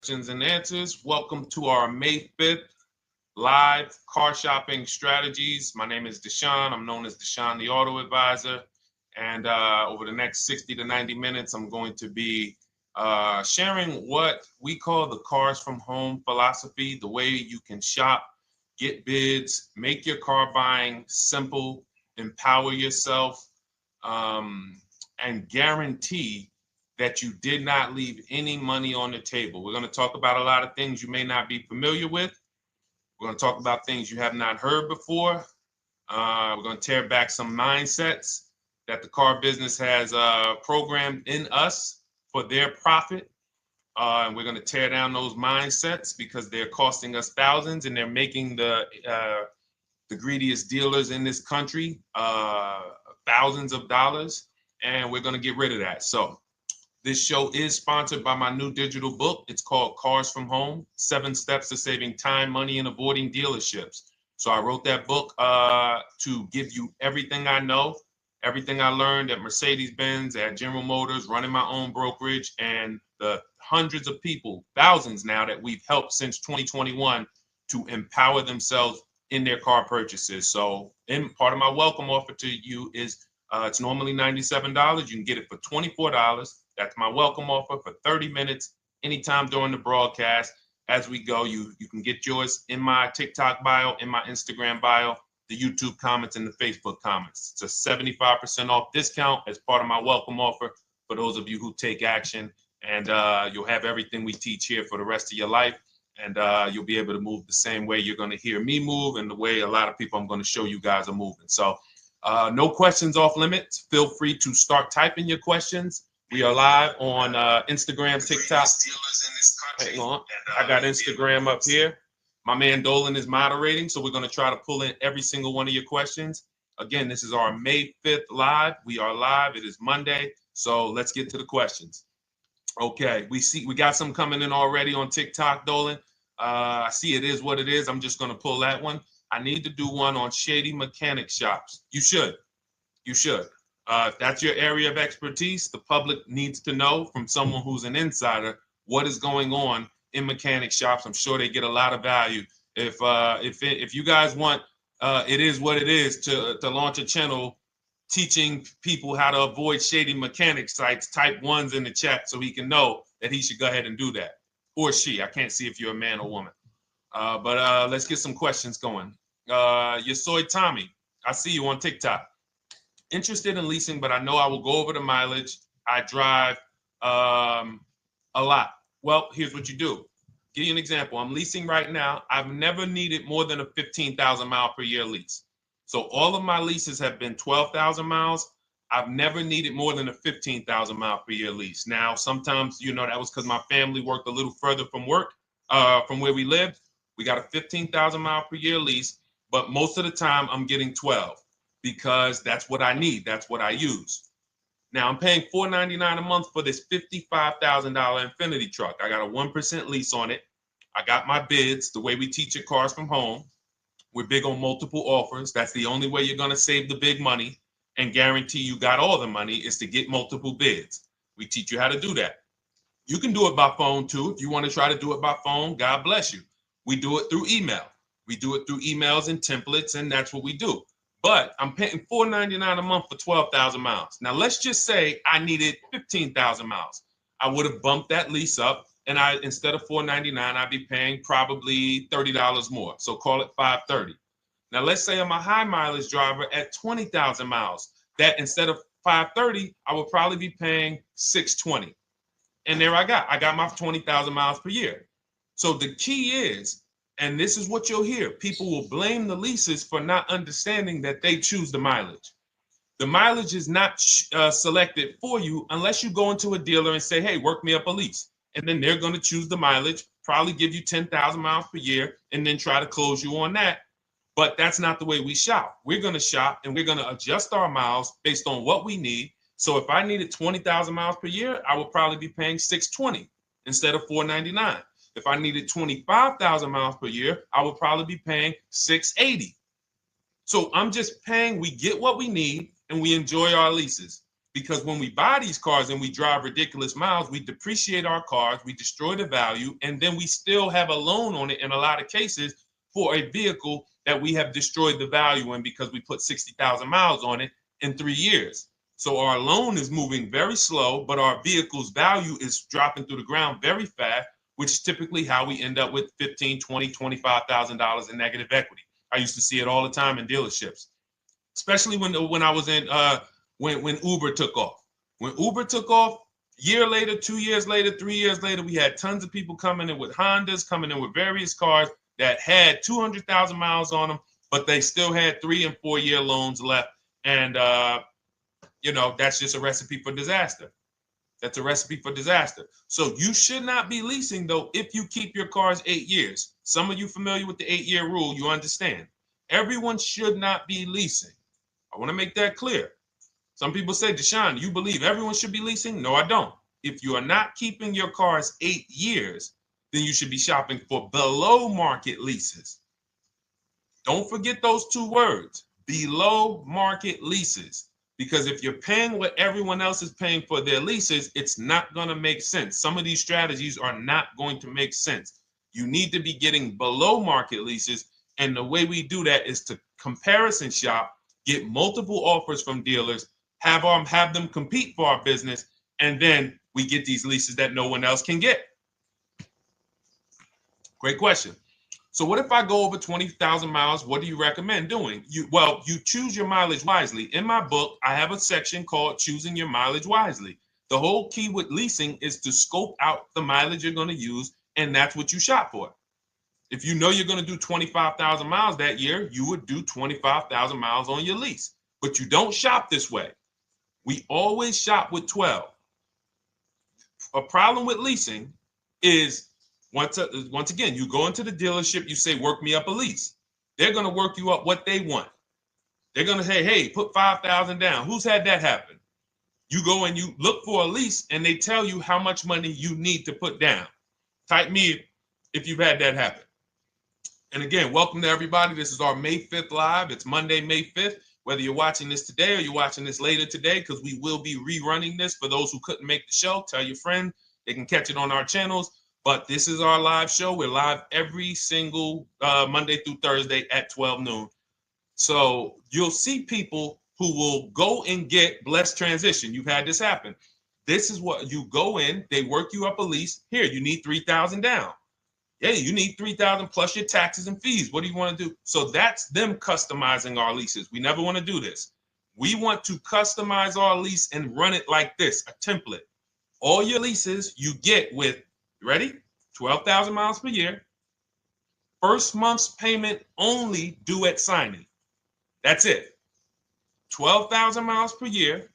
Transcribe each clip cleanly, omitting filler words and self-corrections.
questions and answers. Welcome to our May 5th live car shopping strategies. My name is Deshone. I'm known as Deshone the Auto Advisor. And over the next 60 to 90 minutes, I'm going to be sharing what we call the cars from home philosophy, the way you can shop, get bids, make your car buying simple, empower yourself, and guarantee that you did not leave any money on the table. We're going to talk about a lot of things you may not be familiar with. We're going to talk about things you have not heard before. We're going to tear back some mindsets that the car business has programmed in us for their profit. And we're going to tear down those mindsets because they're costing us thousands and they're making the greediest dealers in this country thousands of dollars. And we're going to get rid of that. So this show is sponsored by my new digital book. It's called Cars from Home, 7 Steps to Saving Time, Money, and Avoiding Dealerships. So I wrote that book to give you everything I know, everything I learned at Mercedes-Benz, at General Motors, running my own brokerage, and the hundreds of people, thousands now, that we've helped since 2021 to empower themselves in their car purchases. So part of my welcome offer to you is it's normally $97. You can get it for $24. That's my welcome offer for 30 minutes, anytime during the broadcast. As we go, you can get yours in my TikTok bio, in my Instagram bio, the YouTube comments, and the Facebook comments. It's a 75% off discount as part of my welcome offer for those of you who take action. And you'll have everything we teach here for the rest of your life. And you'll be able to move the same way you're going to hear me move and the way a lot of people I'm going to show you guys are moving. So no questions off limits. Feel free to start typing your questions. We are live on Instagram, TikTok. Hang on. I got Instagram up here. My man Dolan is moderating, so we're going to try to pull in every single one of your questions. Again, this is our May 5th live. We are live. It is Monday, so let's get to the questions. Okay, we got some coming in already on TikTok, Dolan. I see it is what it is. I'm just going to pull that one. I need to do one on shady mechanic shops. You should. If that's your area of expertise, the public needs to know from someone who's an insider what is going on in mechanic shops. I'm sure they get a lot of value. If you guys want, it is what it is to launch a channel teaching people how to avoid shady mechanic sites, type ones in the chat so he can know that he should go ahead and do that. Or she. I can't see if you're a man or woman. But let's get some questions going. Yasoy Tommy, I see you on TikTok. Interested in leasing, but I know I will go over the mileage. I drive a lot. Well, here's what you do. Give you an example. I'm leasing right now. I've never needed more than a 15,000 mile per year lease. So all of my leases have been 12,000 miles. I've never needed more than a 15,000 mile per year lease. Now, sometimes, that was because my family worked a little further from where we lived. We got a 15,000 mile per year lease, but most of the time I'm getting 12 because that's what I need. That's what I use. Now I'm paying $499 a month for this $55,000 Infinity truck. I got a 1% lease on it. I got my bids, the way we teach at Cars from Home. We're big on multiple offers. That's the only way you're going to save the big money and guarantee you got all the money is to get multiple bids. We teach you how to do that. You can do it by phone too. If you want to try to do it by phone, God bless you. We do it through email. We do it through emails and templates, and that's what we do. But I'm paying $499 a month for 12,000 miles. Now, let's just say I needed 15,000 miles. I would have bumped that lease up, and instead of $499, I'd be paying probably $30 more. So call it $530. Now, let's say I'm a high mileage driver at 20,000 miles. That instead of $530, I would probably be paying $620. And there I got my 20,000 miles per year. So the key is, and this is what you'll hear, people will blame the leases for not understanding that they choose the mileage. The mileage is not selected for you unless you go into a dealer and say, hey, work me up a lease. And then they're going to choose the mileage, probably give you 10,000 miles per year, and then try to close you on that. But that's not the way we shop. We're going to shop and we're going to adjust our miles based on what we need. So if I needed 20,000 miles per year, I would probably be paying $620 instead of $499. If I needed 25,000 miles per year, I would probably be paying $680. So I'm just paying, we get what we need and we enjoy our leases. because when we buy these cars and we drive ridiculous miles, we depreciate our cars, we destroy the value, and then we still have a loan on it in a lot of cases for a vehicle that we have destroyed the value in because we put 60,000 miles on it in 3 years. So our loan is moving very slow, but our vehicle's value is dropping through the ground very fast, which is typically how we end up with $15,000, $20,000, $25,000 in negative equity. I used to see it all the time in dealerships, especially when I was in when Uber took off. When Uber took off, year later, 2 years later, 3 years later, we had tons of people coming in with Hondas, coming in with various cars that had 200,000 miles on them, but they still had 3 and 4 year loans left. And, that's just a recipe for disaster. That's a recipe for disaster. So you should not be leasing, though, if you keep your cars 8 years. Some of you familiar with the 8-year rule, you understand. Everyone should not be leasing. I want to make that clear. Some people say, Deshone, you believe everyone should be leasing? No, I don't. If you are not keeping your cars 8 years, then you should be shopping for below market leases. Don't forget those 2 words, below market leases. Because if you're paying what everyone else is paying for their leases, it's not going to make sense. Some of these strategies are not going to make sense. You need to be getting below market leases. And the way we do that is to comparison shop, get multiple offers from dealers, have them compete for our business, and then we get these leases that no one else can get. Great question. So what if I go over 20,000 miles? What do you recommend doing? You choose your mileage wisely. In my book, I have a section called Choosing Your Mileage Wisely. The whole key with leasing is to scope out the mileage you're going to use, and that's what you shop for. If you know you're going to do 25,000 miles that year, you would do 25,000 miles on your lease. But you don't shop this way. We always shop with 12. A problem with leasing is once again, you go into the dealership, you say, work me up a lease. They're going to work you up what they want. They're going to say, hey, put 5,000 down. Who's had that happen? You go and you look for a lease and they tell you how much money you need to put down. Type me if you've had that happen. And again, welcome to everybody. This is our May 5th live. It's Monday, May 5th. Whether you're watching this today or you're watching this later today, because we will be rerunning this for those who couldn't make the show. Tell your friend they can catch it on our channels. But this is our live show. We're live every single Monday through Thursday at 12 noon. So you'll see people who will go and get blessed transition. You've had this happen. This is what you go in. They work you up a lease. Here, you need 3,000 down. Yeah, you need 3,000 plus your taxes and fees. What do you want to do? So that's them customizing our leases. We never want to do this. We want to customize our lease and run it like this, a template. All your leases you get with, ready? 12,000 miles per year. First month's payment only due at signing. That's it. 12,000 miles per year.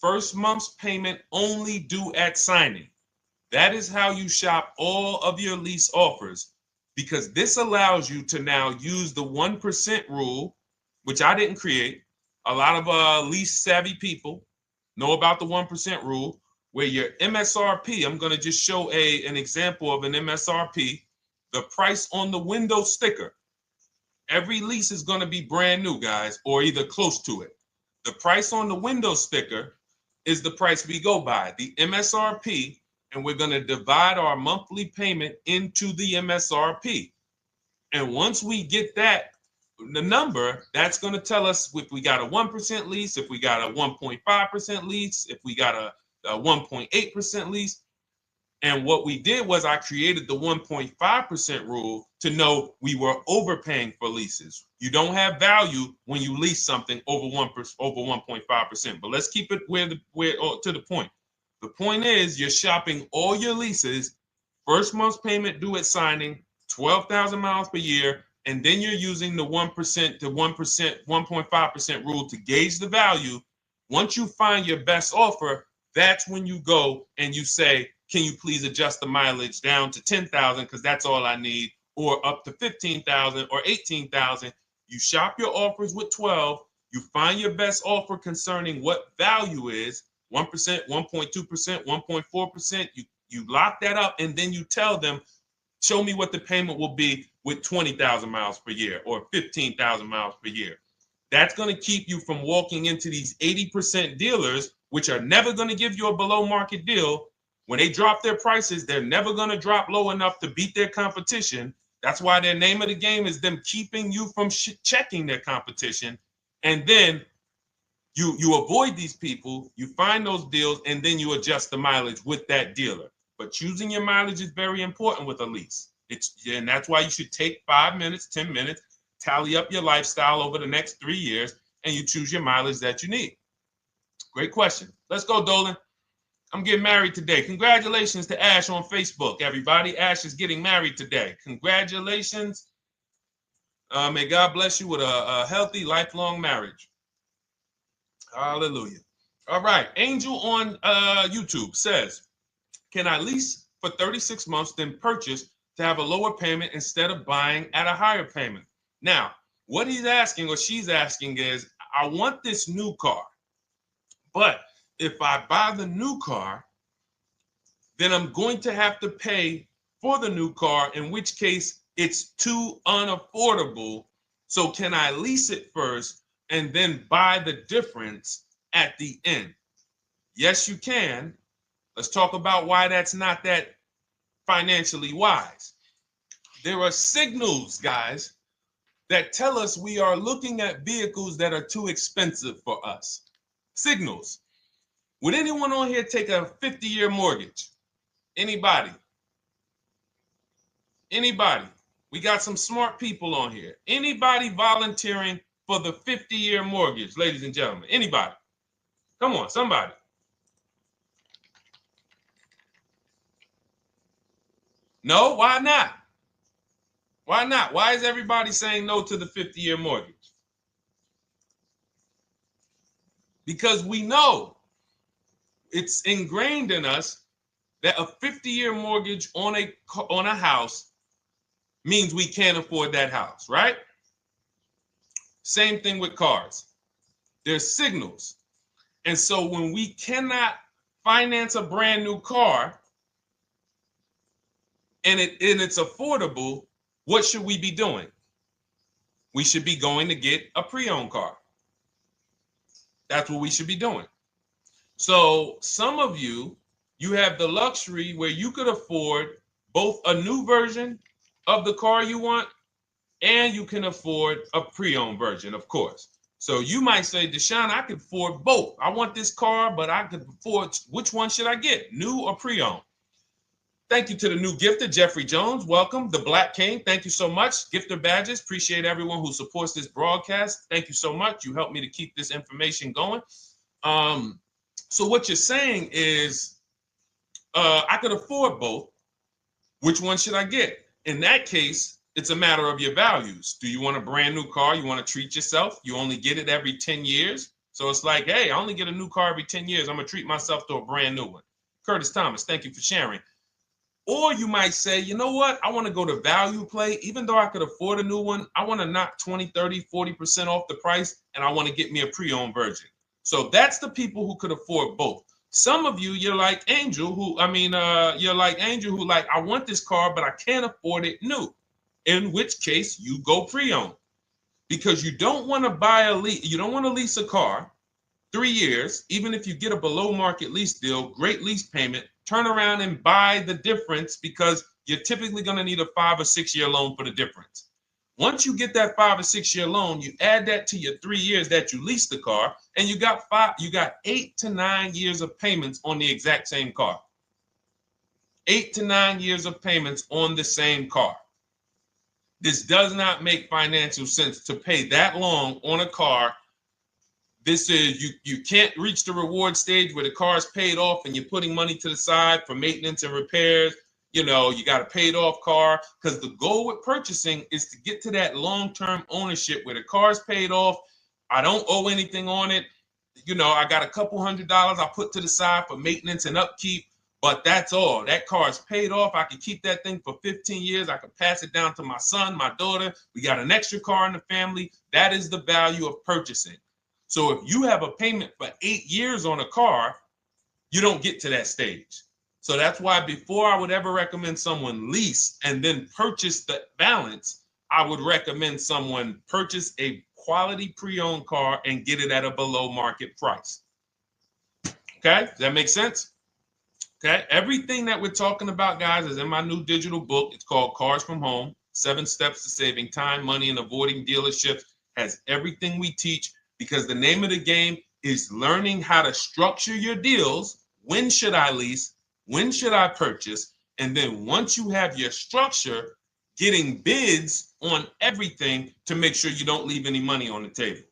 First month's payment only due at signing. That is how you shop all of your lease offers, because this allows you to now use the 1% rule, which I didn't create. A lot of lease savvy people know about the 1% rule, where your MSRP, I'm going to just show an example of an MSRP, the price on the window sticker. Every lease is going to be brand new, guys, or either close to it. The price on the window sticker is the price we go by, the MSRP, and we're going to divide our monthly payment into the MSRP. And once we get that, the number, that's going to tell us if we got a 1% lease, if we got a 1.5% lease, if we got a 1.8% lease. And what we did was I created the 1.5% rule to know we were overpaying for leases. You don't have value when you lease something over 1.5%. But let's keep it to the point. The point is you're shopping all your leases, first month's payment due at signing, 12,000 miles per year, and then you're using the 1% to 1.5% rule to gauge the value. Once you find your best offer, that's when you go and you say, can you please adjust the mileage down to 10,000 because that's all I need, or up to 15,000 or 18,000. You shop your offers with 12. You find your best offer concerning what value is, 1%, 1.2%, 1.4%. You lock that up, and then you tell them, show me what the payment will be with 20,000 miles per year or 15,000 miles per year. That's going to keep you from walking into these 80% dealers which are never going to give you a below market deal. When they drop their prices, they're never going to drop low enough to beat their competition. That's why their name of the game is them keeping you from checking their competition. And then you avoid these people, you find those deals, and then you adjust the mileage with that dealer. But choosing your mileage is very important with a lease. And that's why you should take 5 minutes, 10 minutes, tally up your lifestyle over the next 3 years, and you choose your mileage that you need. Great question. Let's go, Dolan. I'm getting married today. Congratulations to Ash on Facebook, everybody. Ash is getting married today. Congratulations. May God bless you with a healthy, lifelong marriage. Hallelujah. All right. Angel on YouTube says, can I lease for 36 months, then purchase to have a lower payment instead of buying at a higher payment? Now, what he's asking or she's asking is, I want this new car, but if I buy the new car, then I'm going to have to pay for the new car, in which case it's too unaffordable. So can I lease it first and then buy the difference at the end? Yes, you can. Let's talk about why that's not that financially wise. There are signals, guys, that tell us we are looking at vehicles that are too expensive for us. Signals. Would anyone on here take a 50-year mortgage? Anybody? Anybody? We got some smart people on here. Anybody volunteering for the 50-year mortgage, ladies and gentlemen? Anybody? Come on, somebody. No, why not? Why not? Why is everybody saying no to the 50-year mortgage? Because we know it's ingrained in us that a 50-year mortgage on a house means we can't afford that house, right? Same thing with cars. There's signals. And so when we cannot finance a brand new car and it's affordable, what should we be doing? We should be going to get a pre-owned car. That's what we should be doing. So some of you have the luxury where you could afford both a new version of the car you want, and you can afford a pre-owned version, of course. So you might say, Deshone, I could afford both. I want this car, but I could afford, which one should I get, new or pre-owned? Thank you to the new gifter, Jeffrey Jones. Welcome. The Black King. Thank you so much. Gifter badges. Appreciate everyone who supports this broadcast. Thank you so much. You helped me to keep this information going. So what you're saying is, I could afford both. Which one should I get? In that case, it's a matter of your values. Do you want a brand new car? You want to treat yourself? You only get it every 10 years. So it's like, hey, I only get a new car every 10 years. I'm going to treat myself to a brand new one. Curtis Thomas, thank you for sharing. Or you might say, you know what? I want to go to value play. Even though I could afford a new one, I want to knock 20, 30, 40% off the price, and I want to get me a pre-owned version. So that's the people who could afford both. Some of you, you're like Angel, who like, I want this car, but I can't afford it new. In which case you go pre-owned, because you don't want to you don't want to lease a car 3 years, even if you get a below market lease deal, great lease payment, turn around and buy the difference, because you're typically going to need a 5 or 6 year loan for the difference. Once you get that 5 or 6 year loan, you add that to your 3 years that you leased the car, and you got 8 to 9 years of payments on the exact same car. 8 to 9 years of payments on the same car. This does not make financial sense to pay that long on a car. This is, you can't reach the reward stage where the car is paid off and you're putting money to the side for maintenance and repairs. You know, you got a paid off car, because the goal with purchasing is to get to that long-term ownership where the car is paid off. I don't owe anything on it. You know, I got a couple $100 I put to the side for maintenance and upkeep, but that's all. That car is paid off. I can keep that thing for 15 years. I can pass it down to my son, my daughter. We got an extra car in the family. That is the value of purchasing. So if you have a payment for 8 years on a car, you don't get to that stage. So that's why before I would ever recommend someone lease and then purchase the balance, I would recommend someone purchase a quality pre-owned car and get it at a below market price. Okay, does that make sense? Okay, everything that we're talking about, guys, is in my new digital book. It's called Cars from Home, 7 Steps to Saving Time, Money, and Avoiding Dealerships. Has everything we teach, because the name of the game is learning how to structure your deals. When should I lease? When should I purchase? And then once you have your structure, getting bids on everything to make sure you don't leave any money on the table.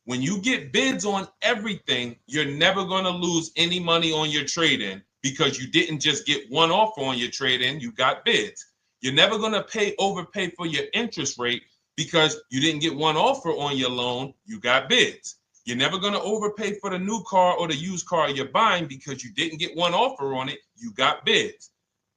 When you get bids on everything, you're never going to lose any money on your trade-in, because you didn't just get one offer on your trade-in, you got bids. You're never going to overpay for your interest rate, because you didn't get one offer on your loan, you got bids. You're never going to overpay for the new car or the used car you're buying, because you didn't get one offer on it, you got bids.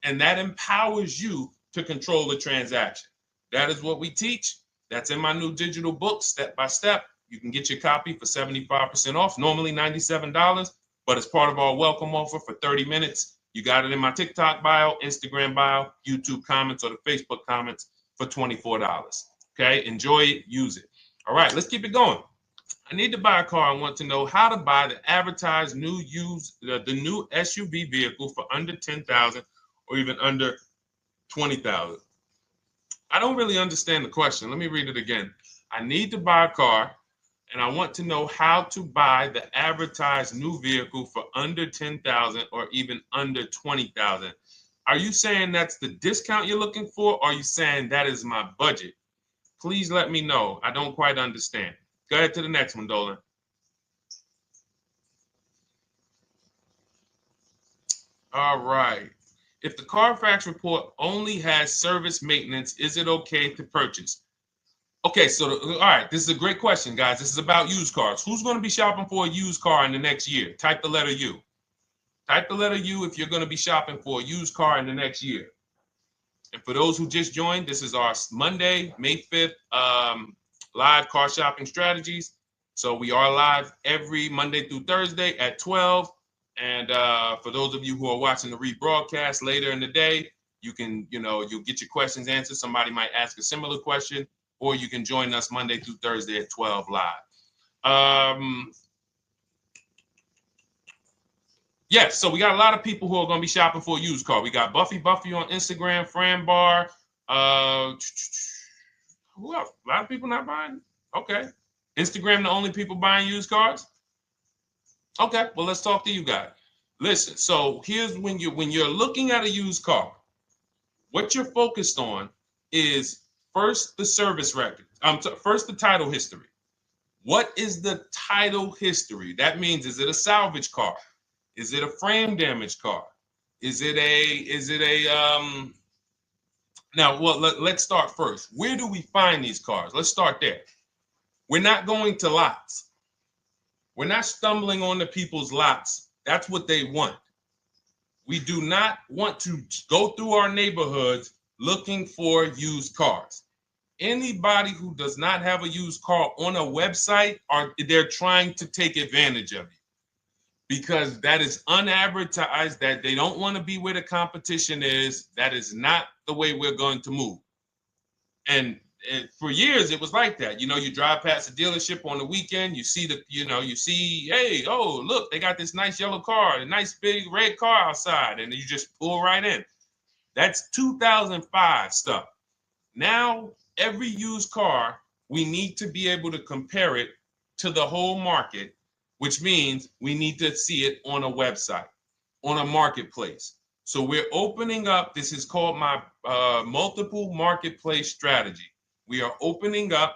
And that empowers you to control the transaction. That is what we teach. That's in my new digital book, step by step. You can get your copy for 75% off, normally $97, but it's part of our welcome offer for 30 minutes. You got it in my TikTok bio, Instagram bio, YouTube comments, or the Facebook comments for $24. Okay, enjoy it, use it. All right, let's keep it going. I need to buy a car. I want to know how to buy the advertised new the new SUV vehicle for under $10,000 or even under $20,000. I don't really understand the question. Let me read it again. I need to buy a car, and I want to know how to buy the advertised new vehicle for under $10,000 or even under $20,000. Are you saying that's the discount you're looking for, or are you saying that is my budget? Please let me know. I don't quite understand. Go ahead to the next one, Dolan. All right. If the Carfax report only has service maintenance, is it okay to purchase? Okay, so all right, this is a great question, guys. This is about used cars. Who's going to be shopping for a used car in the next year? Type the letter U. Type the letter U if you're going to be shopping for a used car in the next year. And for those who just joined, this is our Monday, May 5th, live car shopping strategies. So we are live every Monday through Thursday at 12. And for those of you who are watching the rebroadcast later in the day, you can, you'll get your questions answered. Somebody might ask a similar question, or you can join us Monday through Thursday at 12 live. Yes, so we got a lot of people who are going to be shopping for a used car. We got Buffy on Instagram, Fran Bar. Who else? A lot of people not buying? Okay. Instagram, the only people buying used cars? Okay, well, let's talk to you guys. Listen, so here's when you're looking at a used car, what you're focused on is first the service record. First the title history. What is the title history? That means, is it a salvage car? Is it a frame damage car? Is it a now, well, let's start first. Where do we find these cars? Let's start there. We're not going to lots. We're not stumbling onto people's lots. That's what they want. We do not want to go through our neighborhoods looking for used cars. Anybody who does not have a used car on a website, they're trying to take advantage of you, because that is unadvertised, that they don't want to be where the competition is. That is not the way we're going to move. And for years, it was like that. You drive past a dealership on the weekend, you see hey, oh, look, they got this nice yellow car, a nice big red car outside, and you just pull right in. That's 2005 stuff. Now, every used car, we need to be able to compare it to the whole market, which means we need to see it on a website, on a marketplace. So we're opening up, this is called my multiple marketplace strategy. We are opening up,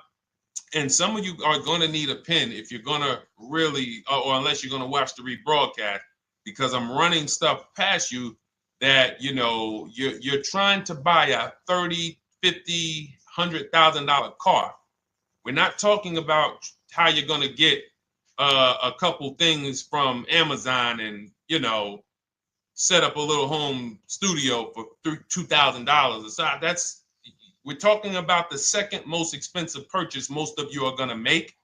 and some of you are going to need a pen if you're going to really, or unless you're going to watch the rebroadcast, because I'm running stuff past you that, you're trying to buy a $30,000, $50,000, $100,000 car. We're not talking about how you're going to get a couple things from Amazon and, set up a little home studio for $2,000. We're talking about the second most expensive purchase most of you are going to make.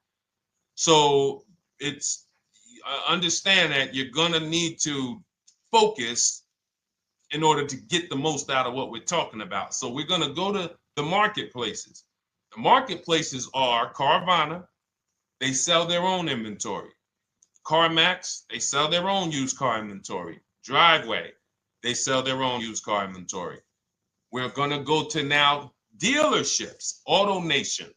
So it's understand that you're going to need to focus in order to get the most out of what we're talking about. So we're going to go to the marketplaces. The marketplaces are Carvana. They sell their own inventory. CarMax, they sell their own used car inventory. Driveway, they sell their own used car inventory. We're going to go to now dealerships. AutoNation,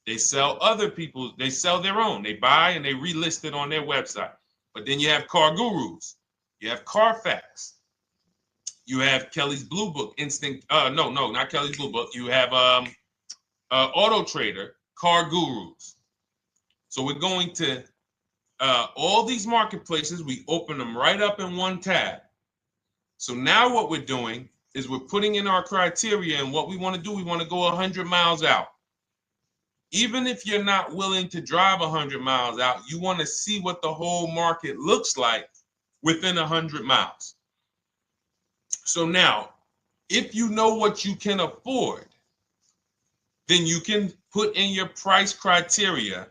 they sell other people's, they sell their own. They buy and they relist it on their website. But then you have Car Gurus, you have Carfax, you have Kelly's Blue Book, no, not Kelly's Blue Book. You have Auto Trader, Car Gurus. So we're going to all these marketplaces, we open them right up in one tab. So now what we're doing is we're putting in our criteria, and what we want to do, we want to go 100 miles out. Even if you're not willing to drive 100 miles out, you want to see what the whole market looks like within 100 miles. So now, if you know what you can afford, then you can put in your price criteria.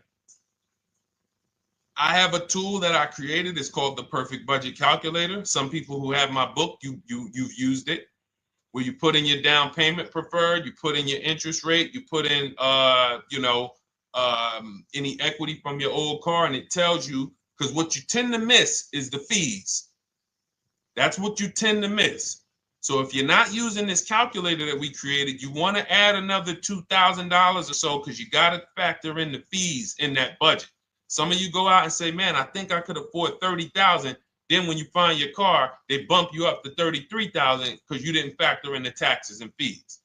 I have a tool that I created. It's called the Perfect Budget Calculator. Some people who have my book, you've used it, where you put in your down payment preferred, you put in your interest rate, you put in any equity from your old car, and it tells you, because what you tend to miss is the fees. That's what you tend to miss. So if you're not using this calculator that we created, you want to add another $2,000 or so, because you got to factor in the fees in that budget. Some of you go out and say, man, I think I could afford $30,000. Then when you find your car, they bump you up to $33,000 because you didn't factor in the taxes and fees.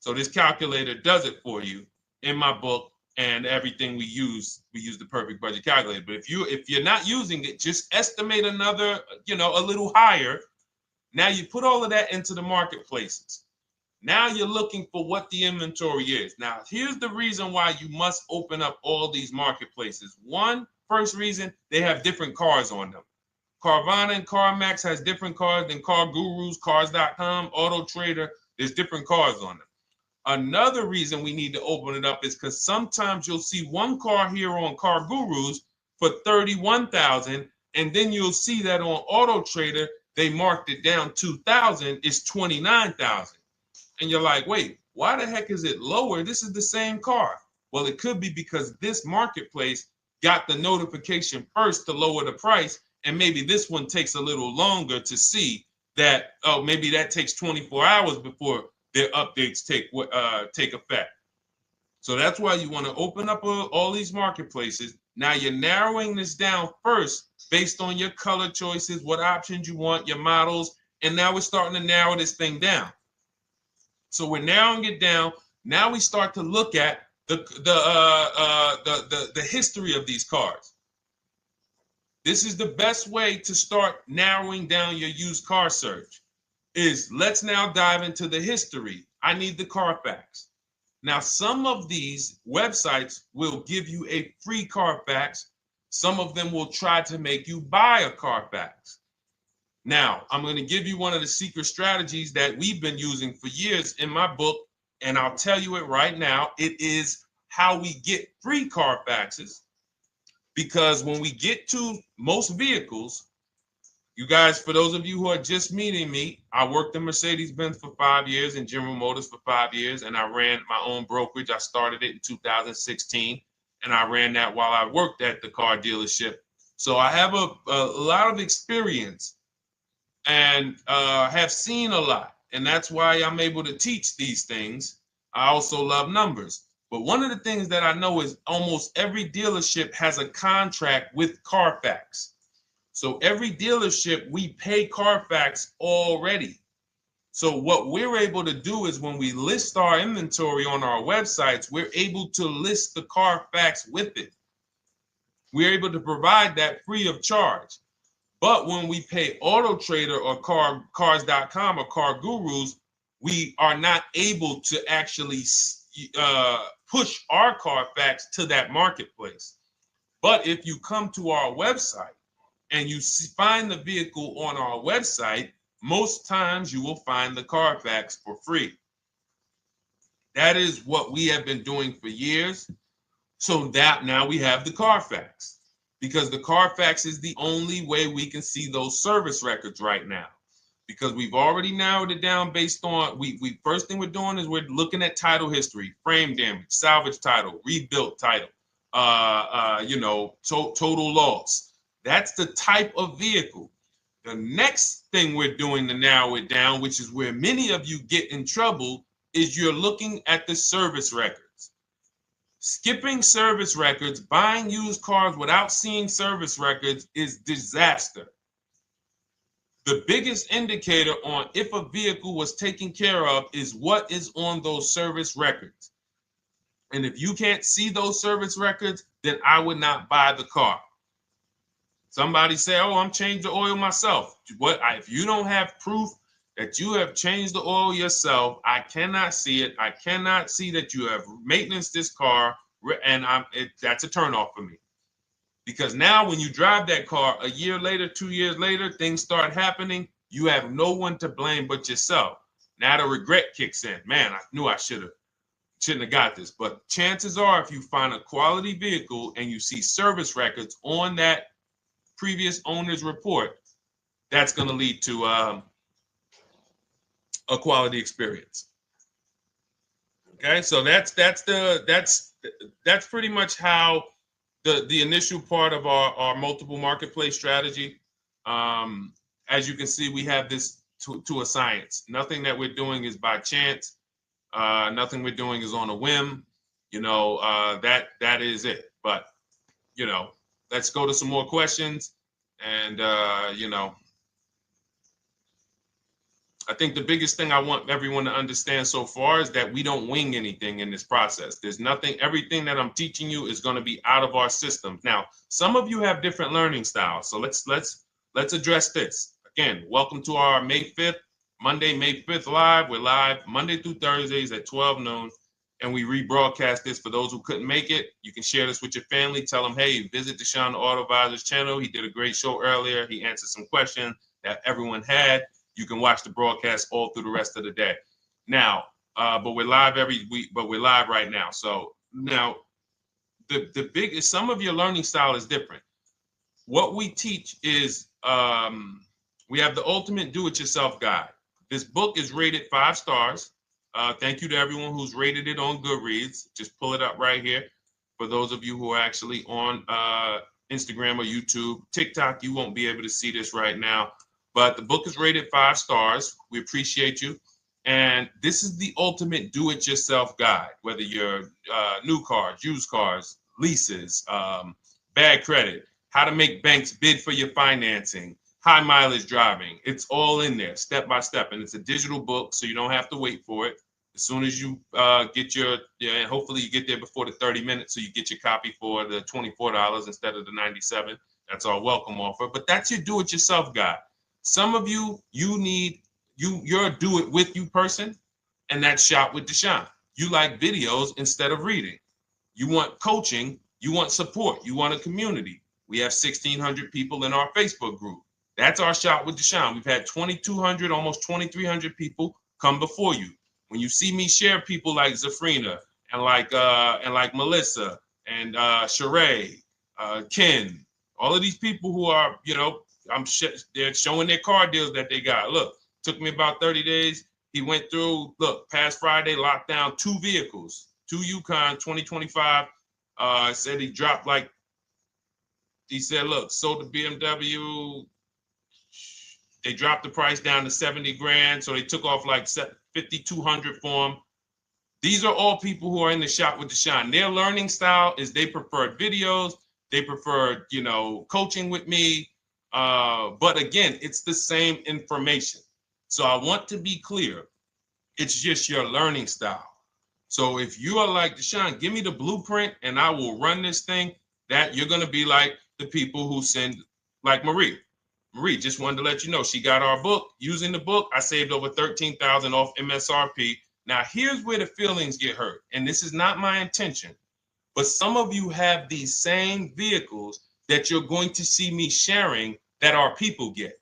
So this calculator does it for you in my book, and everything we use the Perfect Budget Calculator. But if you're not using it, just estimate another, a little higher. Now you put all of that into the marketplaces. Now you're looking for what the inventory is. Now, here's the reason why you must open up all these marketplaces. First reason, they have different cars on them. Carvana and CarMax has different cars than Car Gurus, Cars.com, Auto Trader. There's different cars on them. Another reason we need to open it up is because sometimes you'll see one car here on Car Gurus for $31,000, and then you'll see that on Auto Trader they marked it down $2,000. It's $29,000. And you're like, wait, why the heck is it lower? This is the same car. Well, it could be because this marketplace got the notification first to lower the price, and maybe this one takes a little longer to see that, oh, maybe that takes 24 hours before their updates take effect. So that's why you want to open up all these marketplaces. Now you're narrowing this down first based on your color choices, what options you want, your models, and now we're starting to narrow this thing down. So we're narrowing it down. Now we start to look at the history of these cars. This is the best way to start narrowing down your used car search. Let's now dive into the history. I need the Carfax. Now, some of these websites will give you a free Carfax. Some of them will try to make you buy a Carfax. Now, I'm going to give you one of the secret strategies that we've been using for years in my book, and I'll tell you it right now. It is how we get free Carfaxes, because when we get to most vehicles, you guys, for those of you who are just meeting me, I worked in Mercedes-Benz for 5 years and General Motors for 5 years, and I ran my own brokerage. I started it in 2016, and I ran that while I worked at the car dealership. So I have a lot of experience and have seen a lot, and that's why I'm able to teach these things. I also love numbers. But one of the things that I know is almost every dealership has a contract with Carfax. So every dealership, we pay Carfax already. So what we're able to do is when we list our inventory on our websites, we're able to list the Carfax with it. We're able to provide that free of charge. But when we pay Auto Trader or Cars.com or Car Gurus, we are not able to actually push our Carfax to that marketplace. But if you come to our website and you find the vehicle on our website, most times you will find the Carfax for free. That is what we have been doing for years. So that now we have the Carfax, because the Carfax is the only way we can see those service records right now, because we've already narrowed it down based on, first thing we're doing is we're looking at title history, frame damage, salvage title, rebuilt title, total loss. That's the type of vehicle. The next thing we're doing to narrow it down, which is where many of you get in trouble, is you're looking at the service records. Skipping service records, buying used cars without seeing service records is disaster. The biggest indicator on if a vehicle was taken care of is what is on those service records. And if you can't see those service records, then I would not buy the car. Somebody say, oh, I'm changing the oil myself. If you don't have proof that you have changed the oil yourself, I cannot see it. I cannot see that you have maintenance this car, and that's a turnoff for me. Because now when you drive that car a year later, 2 years later, things start happening. You have no one to blame but yourself. Now the regret kicks in. Man, I knew I shouldn't have got this. But chances are, if you find a quality vehicle and you see service records on that previous owner's report, that's going to lead to a quality experience. Okay, so that's pretty much how the initial part of our multiple marketplace strategy. As you can see, we have this to a science. Nothing that we're doing is by chance. Nothing we're doing is on a whim. That is it. But let's go to some more questions. And I think the biggest thing I want everyone to understand so far is that we don't wing anything in this process. There's nothing, everything that I'm teaching you is going to be out of our systems. Now, some of you have different learning styles. So let's address this. Again, welcome to our May 5th, Monday, May 5th live. We're live Monday through Thursdays at 12 noon. And we rebroadcast this for those who couldn't make it. You can share this with your family. Tell them, hey, visit Deshone the Auto Advisor's channel. He did a great show earlier. He answered some questions that everyone had. You can watch the broadcast all through the rest of the day. Now, but we're live every week, but we're live right now. So now the biggest, some of your learning style is different. What we teach is we have the ultimate do-it-yourself guide. This book is rated 5 stars. Thank you to everyone who's rated it on Goodreads. Just pull it up right here. For those of you who are actually on Instagram or YouTube, TikTok, you won't be able to see this right now. But the book is rated 5 stars. We appreciate you. And this is the ultimate do-it-yourself guide, whether you're new cars, used cars, leases, bad credit, how to make banks bid for your financing, high mileage driving. It's all in there, step by step. And it's a digital book, so you don't have to wait for it. As soon as you get and hopefully you get there before the 30 minutes, so you get your copy for the $24 instead of the $97. That's our welcome offer. But that's your do-it-yourself guide. Some of you, you're a do-it-with-you person, and that's Shop with Deshone. You like videos instead of reading. You want coaching. You want support. You want a community. We have 1,600 people in our Facebook group. That's our Shop with Deshone. We've had 2,200, almost 2,300 people come before you. When you see me share people like Zafrina and like Melissa and Sheree, Ken, all of these people who are, they're showing their car deals that they got. Look, took me about 30 days. He went through, past Friday, locked down 2 vehicles, 2 Yukon 2025. Said he dropped sold the BMW. They dropped the price down to 70 grand. So they took off like 5,200 for him. These are all people who are in the Shop with Deshone. Their learning style is they prefer videos. They prefer, coaching with me. But again, it's the same information. So I want to be clear. It's just your learning style. So if you are like Deshone, give me the blueprint and I will run this thing. That you're going to be like the people who send, like Marie. Marie just wanted to let you know she got our book. Using the book, I saved over $13,000 off MSRP. Now, here's where the feelings get hurt. And this is not my intention. But some of you have these same vehicles that you're going to see me sharing that our people get.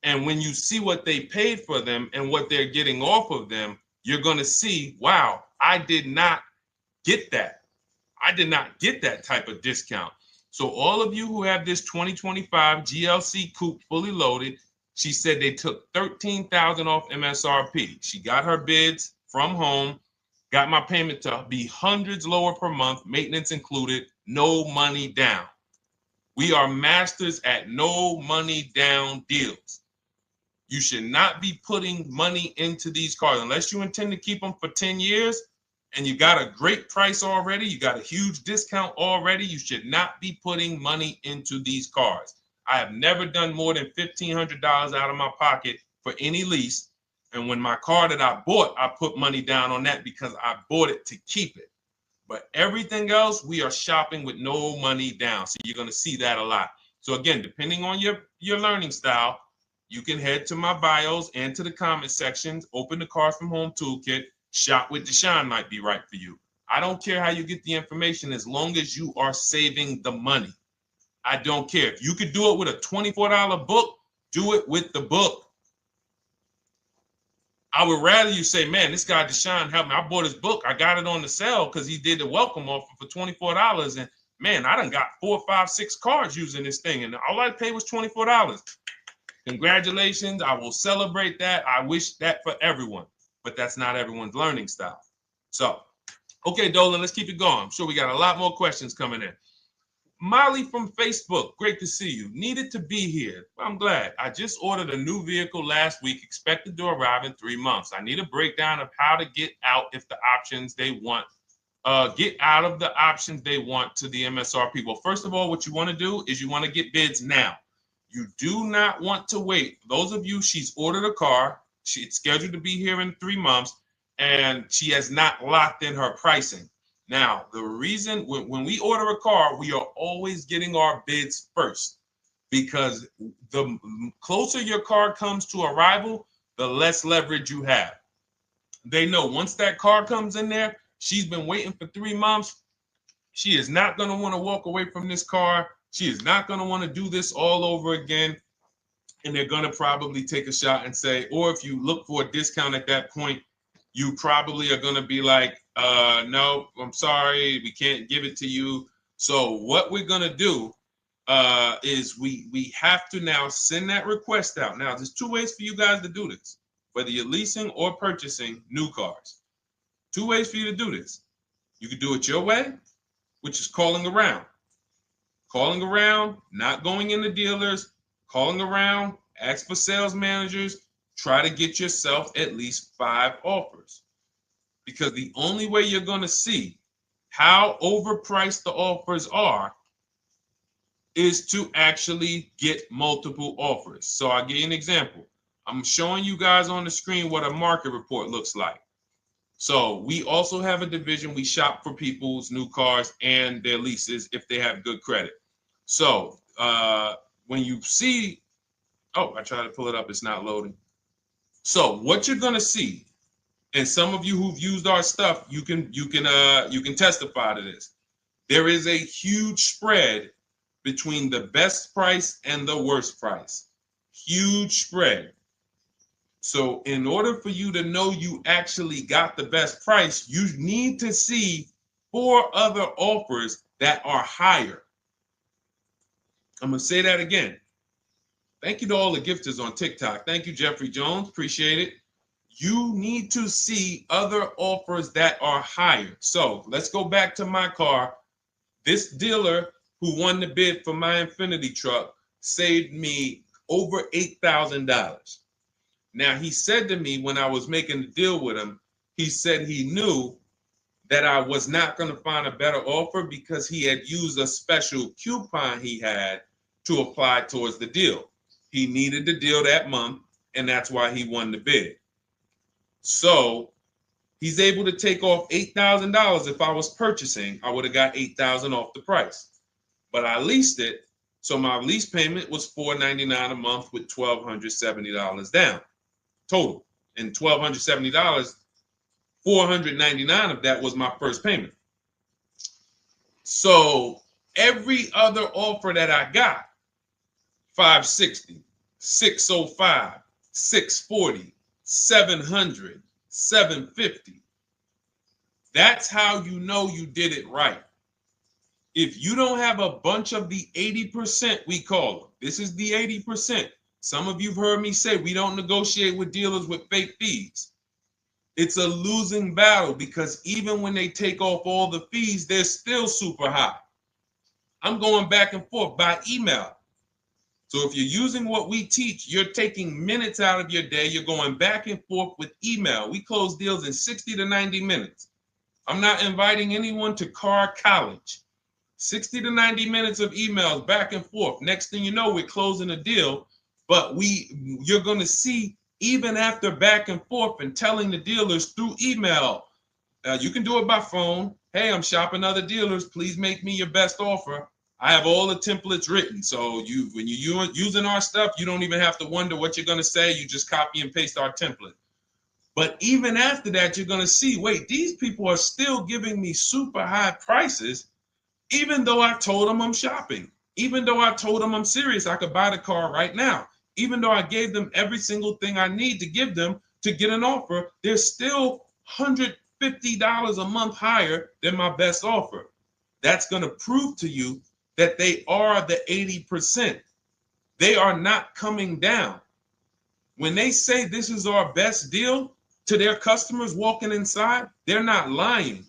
And when you see what they paid for them and what they're getting off of them, you're going to see, wow, I did not get that. I did not get that type of discount. So all of you who have this 2025 GLC coupe fully loaded, she said they took $13,000 off MSRP. She got her bids from home, got my payment to be hundreds lower per month, maintenance included, no money down. We are masters at no money down deals. You should not be putting money into these cars unless you intend to keep them for 10 years and you got a great price already. You got a huge discount already. You should not be putting money into these cars. I have never done more than $1,500 out of my pocket for any lease. And when my car that I bought, I put money down on that because I bought it to keep it. But everything else, we are shopping with no money down. So you're going to see that a lot. So again, depending on your learning style, you can head to my bios and to the comment sections, open the Cars from Home Toolkit, Shop with Deshone might be right for you. I don't care how you get the information as long as you are saving the money. I don't care. If you could do it with a $24 book, do it with the book. I would rather you say, man, this guy Deshone helped me. I bought his book. I got it on the sale because he did the welcome offer for $24. And man, I done got 4, 5, 6 cars using this thing. And all I paid was $24. Congratulations. I will celebrate that. I wish that for everyone, but that's not everyone's learning style. So, okay, Dolan, let's keep it going. I'm sure we got a lot more questions coming in. Molly from Facebook, great to see you. Needed to be here. Well, I'm glad. I just ordered a new vehicle last week, expected to arrive in 3 months. I need a breakdown of how to get out if the options they want, get out of the options they want to the MSRP. Well, first of all, what you want to do is you want to get bids now. You do not want to wait. Those of you, she's ordered a car. She's scheduled to be here in 3 months, and she has not locked in her pricing. Now, the reason when we order a car, we are always getting our bids first because the closer your car comes to arrival, the less leverage you have. They know once that car comes in there, she's been waiting for 3 months. She is not going to want to walk away from this car. She is not going to want to do this all over again. And they're going to probably take a shot and say, or if you look for a discount at that point, you probably are going to be like, no, I'm sorry, we can't give it to you. So what we're going to do is we have to now send that request out. Now, there's 2 ways for you guys to do this, whether you're leasing or purchasing new cars. 2 ways for you to do this. You can do it your way, which is calling around. Calling around, not going into dealers, calling around, ask for sales managers, try to get yourself at least 5 offers. Because the only way you're going to see how overpriced the offers are is to actually get multiple offers. So I'll give you an example. I'm showing you guys on the screen what a market report looks like. So we also have a division. We shop for people's new cars and their leases if they have good credit. So when you see, oh, I tried to pull it up. It's not loading. So what you're going to see, and some of you who've used our stuff, you can testify to this. There is a huge spread between the best price and the worst price. Huge spread. So in order for you to know you actually got the best price, you need to see 4 other offers that are higher. I'm going to say that again. Thank you to all the gifters on TikTok. Thank you, Jeffrey Jones. Appreciate it. You need to see other offers that are higher. So let's go back to my car. This dealer who won the bid for my Infinity truck saved me over $8,000. Now, he said to me when I was making the deal with him, he said he knew that I was not going to find a better offer because he had used a special coupon he had to apply towards the deal. He needed the deal that month, and that's why he won the bid. So he's able to take off $8,000. If I was purchasing, I would have got $8,000 off the price. But I leased it, so my lease payment was $499 a month with $1,270 down total. And $1,270, $499 of that was my first payment. So every other offer that I got, $560, $605, $640, $700, $750. That's how you know you did it right. If you don't have a bunch of the 80%, we call them. This is the 80%. Some of you have heard me say we don't negotiate with dealers with fake fees. It's a losing battle because even when they take off all the fees, they're still super high. I'm going back and forth by email. So if you're using what we teach, you're taking minutes out of your day. You're going back and forth with email. We close deals in 60 to 90 minutes. I'm not inviting anyone to car college. 60 to 90 minutes of emails back and forth. Next thing you know, we're closing a deal. But you're going to see, even after back and forth and telling the dealers through email, you can do it by phone. Hey, I'm shopping other dealers. Please make me your best offer. I have all the templates written. So when you're using our stuff, you don't even have to wonder what you're going to say. You just copy and paste our template. But even after that, you're going to see, wait, these people are still giving me super high prices, even though I told them I'm shopping, even though I told them I'm serious, I could buy the car right now, even though I gave them every single thing I need to give them to get an offer, they're still $150 a month higher than my best offer. That's going to prove to you that they are the 80%. They are not coming down. When they say this is our best deal to their customers walking inside, they're not lying.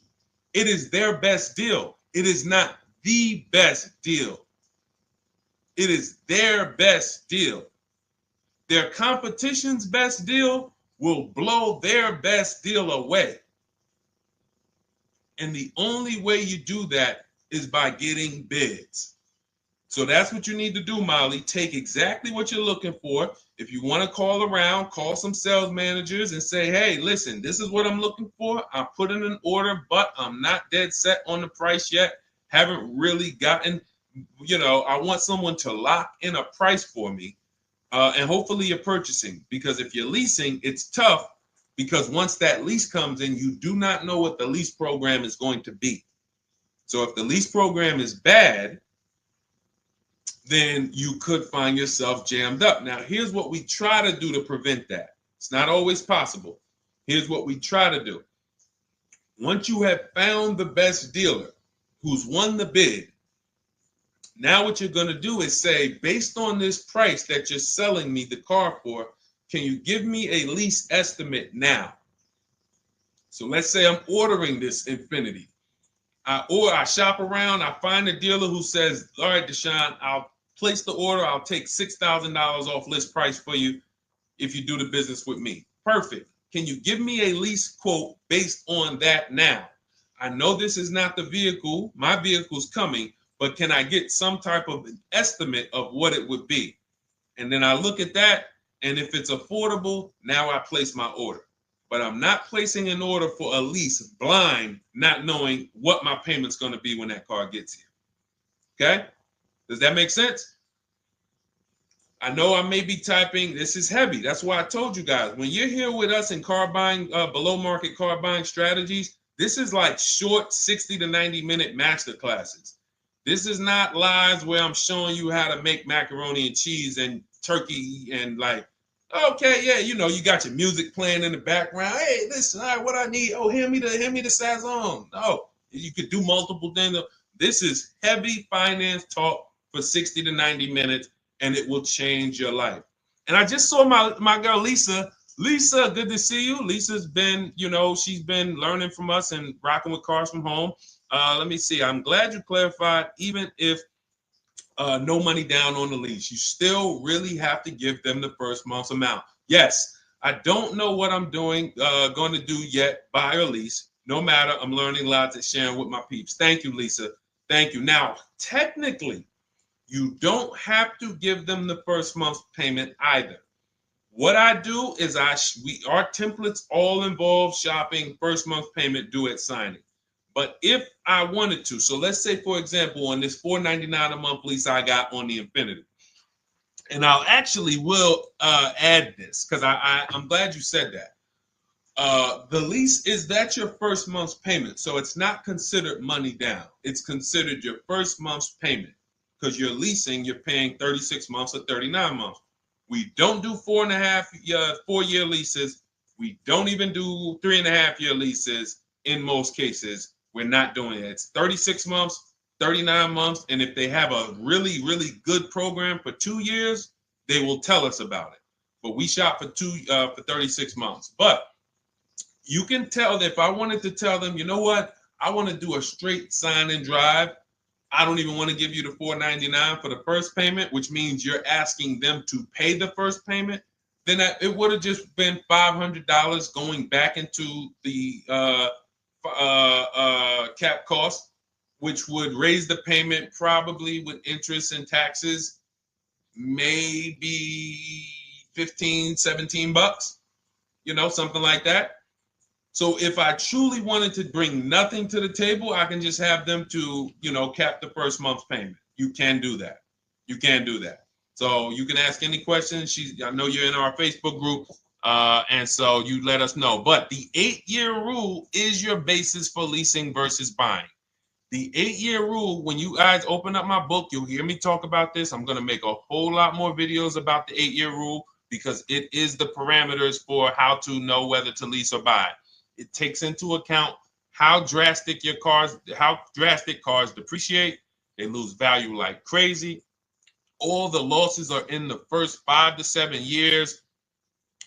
It is their best deal. It is not the best deal. It is their best deal. Their competition's best deal will blow their best deal away. And the only way you do that is by getting bids. So that's what you need to do, Molly. Take exactly what you're looking for. If you want to call around, call some sales managers and say, hey, listen, this is what I'm looking for. I put in an order, but I'm not dead set on the price yet. Haven't really gotten, I want someone to lock in a price for me. And hopefully you're purchasing, because if you're leasing, it's tough, because once that lease comes in, you do not know what the lease program is going to be. So if the lease program is bad, then you could find yourself jammed up. Now, here's what we try to do to prevent that. It's not always possible. Here's what we try to do. Once you have found the best dealer who's won the bid, now what you're going to do is say, based on this price that you're selling me the car for, can you give me a lease estimate now? So let's say I'm ordering this Infiniti. I shop around, I find a dealer who says, all right, Deshone, I'll place the order. I'll take $6,000 off list price for you if you do the business with me. Perfect. Can you give me a lease quote based on that now? I know this is not the vehicle. My vehicle's coming, but can I get some type of an estimate of what it would be? And then I look at that, and if it's affordable, now I place my order. But I'm not placing an order for a lease blind, not knowing what my payment's going to be when that car gets here. Okay? Does that make sense? I know I may be typing, this is heavy. That's why I told you guys, when you're here with us in car buying, below market car buying strategies, this is like short 60 to 90 minute master classes. This is not lives where I'm showing you how to make macaroni and cheese and turkey and like, okay, yeah, you got your music playing in the background. Hey, listen, all right, what I need? Oh, hand me the Sazon. No, you could do multiple things. This is heavy finance talk for 60 to 90 minutes, and it will change your life. And I just saw my girl, Lisa. Lisa, good to see you. Lisa's been, she's been learning from us and rocking with Cars from Home. Let me see. I'm glad you clarified, even if no money down on the lease, you still really have to give them the first month's amount. Yes, I don't know what I'm going to do yet, buy or lease. No matter, I'm learning lots and sharing with my peeps. Thank you, Lisa. Thank you. Now, technically, you don't have to give them the first month's payment either. What I do is our templates all involve shopping, first month payment due at signing. But if I wanted to, so let's say, for example, on this $499 a month lease I got on the Infiniti, and I'll actually will add this because I'm glad you said that. The lease that's your first month's payment, so it's not considered money down. It's considered your first month's payment because you're leasing, you're paying 36 months or 39 months. We don't do 4-year leases. We don't even do 3.5-year leases in most cases. We're not doing it. It's 36 months, 39 months. And if they have a really, really good program for 2 years, they will tell us about it. But we shop for 36 months. But you can tell that if I wanted to tell them, you know what, I want to do a straight sign and drive, I don't even want to give you the $499 for the first payment, which means you're asking them to pay the first payment, then it would have just been $500 going back into the cap cost, which would raise the payment probably with interest and taxes, maybe 15, 17 bucks, something like that. So if I truly wanted to bring nothing to the table, I can just have them to, cap the first month's payment. You can do that. You can do that. So you can ask any questions. I know you're in our Facebook group, and so you let us know. But the 8-year rule is your basis for leasing versus buying. The 8-year rule, when you guys open up my book, you'll hear me talk about this. I'm going to make a whole lot more videos about the 8-year rule because it is the parameters for how to know whether to lease or buy. It takes into account how drastic cars depreciate. They lose value like crazy. All the losses are in the first 5 to 7 years,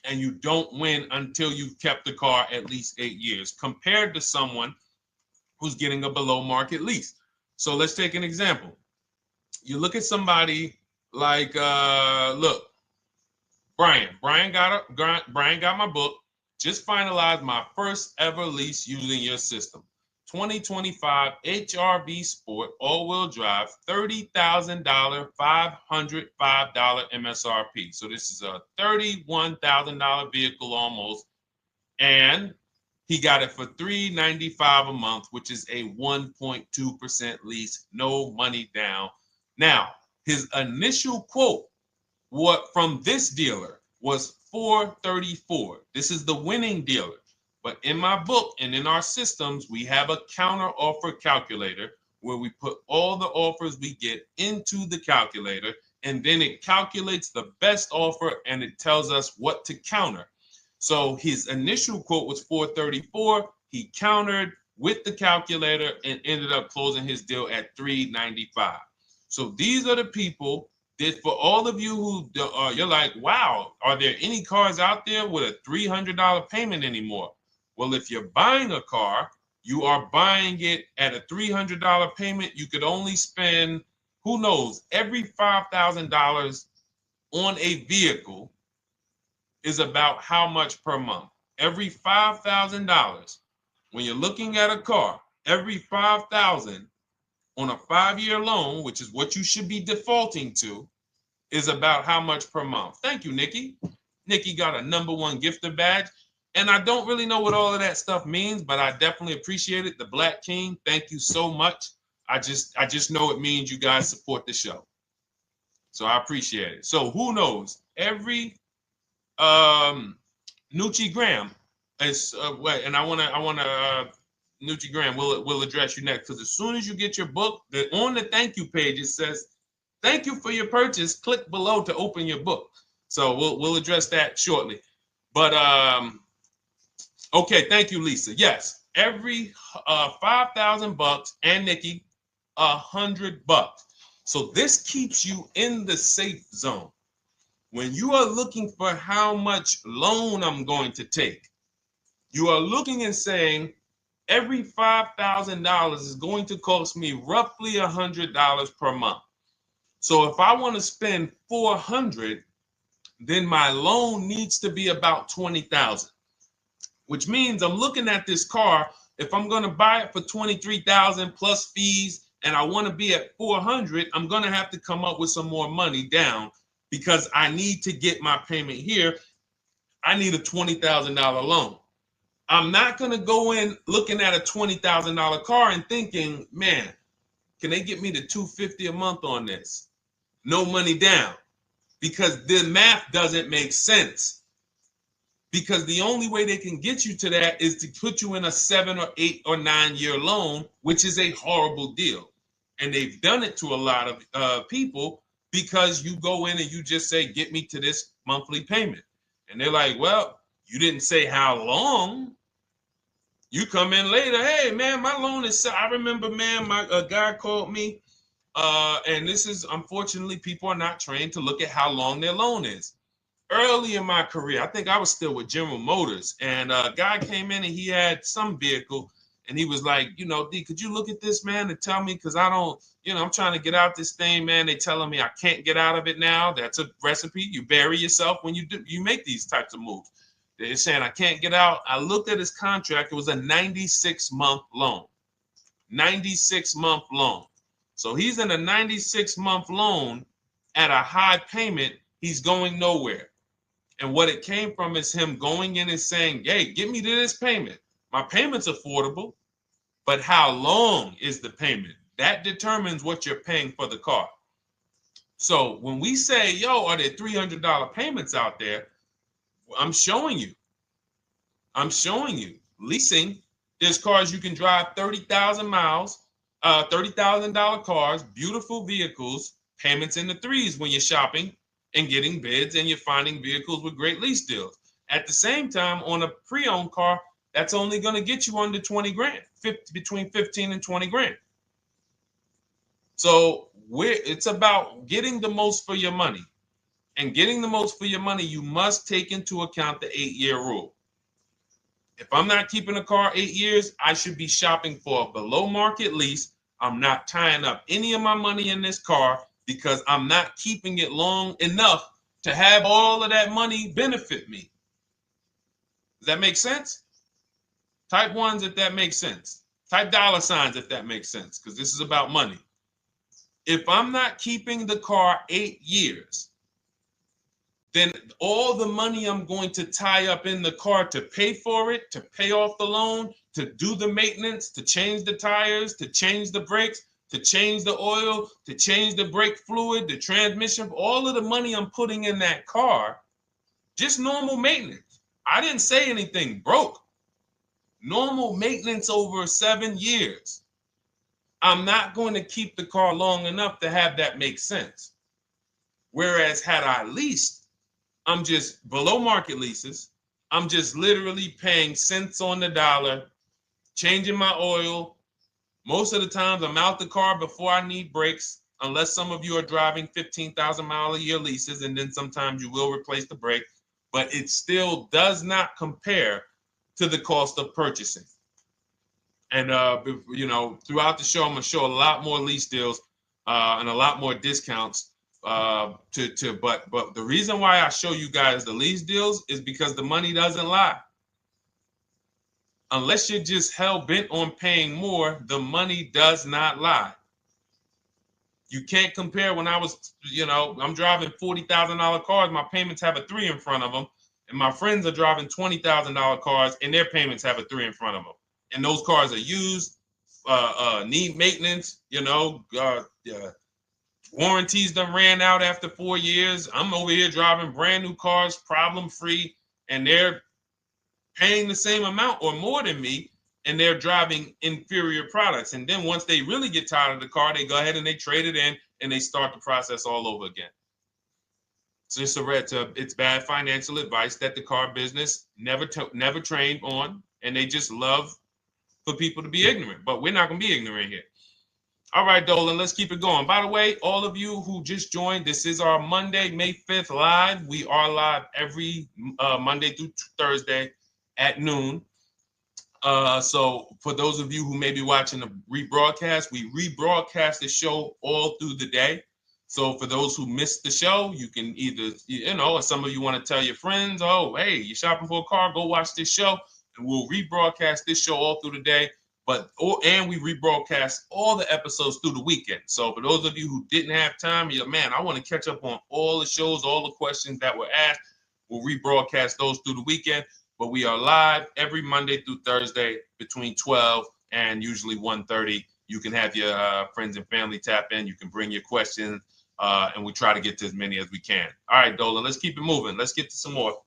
and you don't win until you've kept the car at least 8 years, compared to someone who's getting a below market lease. So let's take an example. You look at somebody like, Brian. Brian got my book. Just finalized my first ever lease using your system. 2025 HRV Sport all-wheel drive, $30,000, $505 MSRP. So this is a $31,000 vehicle almost, and he got it for $395 a month, which is a 1.2% lease, no money down. Now, his initial quote from this dealer was $434. This is the winning dealer. But in my book and in our systems, we have a counter offer calculator where we put all the offers we get into the calculator, and then it calculates the best offer and it tells us what to counter. So his initial quote was $434. He countered with the calculator and ended up closing his deal at $395. So these are the people that, for all of you who you're like, wow, are there any cars out there with a $300 payment anymore? Well, if you're buying a car, you are buying it at a $300 payment. You could only spend, who knows, every $5,000 on a vehicle is about how much per month. Every $5,000, when you're looking at a car, every $5,000 on a 5-year loan, which is what you should be defaulting to, is about how much per month. Thank you, Nikki. Nikki got a #1 gifter badge. And I don't really know what all of that stuff means, but I definitely appreciate it. The Black King, thank you so much. I just know it means you guys support the show. So I appreciate it. So who knows? Every Nucci Graham is and I wanna Nucci Graham will address you next, because as soon as you get your book, on the thank you page it says, "Thank you for your purchase. Click below to open your book." So we'll address that shortly. But okay, thank you, Lisa. Yes, every $5,000, and Nikki, $100. So this keeps you in the safe zone. When you are looking for how much loan I'm going to take, you are looking and saying, every $5,000 is going to cost me roughly $100 per month. So if I want to spend $400, then my loan needs to be about $20,000, which means I'm looking at this car. If I'm going to buy it for $23,000 plus fees, and I want to be at $400, I'm going to have to come up with some more money down, because I need to get my payment here. I need a $20,000 loan. I'm not going to go in looking at a $20,000 car and thinking, man, can they get me to $250 a month on this? No money down, because the math doesn't make sense. Because the only way they can get you to that is to put you in a 7 or 8 or 9 year loan, which is a horrible deal. And they've done it to a lot of people, because you go in and you just say, get me to this monthly payment. And they're like, well, you didn't say how long. You come in later, hey, man, my loan is, I remember, man, a guy called me, and this is, unfortunately, people are not trained to look at how long their loan is. Early in my career, I think I was still with General Motors, and a guy came in and he had some vehicle, And he was like, you know, D, could you look at this, man, and tell me, because I don't, you know, I'm trying to get out this thing, man. They telling me I can't get out of it now. That's a recipe. You bury yourself when you make these types of moves. They're saying I can't get out. I looked at his contract. It was a 96-month loan. 96-month loan. So he's in a 96-month loan at a high payment. He's going nowhere. And what it came from is him going in and saying, hey, get me to this payment. My payment's affordable, but how long is the payment? That determines what you're paying for the car. So when we say, yo, are there $300 payments out there? I'm showing you. Leasing, there's cars you can drive 30,000 miles, $30,000 cars, beautiful vehicles, payments in the threes when you're shopping and getting bids, and you're finding vehicles with great lease deals. At the same time, on a pre-owned car, that's only going to get you under 20 grand, between 15 and 20 grand. So it's about getting the most for your money. And getting the most for your money, you must take into account the 8-year rule. If I'm not keeping a car 8 years, I should be shopping for a below market lease. I'm not tying up any of my money in this car because I'm not keeping it long enough to have all of that money benefit me. Does that make sense? Type ones if that makes sense. Type dollar signs if that makes sense, because this is about money. If I'm not keeping the car 8 years, then all the money I'm going to tie up in the car to pay for it, to pay off the loan, to do the maintenance, to change the tires, to change the brakes, to change the oil, to change the brake fluid, the transmission, all of the money I'm putting in that car, just normal maintenance. I didn't say anything broke. Normal maintenance over 7 years. I'm not going to keep the car long enough to have that make sense. Whereas had I leased, I'm just below market leases. I'm just literally paying cents on the dollar, changing my oil. Most of the times I'm out the car before I need brakes, unless some of you are driving 15,000 mile a year leases, and then sometimes you will replace the brake, but it still does not compare to the cost of purchasing. And you know, throughout the show, I'm gonna show a lot more lease deals and a lot more discounts. But the reason why I show you guys the lease deals is because the money doesn't lie. Unless you're just hell bent on paying more, the money does not lie. You can't compare when I was, you know, I'm driving $40,000 cars, my payments have a 3 in front of them, and my friends are driving $20,000 cars and their payments have a 3 in front of them. And those cars are used, need maintenance, you know, warranties done ran out after 4 years. I'm over here driving brand new cars, problem free, and they're paying the same amount or more than me, and they're driving inferior products. And then once they really get tired of the car, they go ahead and they trade it in and they start the process all over again. So it's bad financial advice that the car business never trained on, and they just love for people to be ignorant. But we're not going to be ignorant here. All right, Dolan, let's keep it going. By the way, all of you who just joined, this is our Monday, May 5th live. We are live every Monday through Thursday at noon. So for those of you who may be watching the rebroadcast, we rebroadcast the show all through the day. So for those who missed the show, you can either, you know, or some of you want to tell your friends, oh, hey, you're shopping for a car, go watch this show. And we'll rebroadcast this show all through the day. And we rebroadcast all the episodes through the weekend. So for those of you who didn't have time, you're like, man, I want to catch up on all the shows, all the questions that were asked. We'll rebroadcast those through the weekend. But we are live every Monday through Thursday between 12 and usually 1:30. You can have your friends and family tap in. You can bring your questions, and we try to get to as many as we can. All right, Dolan, let's keep it moving. Let's get to some more.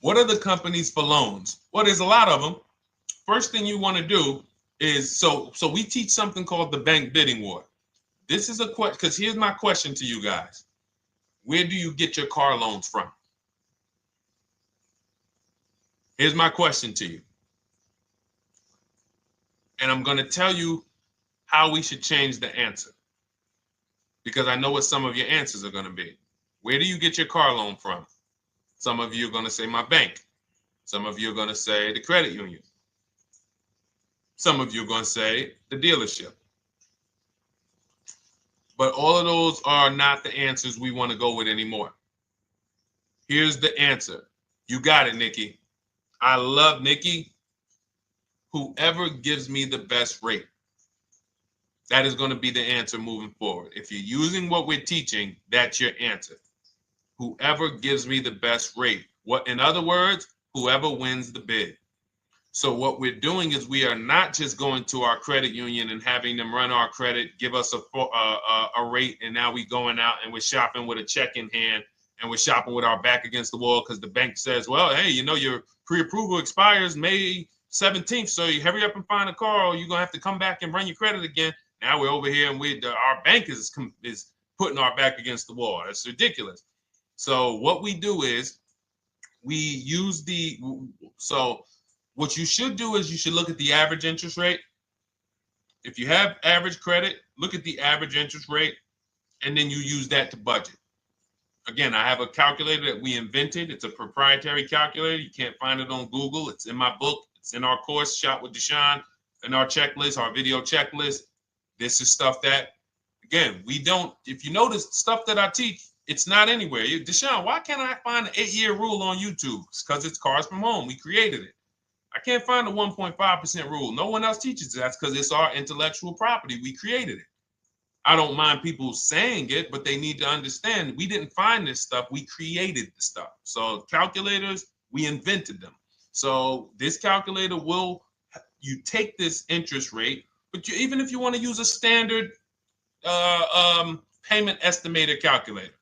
What are the companies for loans? Well, there's a lot of them. First thing you want to do is, so we teach something called the bank bidding war. This is a question, because here's my question to you guys. Where do you get your car loans from? Here's my question to you. And I'm going to tell you how we should change the answer, because I know what some of your answers are going to be. Where do you get your car loan from? Some of you are going to say my bank. Some of you are going to say the credit union. Some of you are going to say the dealership. But all of those are not the answers we want to go with anymore. Here's the answer. You got it, Nikki. I love Nikki. Whoever gives me the best rate. That is going to be the answer moving forward. If you're using what we're teaching, that's your answer. Whoever gives me the best rate. What, in other words, whoever wins the bid. So what we're doing is we are not just going to our credit union and having them run our credit, give us a rate, and now we going out and we're shopping with a check in hand and we're shopping with our back against the wall because the bank says, well, hey, you know, your pre-approval expires May 17th, so you hurry up and find a car or you're going to have to come back and run your credit again. Now we're over here and our bank is putting our back against the wall. That's ridiculous. So what we do is we use what you should do is you should look at the average interest rate. If you have average credit, look at the average interest rate, and then you use that to budget. Again, I have a calculator that we invented. It's a proprietary calculator. You can't find it on Google. It's in my book. It's in our course, Shop with Deshone, in our checklist, our video checklist. This is stuff that, again, we don't, if you notice stuff that I teach, it's not anywhere. Deshone, why can't I find an 8-year rule on YouTube? It's because it's Cars from Home. We created it. I can't find the 1.5% rule. No one else teaches that because it's our intellectual property. We created it. I don't mind people saying it, but they need to understand we didn't find this stuff. We created the stuff. So calculators, we invented them. So this calculator you take this interest rate, but even if you want to use a standard payment estimator calculator,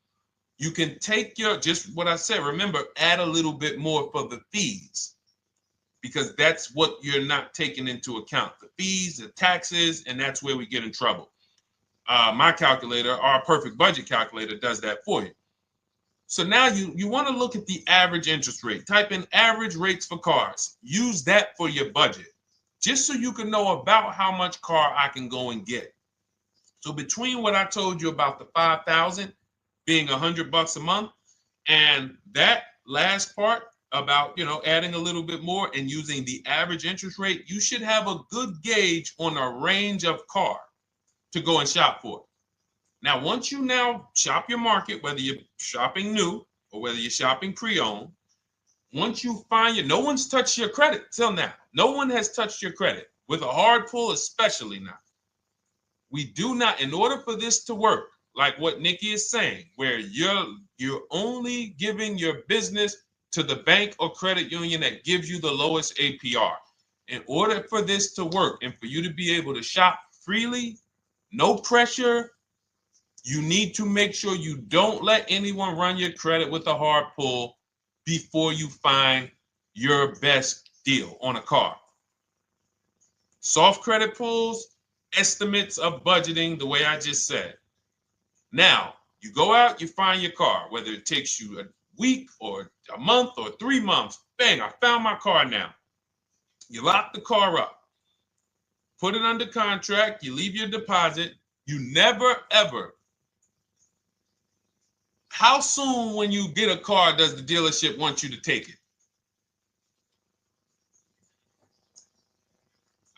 you can take just what I said. Remember, add a little bit more for the fees, because that's what you're not taking into account. The fees, the taxes, and that's where we get in trouble. My calculator, our perfect budget calculator, does that for you. So now you want to look at the average interest rate. Type in average rates for cars. Use that for your budget, just so you can know about how much car I can go and get. So between what I told you about the 5,000 being $100 a month, and that last part about, adding a little bit more and using the average interest rate, you should have a good gauge on a range of car to go and shop for. Now, once you now shop your market, whether you're shopping new or whether you're shopping pre-owned, once you find no one's touched your credit till now. No one has touched your credit with a hard pull, especially not. We do not, in order for this to work, like what Nikki is saying, where you're only giving your business to the bank or credit union that gives you the lowest APR. In order for this to work and for you to be able to shop freely, no pressure, you need to make sure you don't let anyone run your credit with a hard pull before you find your best deal on a car. Soft credit pulls, estimates of budgeting, the way I just said. Now, you go out, you find your car, whether it takes you a week or a month or 3 months. Bang, I found my car now. You lock the car up, put it under contract, you leave your deposit. You never, ever. How soon when you get a car does the dealership want you to take it?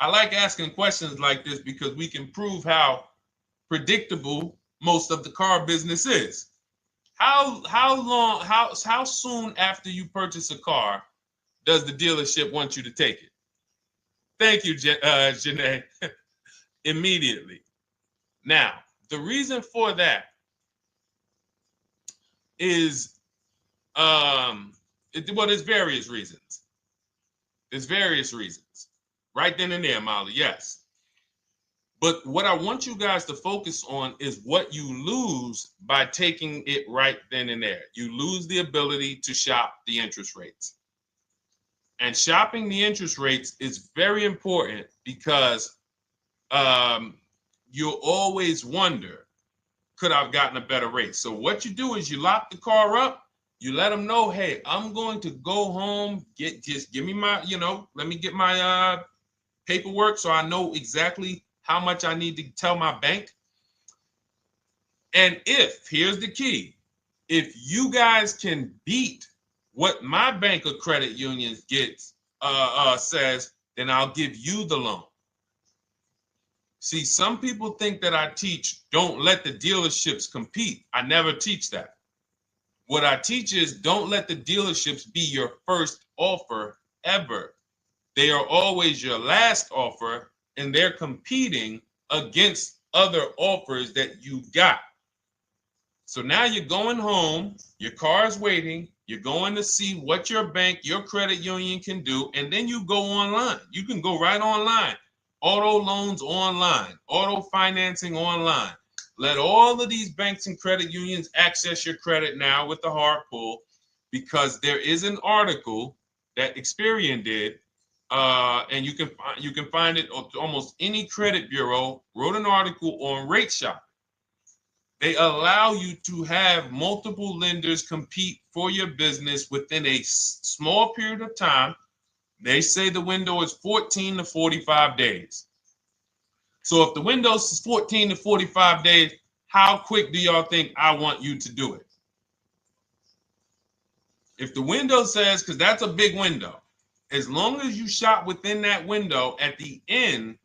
I like asking questions like this because we can prove how predictable most of the car business is. How soon after you purchase a car does the dealership want you to take it? Thank you, Janae. Immediately. Now, the reason for that is, there's various reasons. There's various reasons. Right then and there, Molly, yes. But what I want you guys to focus on is what you lose by taking it right then and there. You lose the ability to shop the interest rates. And shopping the interest rates is very important because you'll always wonder, could I have gotten a better rate? So what you do is you lock the car up, you let them know, hey, I'm going to go home, just give me my, let me get my paperwork so I know exactly how much I need to tell my bank. And here's the key, if you guys can beat what my bank or credit union gets says, then I'll give you the loan. See, some people think that I teach don't let the dealerships compete. I never teach that. What I teach is don't let the dealerships be your first offer ever. They are always your last offer, and they're competing against other offers that you got. So now you're going home, your car's waiting, you're going to see what your bank, your credit union can do, and then you go online. You can go right online. Auto loans online, auto financing online. Let all of these banks and credit unions access your credit now with the hard pull, because there is an article that Experian did, and you can find it on almost any credit bureau, wrote an article on rate shopping. They allow you to have multiple lenders compete for your business within a small period of time. They say the window is 14 to 45 days. So if the window is 14 to 45 days, how quick do y'all think I want you to do it? If the window says, because that's a big window, as long as you shop within that window, at the end,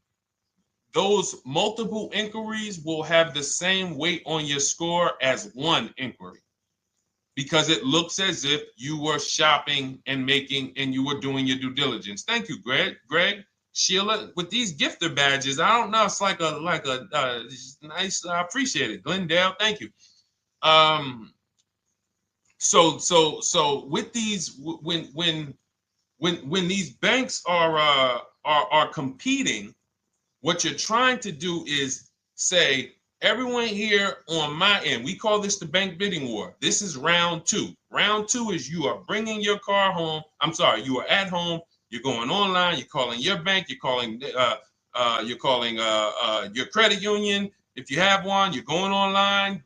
those multiple inquiries will have the same weight on your score as one inquiry, because it looks as if you were shopping and you were doing your due diligence. Thank you, Greg, Sheila, with these gifter badges. I don't know. It's like a nice. I appreciate it, Glendale. Thank you. So with these, when these banks are competing, what you're trying to do is say, everyone here on my end, we call this the bank bidding war. This is round two. Round two is you are bringing your car home. I'm sorry, you are at home. You're going online. You're calling your bank. You're calling your credit union. If you have one, you're going online.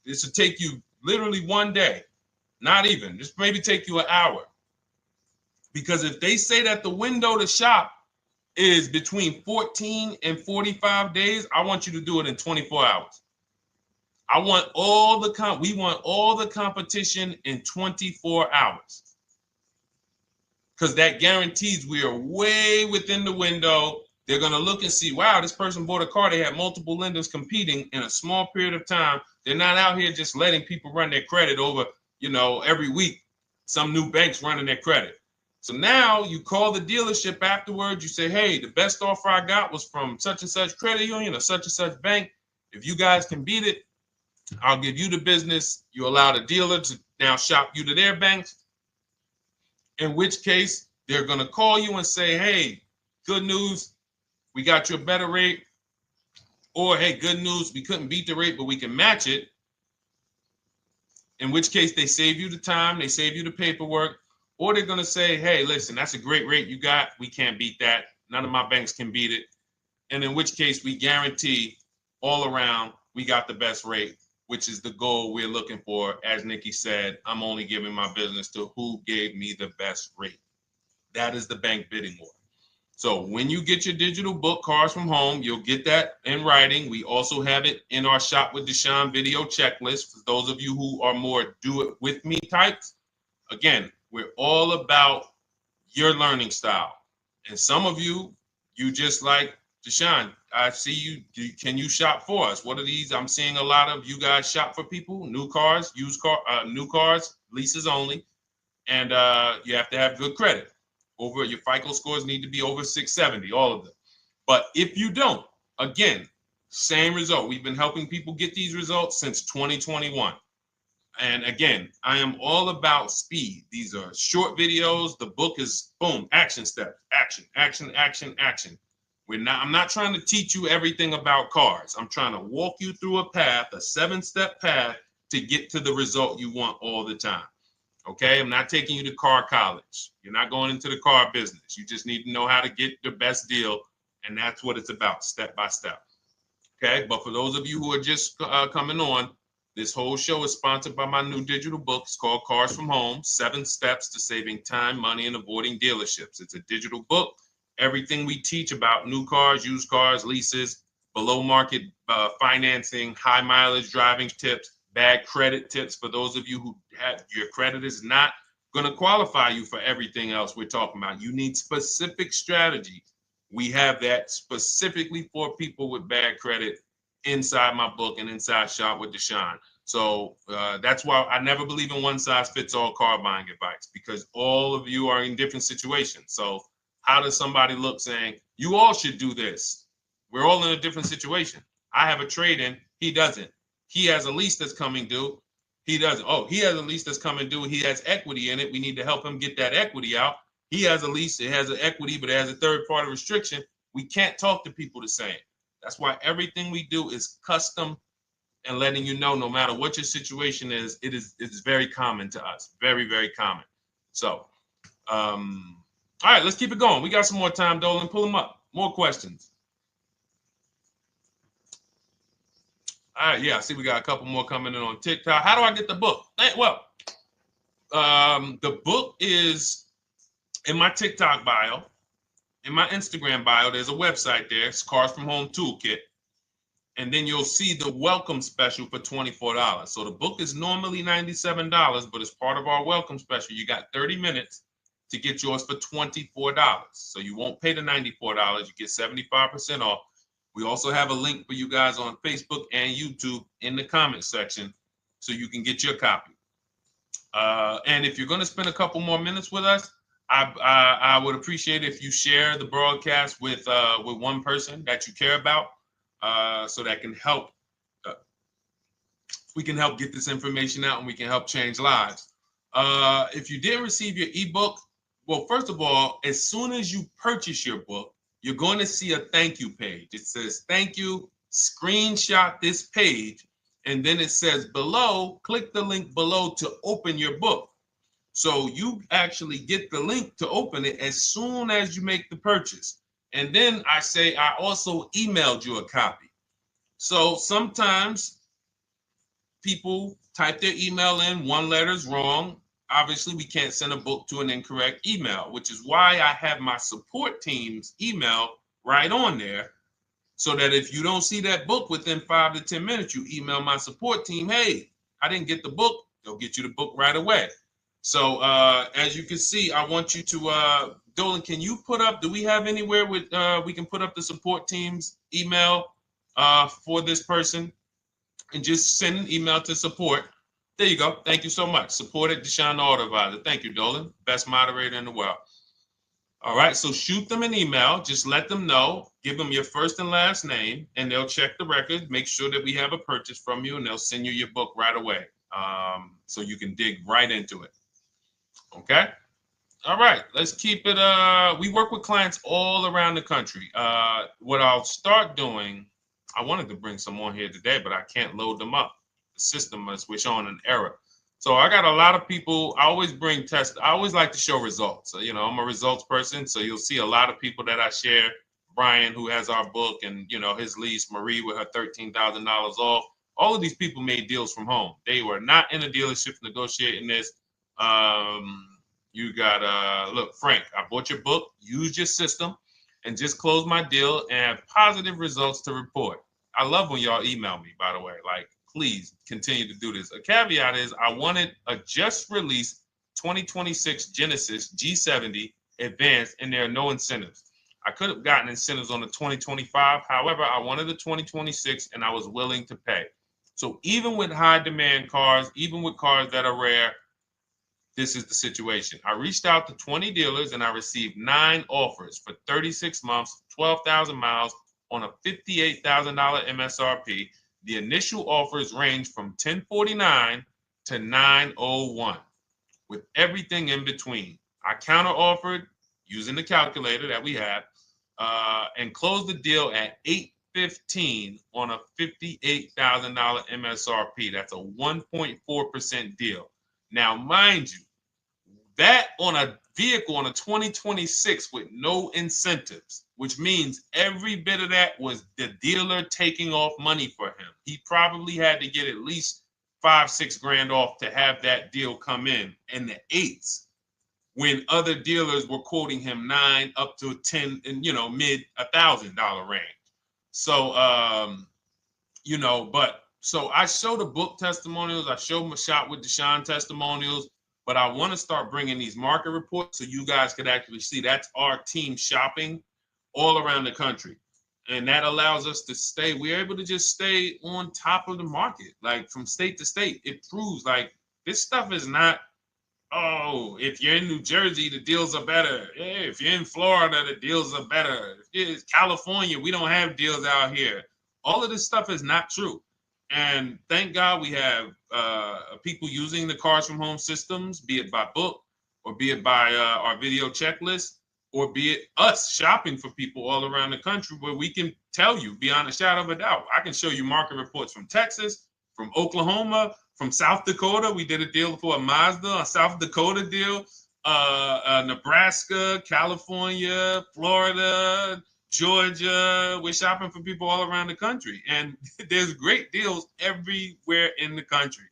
This will take you literally one day, not even. This maybe take you an hour. Because if they say that the window to shop is between 14 and 45 days, I want you to do it in 24 hours. We want all the competition in 24 hours. Because that guarantees we are way within the window. They're going to look and see, wow, this person bought a car. They had multiple lenders competing in a small period of time. They're not out here just letting people run their credit over, every week. Some new banks running their credit. So now you call the dealership afterwards. You say, hey, the best offer I got was from such and such credit union or such and such bank. If you guys can beat it, I'll give you the business. You allow the dealer to now shop you to their banks. In which case, they're going to call you and say, hey, good news, we got you a better rate. Or, hey, good news, we couldn't beat the rate, but we can match it. In which case, they save you the time, they save you the paperwork. Or they're going to say, hey, listen, that's a great rate you got. We can't beat that. None of my banks can beat it. And in which case, we guarantee all around we got the best rate, which is the goal we're looking for. As Nikki said, I'm only giving my business to who gave me the best rate. That is the bank bidding war. So when you get your digital book, Cars from Home, you'll get that in writing. We also have it in our Shop with Deshone video checklist for those of you who are more do-it-with-me types. Again, we're all about your learning style. And some of you just like, Deshone, I see you. Can you shop for us? What are these? I'm seeing a lot of you guys shop for people, new cars, new cars, leases only. And you have to have good credit. Your FICO scores need to be over 670, all of them. But if you don't, again, same result. We've been helping people get these results since 2021. And again, I am all about speed. These are short videos. The book is boom, action steps, action, action, action, action. I'm not trying to teach you everything about cars. I'm trying to walk you through a path, a 7-step path to get to the result you want all the time. Okay, I'm not taking you to car college. You're not going into the car business. You just need to know how to get the best deal. And that's what it's about, step by step. Okay, but for those of you who are just coming on, this whole show is sponsored by my new digital book. It's called Cars from Home, 7 Steps to Saving Time, Money, and Avoiding Dealerships. It's a digital book. Everything we teach about new cars, used cars, leases, below market financing, high mileage driving tips, bad credit tips for those of you who have your credit is not going to qualify you for everything else we're talking about. You need specific strategy. We have that specifically for people with bad credit inside my book and inside Shop with Deshone. So that's why I never believe in one size fits all car buying advice, because all of you are in different situations. So how does somebody look saying, you all should do this? We're all in a different situation. I have a trade-in, he doesn't. He has a lease that's coming due, he doesn't. Oh, he has a lease that's coming due, he has equity in it, we need to help him get that equity out. He has a lease, it has an equity, but it has a third-party restriction. We can't talk to people the same. That's why everything we do is custom and letting you know, no matter what your situation is, it's very common to us. Very, very common. So, all right, let's keep it going. We got some more time, Dolan. Pull them up. More questions. All right, yeah, I see we got a couple more coming in on TikTok. How do I get the book? Well, the book is in my TikTok bio. In my Instagram bio, there's a website there. It's Cars from Home Toolkit. And then you'll see the welcome special for $24. So the book is normally $97, but as part of our welcome special, you got 30 minutes to get yours for $24. So you won't pay the $94. You get 75% off. We also have a link for you guys on Facebook and YouTube in the comment section so you can get your copy. And if you're going to spend a couple more minutes with us, I would appreciate if you share the broadcast with one person that you care about. So that can help, we can help get this information out and we can help change lives. If you didn't receive your ebook, well, first of all, as soon as you purchase your book, you're going to see a thank you page. It says, thank you, screenshot this page. And then it says below, click the link below to open your book. So you actually get the link to open it as soon as you make the purchase. And then I say, I also emailed you a copy. So sometimes people type their email in, one letter's wrong. Obviously, we can't send a book to an incorrect email, which is why I have my support team's email right on there. So that if you don't see that book within 5 to 10 minutes, you email my support team, hey, I didn't get the book. They'll get you the book right away. So as you can see, I want you to, Dolan, can you put up, do we have anywhere with, we can put up the support team's email for this person? And just send an email to support. There you go. Thank you so much. Support at Deshone the Auto Advisor. Thank you, Dolan. Best moderator in the world. All right, so shoot them an email. Just let them know. Give them your first and last name, and they'll check the record, make sure that we have a purchase from you, and they'll send you your book right away so you can dig right into it. Okay? All right, let's keep it. We work with clients all around the country. What I'll start doing, I wanted to bring some on here today, but I can't load them up. The system is showing an error. So I got a lot of people. I always bring tests. I always like to show results. So, you know, I'm a results person. So you'll see a lot of people that I share. Brian, who has our book, and, you know, his lease, Marie with her $13,000 off. All of these people made deals from home. They were not in a dealership negotiating this. You got, look, Frank, I bought your book, used your system, and just closed my deal and have positive results to report. I love when y'all email me, by the way. Like, please continue to do this. A caveat is I wanted a just released 2026 Genesis G70 Advanced, and there are no incentives. I could have gotten incentives on the 2025. However, I wanted the 2026, and I was willing to pay. So even with high demand cars, even with cars that are rare, this is the situation. I reached out to 20 dealers and I received 9 offers for 36 months, 12,000 miles on a $58,000 MSRP. The initial offers range from $1049 to $901 with everything in between. I counter offered using the calculator that we have and closed the deal at $815 on a $58,000 MSRP. That's a 1.4% deal. Now, mind you, that on a vehicle on a 2026 with no incentives, which means every bit of that was the dealer taking off money for him. He probably had to get at least $5-6 grand off to have that deal come in the 8s, when other dealers were quoting him 9 up to 10 and, you know, mid $1,000 range. So, you know, but so I show the book testimonials. I show my Shop with Deshone testimonials. But I want to start bringing these market reports so you guys could actually see that's our team shopping all around the country. And that allows us to stay, we're able to just stay on top of the market, like from state to state. It proves like this stuff is not, oh, if you're in New Jersey, the deals are better. Hey, if you're in Florida, the deals are better. If it's California, we don't have deals out here. All of this stuff is not true. And thank God we have people using the Cars from Home systems, be it by book or be it by our video checklist, or be it us shopping for people all around the country where we can tell you beyond a shadow of a doubt. I can show you market reports from Texas, from Oklahoma, from South Dakota. We did a deal for a Mazda, a South Dakota deal, Nebraska, California, Florida, Georgia. We're shopping for people all around the country. And there's great deals everywhere in the country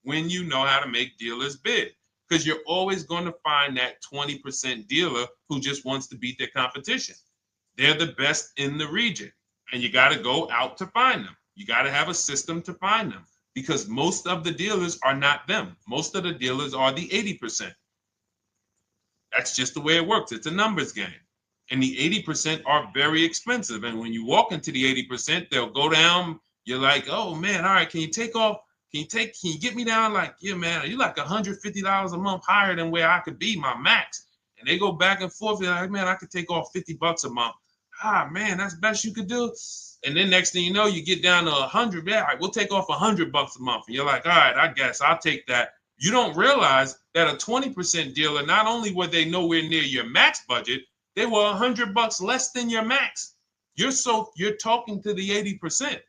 when you know how to make dealers bid. Because you're always going to find that 20% dealer who just wants to beat their competition. They're the best in the region. And you got to go out to find them. You got to have a system to find them. Because most of the dealers are not them. Most of the dealers are the 80%. That's just the way it works. It's a numbers game. And the 80% are very expensive. And when you walk into the 80%, they'll go down. You're like, oh man, all right, can you take off? Can you get me down? Like, yeah, man, you're like $150 a month higher than where I could be, my max. And they go back and forth. They're like, man, I could take off $50 a month. Ah, man, that's the best you could do. And then next thing you know, you get down to 100. Yeah, all right, we'll take off $100 a month. And you're like, all right, I guess I'll take that. You don't realize that a 20% dealer, not only were they nowhere near your max budget, they were $100 less than your max. You're talking to the 80%.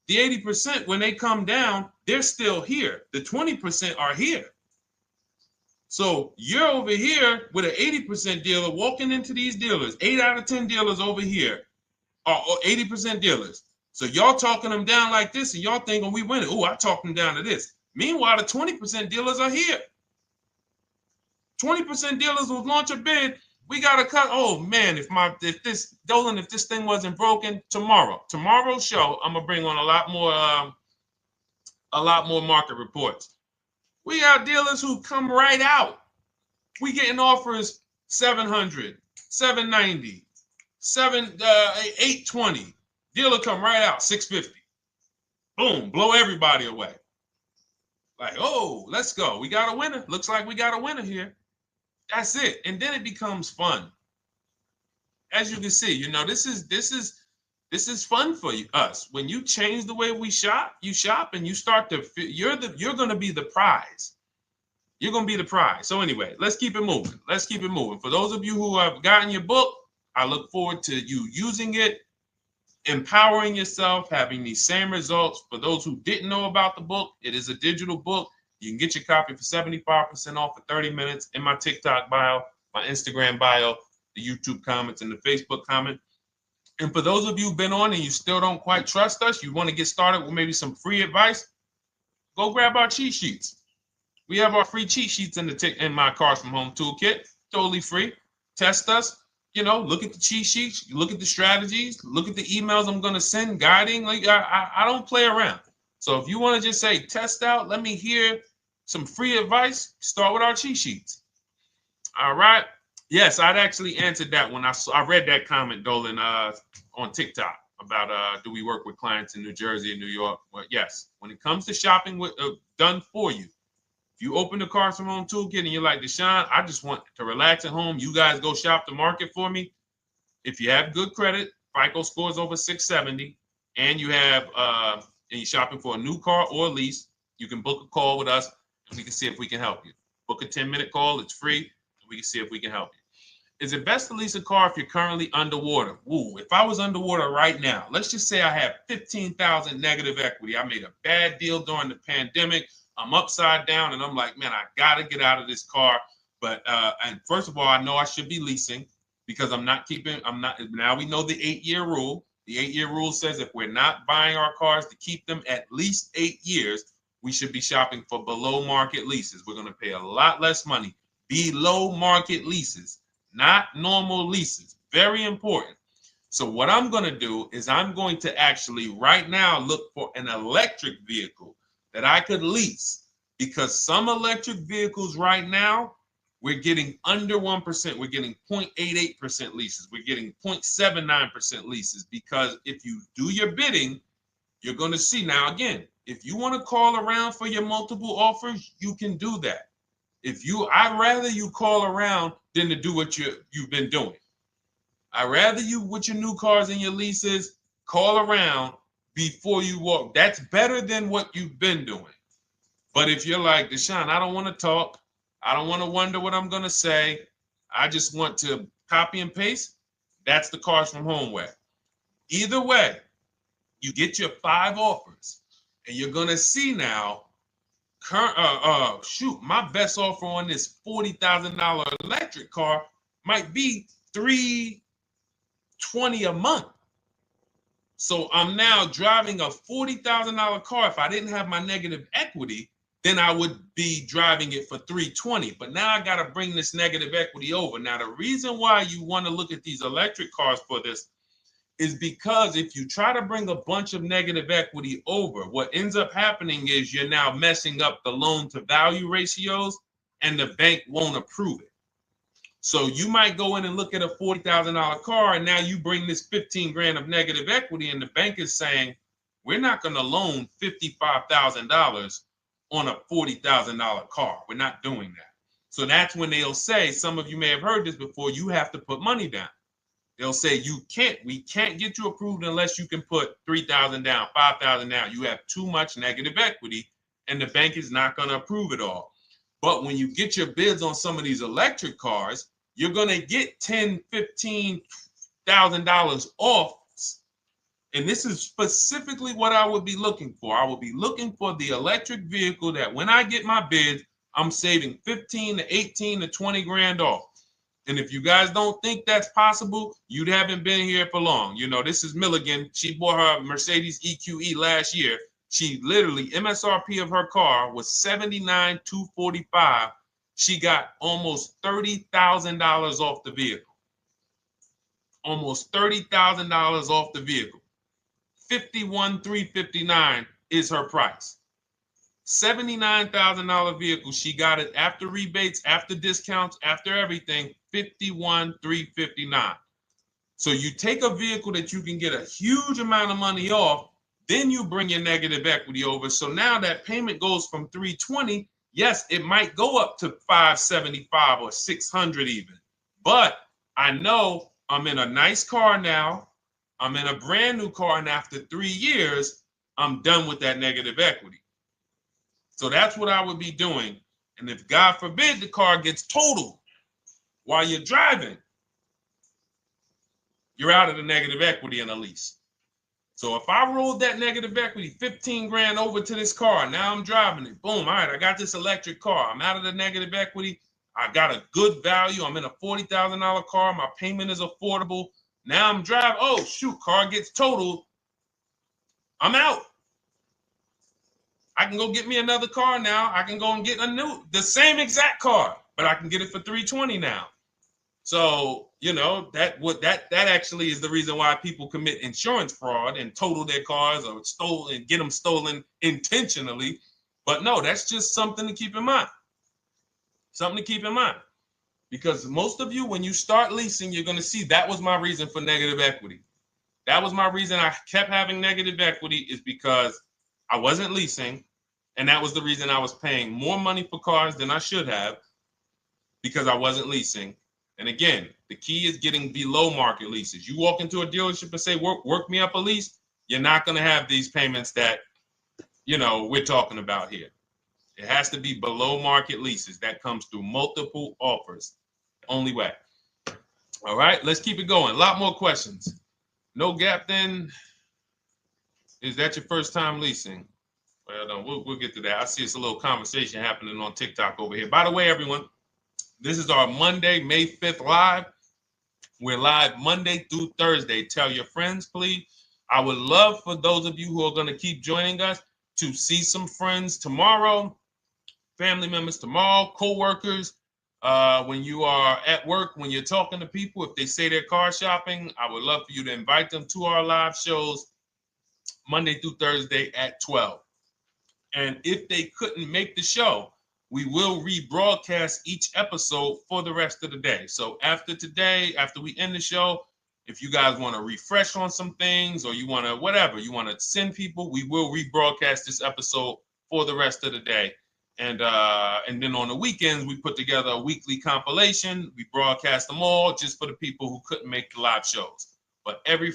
The 80%, when they come down, they're still here. The 20% are here. So you're over here with an 80% dealer walking into these dealers. 8 out of 10 dealers over here are 80% dealers. So y'all talking them down like this, and y'all thinking we winning. Oh, I talked them down to this. Meanwhile, the 20% dealers are here. 20% dealers will launch a bid. We gotta cut. Oh man, if this thing wasn't broken, tomorrow's show, I'm gonna bring on a lot more market reports. We got dealers who come right out. We getting offers 700, 790, 820. Dealer come right out 650. Boom, blow everybody away. Like, oh, let's go. We got a winner. Looks like we got a winner here. That's it. And then it becomes fun. As you can see, this is fun for us. When you change the way we shop, you shop and you start to you're going to be the prize. You're going to be the prize. So anyway, let's keep it moving. For those of you who have gotten your book, I look forward to you using it, empowering yourself, having these same results. For those who didn't know about the book, it is a digital book. You can get your copy for 75% off for 30 minutes in my TikTok bio, my Instagram bio, the YouTube comments, and the Facebook comment. And for those of you who've been on and you still don't quite trust us, you want to get started with maybe some free advice, go grab our cheat sheets. We have our free cheat sheets in my Cars from Home toolkit, totally free. Test us. Look at the cheat sheets, look at the strategies, look at the emails I'm going to send, guiding. Like I don't play around. So if you want to just say, test out, let me hear some free advice, start with our cheat sheets. All right. Yes, I'd actually answered that when I read that comment, Dolan, on TikTok about do we work with clients in New Jersey and New York? Well, yes. When it comes to shopping done for you, if you open the Cars from Home toolkit and you're like, Deshone, I just want to relax at home. You guys go shop the market for me. If you have good credit, FICO scores over 670, and you have and you're shopping for a new car or a lease, you can book a call with us and we can see if we can help you. Book a 10-minute call. It's free. And we can see if we can help you. Is it best to lease a car if you're currently underwater? Ooh, if I was underwater right now, let's just say I have 15,000 negative equity. I made a bad deal during the pandemic. I'm upside down and I'm like, man, I got to get out of this car. But and first of all, I know I should be leasing because now we know the 8-year rule. The 8-year rule says if we're not buying our cars to keep them at least 8 years, we should be shopping for below market leases. We're going to pay a lot less money. Below market leases, not normal leases. Very important. So what I'm going to do is I'm going to actually right now look for an electric vehicle that I could lease because some electric vehicles right now, we're getting under 1%. We're getting 0.88% leases. We're getting 0.79% leases, because if you do your bidding, you're going to see. Now, again, if you want to call around for your multiple offers, you can do that. I'd rather you call around than to do what you've been doing. I'd rather you, with your new cars and your leases, call around before you walk. That's better than what you've been doing. But if you're like, Deshone, I don't want to talk. I don't want to wonder what I'm going to say. I just want to copy and paste. That's the Cars from Home way. Either way, you get your 5 offers, and you're going to see now, my best offer on this $40,000 electric car might be $320 a month. So I'm now driving a $40,000 car. If I didn't have my negative equity, then I would be driving it for $320. But now I got to bring this negative equity over. Now, the reason why you want to look at these electric cars for this is because if you try to bring a bunch of negative equity over, what ends up happening is you're now messing up the loan to value ratios, and the bank won't approve it. So you might go in and look at a $40,000 car, and now you bring this 15 grand of negative equity, and the bank is saying, we're not going to loan $55,000 on a $40,000 car. We're not doing that. So that's when they'll say, some of you may have heard this before, you have to put money down. They'll say, we can't get you approved unless you can put $3,000 down, $5,000 down. You have too much negative equity, and the bank is not going to approve it all. But when you get your bids on some of these electric cars, you're going to get $10,000, $15,000 off. And this is specifically what I would be looking for. I would be looking for the electric vehicle that when I get my bids, I'm saving 15 to 18 to 20 grand off. And if you guys don't think that's possible, you haven't been here for long. You know, this is Milligan. She bought her Mercedes EQE last year. She literally, MSRP of her car was $79,245. She got almost $30,000 off the vehicle. Almost $30,000 off the vehicle. $51,359 is her price. $79,000 vehicle. She got it after rebates, after discounts, after everything. $51,359. So you take a vehicle that you can get a huge amount of money off, then you bring your negative equity over. So now that payment goes from $320. Yes, it might go up to $575 or $600 even. But I know I'm in a nice car now. I'm in a brand new car, and after 3 years, I'm done with that negative equity. So that's what I would be doing. And if God forbid the car gets totaled while you're driving, you're out of the negative equity in a lease. So if I rolled that negative equity, 15 grand over to this car, now I'm driving it. Boom. All right, I got this electric car. I'm out of the negative equity. I got a good value. I'm in a $40,000 car. My payment is affordable. Now I'm driving. Oh, shoot, car gets totaled. I'm out. I can go get me another car now. I can go and get the same exact car, but I can get it for $320 now. So, you know, that actually is the reason why people commit insurance fraud and total their cars or get them stolen intentionally. But no, that's just something to keep in mind. Something to keep in mind. Because most of you, when you start leasing, you're going to see that was my reason for negative equity. That was my reason I kept having negative equity, is because I wasn't leasing. And that was the reason I was paying more money for cars than I should have, because I wasn't leasing. And again, the key is getting below market leases. You walk into a dealership and say, work me up a lease, you're not going to have these payments that, you know, we're talking about here. It has to be below market leases. That comes through multiple offers. Only way. All right, let's keep it going. A lot more questions. No gap then. Is that your first time leasing? Well, no, we'll get to that. I see it's a little conversation happening on TikTok over here. By the way, everyone, this is our Monday, May 5th live. We're live Monday through Thursday. Tell your friends, please. I would love for those of you who are going to keep joining us to see some friends tomorrow, family members tomorrow, co-workers. When you are at work, when you're talking to people, if they say they're car shopping, I would love for you to invite them to our live shows Monday through Thursday at 12. And if they couldn't make the show, we will rebroadcast each episode for the rest of the day. So after today, after we end the show, if you guys want to refresh on some things or you want to whatever, you want to send people, we will rebroadcast this episode for the rest of the day. And then on the weekends, we put together a weekly compilation. We broadcast them all just for the people who couldn't make the live shows. But every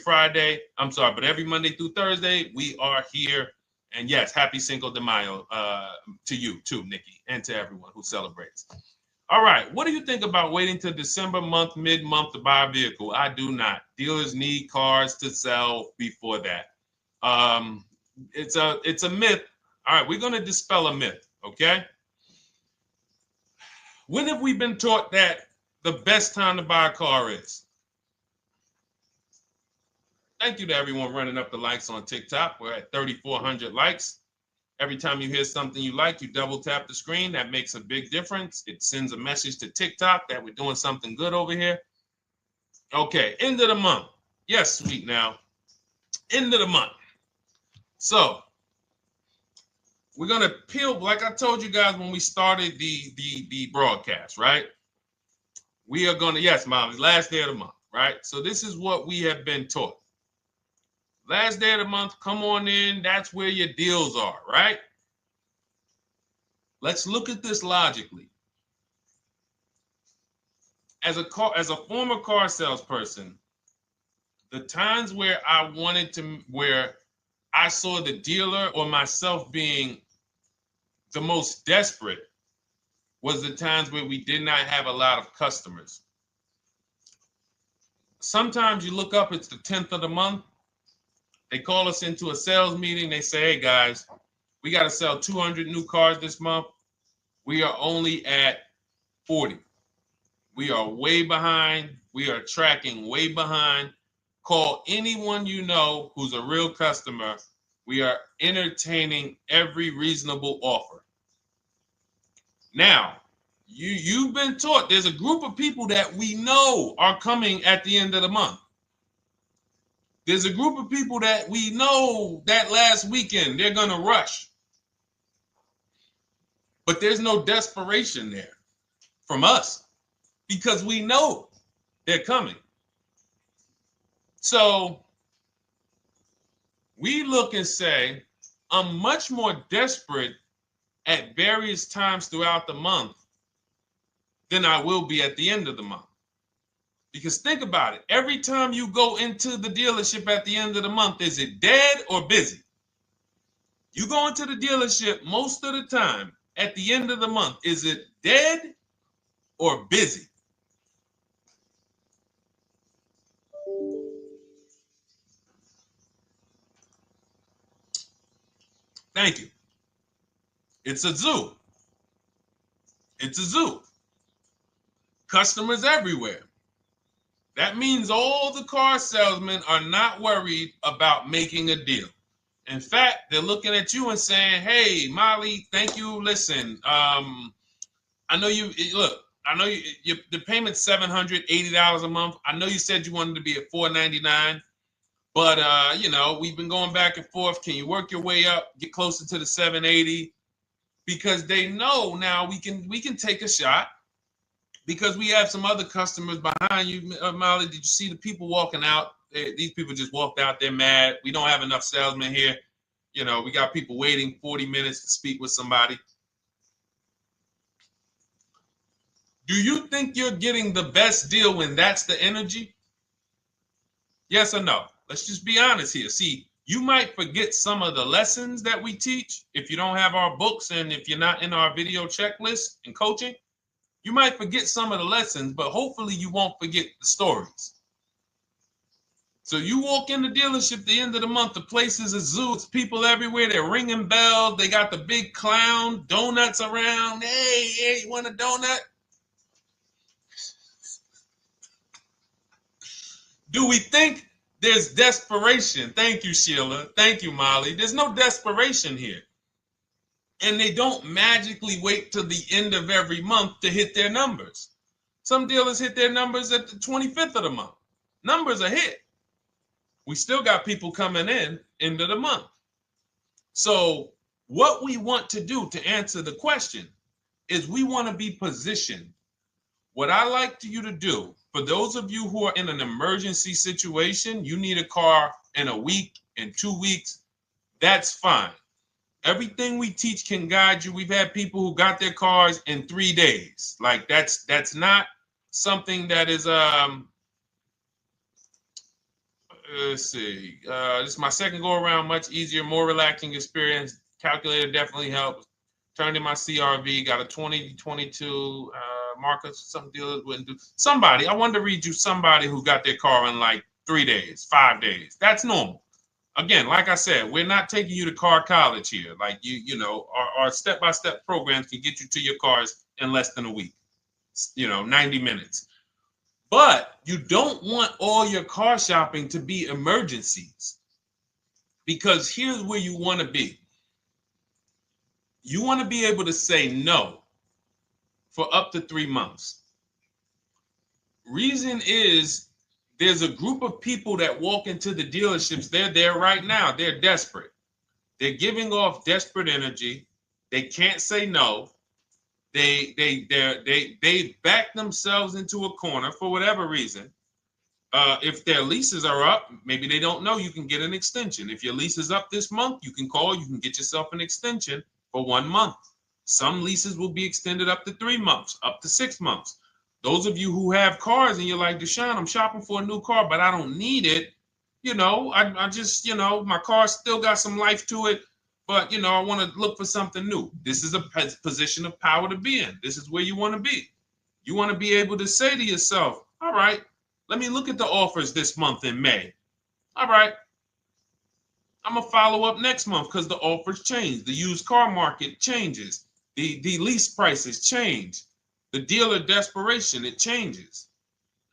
Monday through Thursday, we are here. And yes, happy Cinco de Mayo to you too, Nikki, and to everyone who celebrates. All right, what do you think about waiting till December month, mid-month to buy a vehicle? I do not. Dealers need cars to sell before that. It's a myth. All right, we're going to dispel a myth, okay? When have we been taught that the best time to buy a car is? Thank you to everyone running up the likes on TikTok. We're at 3,400 likes. Every time you hear something you like, you double tap the screen. That makes a big difference. It sends a message to TikTok that we're doing something good over here. Okay, end of the month. Yes, sweet now. End of the month. So we're gonna peel, like I told you guys when we started the broadcast, right? We are gonna, yes, Molly, last day of the month, right? So this is what we have been taught. Last day of the month, come on in. That's where your deals are, right? Let's look at this logically. As a former car salesperson, the times where where I saw the dealer or myself being the most desperate was the times where we did not have a lot of customers. Sometimes you look up, it's the 10th of the month. They call us into a sales meeting. They say, hey, guys, we got to sell 200 new cars this month. We are only at 40. We are way behind. We are tracking way behind. Call anyone you know who's a real customer. We are entertaining every reasonable offer. Now, you've been taught there's a group of people that we know are coming at the end of the month. There's a group of people that we know that last weekend they're going to rush. But there's no desperation there from us because we know they're coming. So we look and say, I'm much more desperate at various times throughout the month than I will be at the end of the month. Because think about it. Every time you go into the dealership at the end of the month, is it dead or busy? You go into the dealership most of the time at the end of the month, is it dead or busy? Thank you. It's a zoo. It's a zoo. Customers everywhere. That means all the car salesmen are not worried about making a deal. In fact, they're looking at you and saying, hey, Molly, thank you. Listen, I know you, look, I know the payment's $780 a month. I know you said you wanted to be at $499, but, we've been going back and forth. Can you work your way up, get closer to the $780? Because they know now we can take a shot. Because we have some other customers behind you, Molly. Did you see the people walking out? These people just walked out. They're mad. We don't have enough salesmen here. We got people waiting 40 minutes to speak with somebody. Do you think you're getting the best deal when that's the energy? Yes or no? Let's just be honest here. See, you might forget some of the lessons that we teach if you don't have our books and if you're not in our video checklist and coaching. You might forget some of the lessons, but hopefully you won't forget the stories. So you walk in the dealership at the end of the month, the place is a zoo. It's people everywhere. They're ringing bells. They got the big clown, donuts around. Hey, you want a donut? Do we think there's desperation? Thank you, Sheila. Thank you, Molly. There's no desperation here. And they don't magically wait till the end of every month to hit their numbers. Some dealers hit their numbers at the 25th of the month. Numbers are hit. We still got people coming in end of the month. So What we want to do to answer the question is we want to be positioned. What I like you to do, for those of you who are in an emergency situation, you need a car in a week, in 2 weeks, that's fine. Everything we teach can guide you. We've had people who got their cars in 3 days. Like that's not something that is let's see. This is my second go around, much easier, more relaxing experience. Calculator definitely helps. Turned in my CRV, got a 2022 Marcus, some dealers wouldn't do. Somebody, I wanted to read you somebody who got their car in like 3 days, 5 days. That's normal. Again, like I said, we're not taking you to car college here. Like you know, our step-by-step programs can get you to your cars in less than a week, 90 minutes. But you don't want all your car shopping to be emergencies, because here's where you want to be. You want to be able to say no for up to 3 months. Reason is, there's a group of people that walk into the dealerships. They're there right now. They're desperate. They're giving off desperate energy. They can't say no. They back themselves into a corner for whatever reason. If their leases are up, maybe they don't know you can get an extension. If your lease is up this month, you can call. You can get yourself an extension for 1 month. Some leases will be extended up to 3 months, up to 6 months. Those of you who have cars and you're like, Deshone, I'm shopping for a new car, but I don't need it. I just, my car still got some life to it, but, I want to look for something new. This is a position of power to be in. This is where you want to be. You want to be able to say to yourself, all right, let me look at the offers this month in May. All right, I'm going to follow up next month because the offers change. The used car market changes. The lease prices change. The dealer desperation, it changes.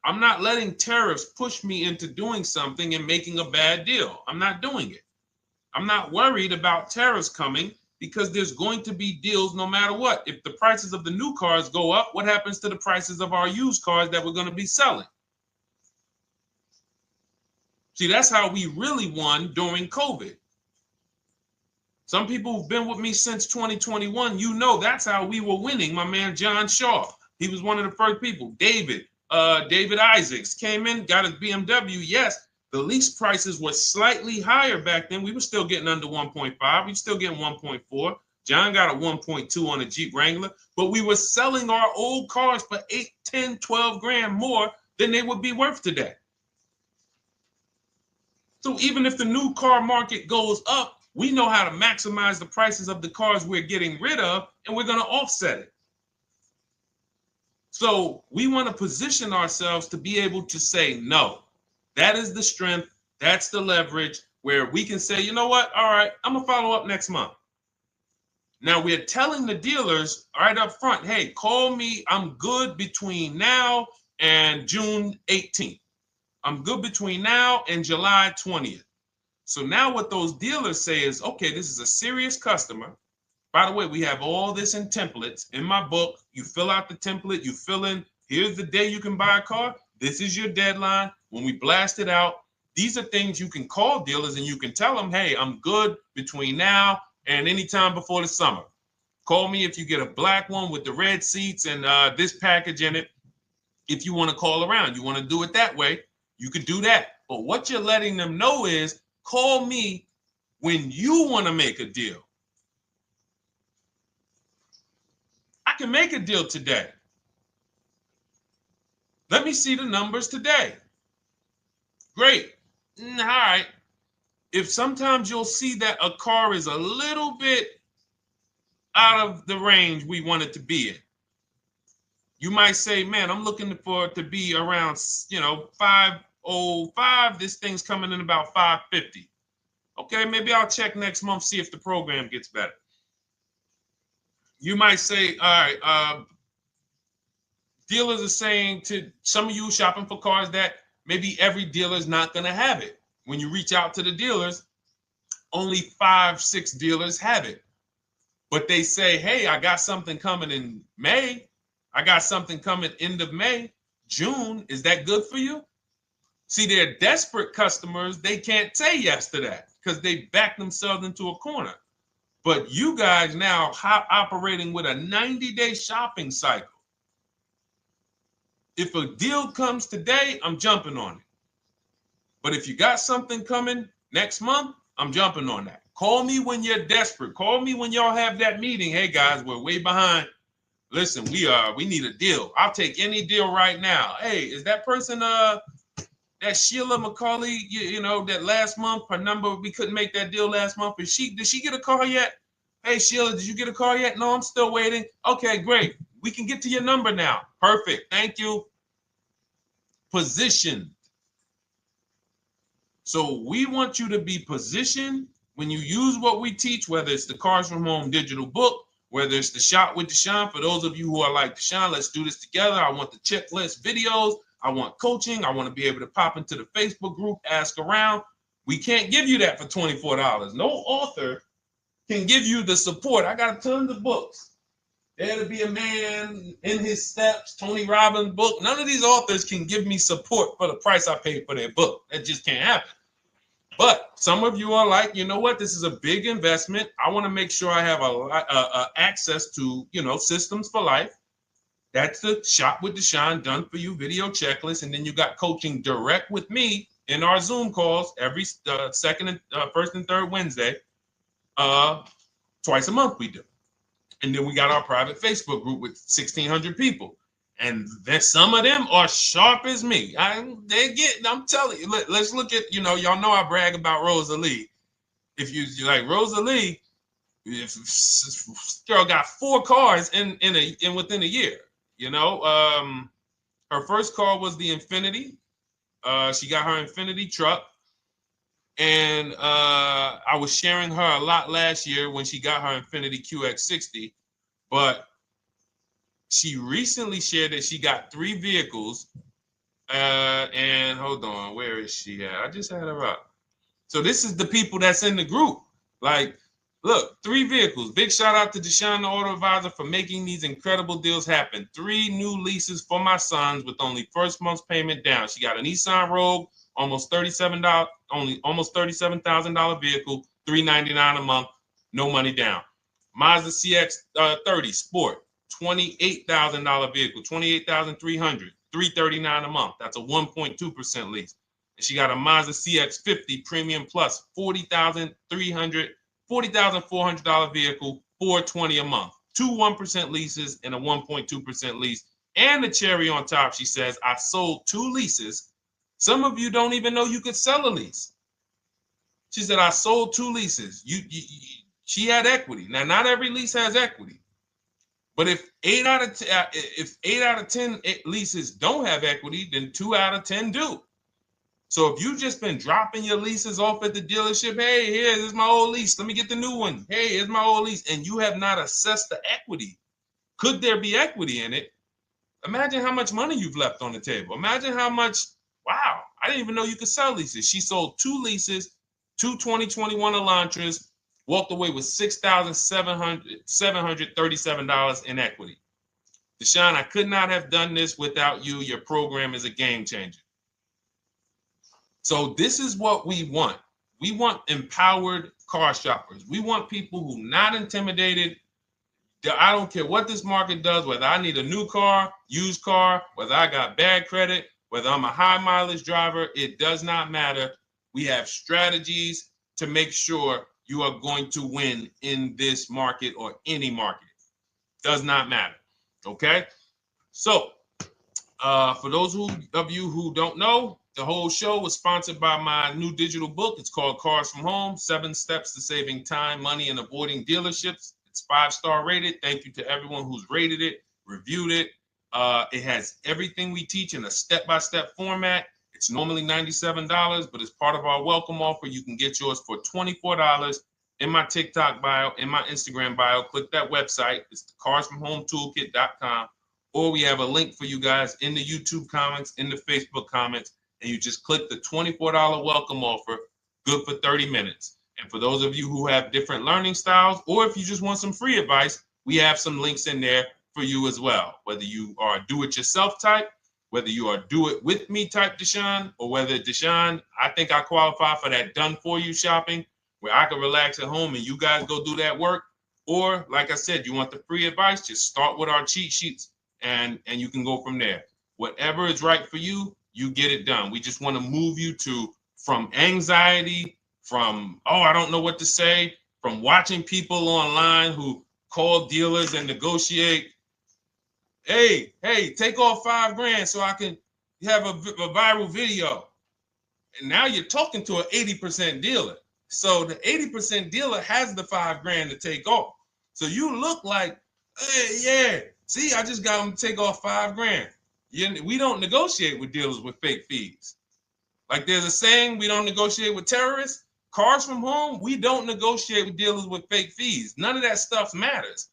I'm not letting tariffs push me into doing something and making a bad deal. I'm not doing it. I'm not worried about tariffs coming, because there's going to be deals no matter what. If the prices of the new cars go up, what happens to the prices of our used cars that we're going to be selling? See, that's how we really won during COVID. Some people who've been with me since 2021, that's how we were winning. My man John Shaw, he was one of the first people. David Isaacs came in, got his BMW. Yes, the lease prices were slightly higher back then. We were still getting under 1.5. We were still getting 1.4. John got a 1.2 on a Jeep Wrangler, but we were selling our old cars for 8, 10, 12 grand more than they would be worth today. So even if the new car market goes up, we know how to maximize the prices of the cars we're getting rid of, and we're going to offset it. So we want to position ourselves to be able to say no. That is the strength. That's the leverage where we can say, you know what? All right, I'm going to follow up next month. Now we're telling the dealers right up front, hey, call me. I'm good between now and June 18th. I'm good between now and July 20th. So now what those dealers say is, okay, this is a serious customer. By the way, we have all this in templates in my book. You fill out the template, you fill in, here's the day you can buy a car. This is your deadline. When we blast it out, these are things you can call dealers and you can tell them, hey, I'm good between now and anytime before the summer. Call me if you get a black one with the red seats and this package in it. If you want to call around, you want to do it that way, you could do that. But what you're letting them know is, call me when you want to make a deal. I can make a deal today. Let me see the numbers today. Great. All right. If sometimes you'll see that a car is a little bit out of the range we want it to be in, you might say, man, I'm looking for it to be around, 505. This thing's coming in about 550. Okay, maybe I'll check next month, see if the program gets better. You might say, all right, dealers are saying to some of you shopping for cars that maybe every dealer is not going to have it. When you reach out to the dealers, only 5, 6 dealers have it. But they say, hey, I got something coming in May. I got something coming end of May, June. Is that good for you? See, they're desperate customers. They can't say yes to that because they back themselves into a corner. But you guys now operating with a 90-day shopping cycle. If a deal comes today, I'm jumping on it. But if you got something coming next month, I'm jumping on that. Call me when you're desperate. Call me when y'all have that meeting. Hey guys, we're way behind. Listen, we need a deal. I'll take any deal right now. Hey, is that person that Sheila McCauley, you know, that last month, her number, we couldn't make that deal last month. Did she get a call yet? Hey Sheila, did you get a call yet? No, I'm still waiting. Okay, great. We can get to your number now. Perfect. Thank you. Positioned. So we want you to be positioned when you use what we teach, whether it's the Cars from Home digital book, whether it's the Shop with Deshone. For those of you who are like, Deshone, let's do this together. I want the checklist videos. I want coaching. I want to be able to pop into the Facebook group, ask around. We can't give you that for $24. No author can give you the support. I got tons of books. There to Be a Man, In His Steps, Tony Robbins' book. None of these authors can give me support for the price I paid for their book. That just can't happen. But some of you are like, you know what? This is a big investment. I want to make sure I have access to, you know, systems for life. That's the Shop with Deshone done for you video checklist. And then you got coaching direct with me in our Zoom calls every first and third Wednesday. Twice a month we do. And then we got our private Facebook group with 1,600 people. And then some of them are sharp as me. I'm telling you, let's look at, you know, y'all know I brag about Rosalie. If you like Rosalie, if girl got 4 cars in within a year, you know. Her first car was the Infinity. She got her Infinity truck. And I was sharing her a lot last year when she got her Infinity QX60, but she recently shared that she got 3 vehicles. And hold on, where is she at? I just had her up. So this is the people that's in the group. Like, look, 3 vehicles. Big shout out to Deshone the Auto Advisor for making these incredible deals happen. 3 new leases for my sons with only first month's payment down. She got a Nissan Rogue, almost $37,000 vehicle, $399 a month, no money down. Mazda CX-30 Sport, $28,000 vehicle, $28,300, $339 a month. That's a 1.2% lease. And she got a Mazda CX-50 Premium Plus, $40,400 vehicle, $420 a month. 2 1% leases and a 1.2% lease. And the cherry on top, she says, I sold 2 leases. Some of you don't even know you could sell a lease. She said, I sold 2 leases. She had equity. Now, not every lease has equity. But if 8 out of 10 leases don't have equity, then 2 out of 10 do. So if you've just been dropping your leases off at the dealership, hey, here's my old lease. Let me get the new one. Hey, here's my old lease. And you have not assessed the equity. Could there be equity in it? Imagine how much money you've left on the table. Imagine how much, wow, I didn't even know you could sell leases. She sold 2 leases, 2 2021 Elantras, walked away with $6,737 in equity. Deshone, I could not have done this without you. Your program is a game changer. So this is what we want. We want empowered car shoppers. We want people who are not intimidated. I don't care what this market does, whether I need a new car, used car, whether I got bad credit, whether I'm a high mileage driver, it does not matter. We have strategies to make sure you are going to win in this market or any market. Does not matter. Okay? So, for those of you who don't know, the whole show was sponsored by my new digital book. It's called Cars from Home, 7 Steps to Saving Time, Money, and Avoiding Dealerships. It's 5-star rated. Thank you to everyone who's rated it, reviewed it. It has everything we teach in a step-by-step format. It's normally $97, but as part of our welcome offer, you can get yours for $24 in my TikTok bio, in my Instagram bio. Click that website. It's the carsfromhometoolkit.com. Or we have a link for you guys in the YouTube comments, in the Facebook comments, and you just click the $24 welcome offer, good for 30 minutes. And for those of you who have different learning styles, or if you just want some free advice, we have some links in there for you as well. Whether you are a do-it-yourself type, whether you are do-it-with-me type Deshone, or whether Deshone, I think I qualify for that done-for-you shopping, where I can relax at home and you guys go do that work. Or like I said, you want the free advice, just start with our cheat sheets and you can go from there. Whatever is right for you, you get it done. We just want to move you from anxiety, from, oh, I don't know what to say, from watching people online who call dealers and negotiate. Hey, take off $5,000 so I can have a viral video. And now you're talking to an 80% dealer. So the 80% dealer has the $5,000 to take off. So you look like, hey, yeah, see, I just got them to take off $5,000. We don't negotiate with dealers with fake fees. Like there's a saying, we don't negotiate with terrorists. Cars from home, we don't negotiate with dealers with fake fees. None of that stuff matters.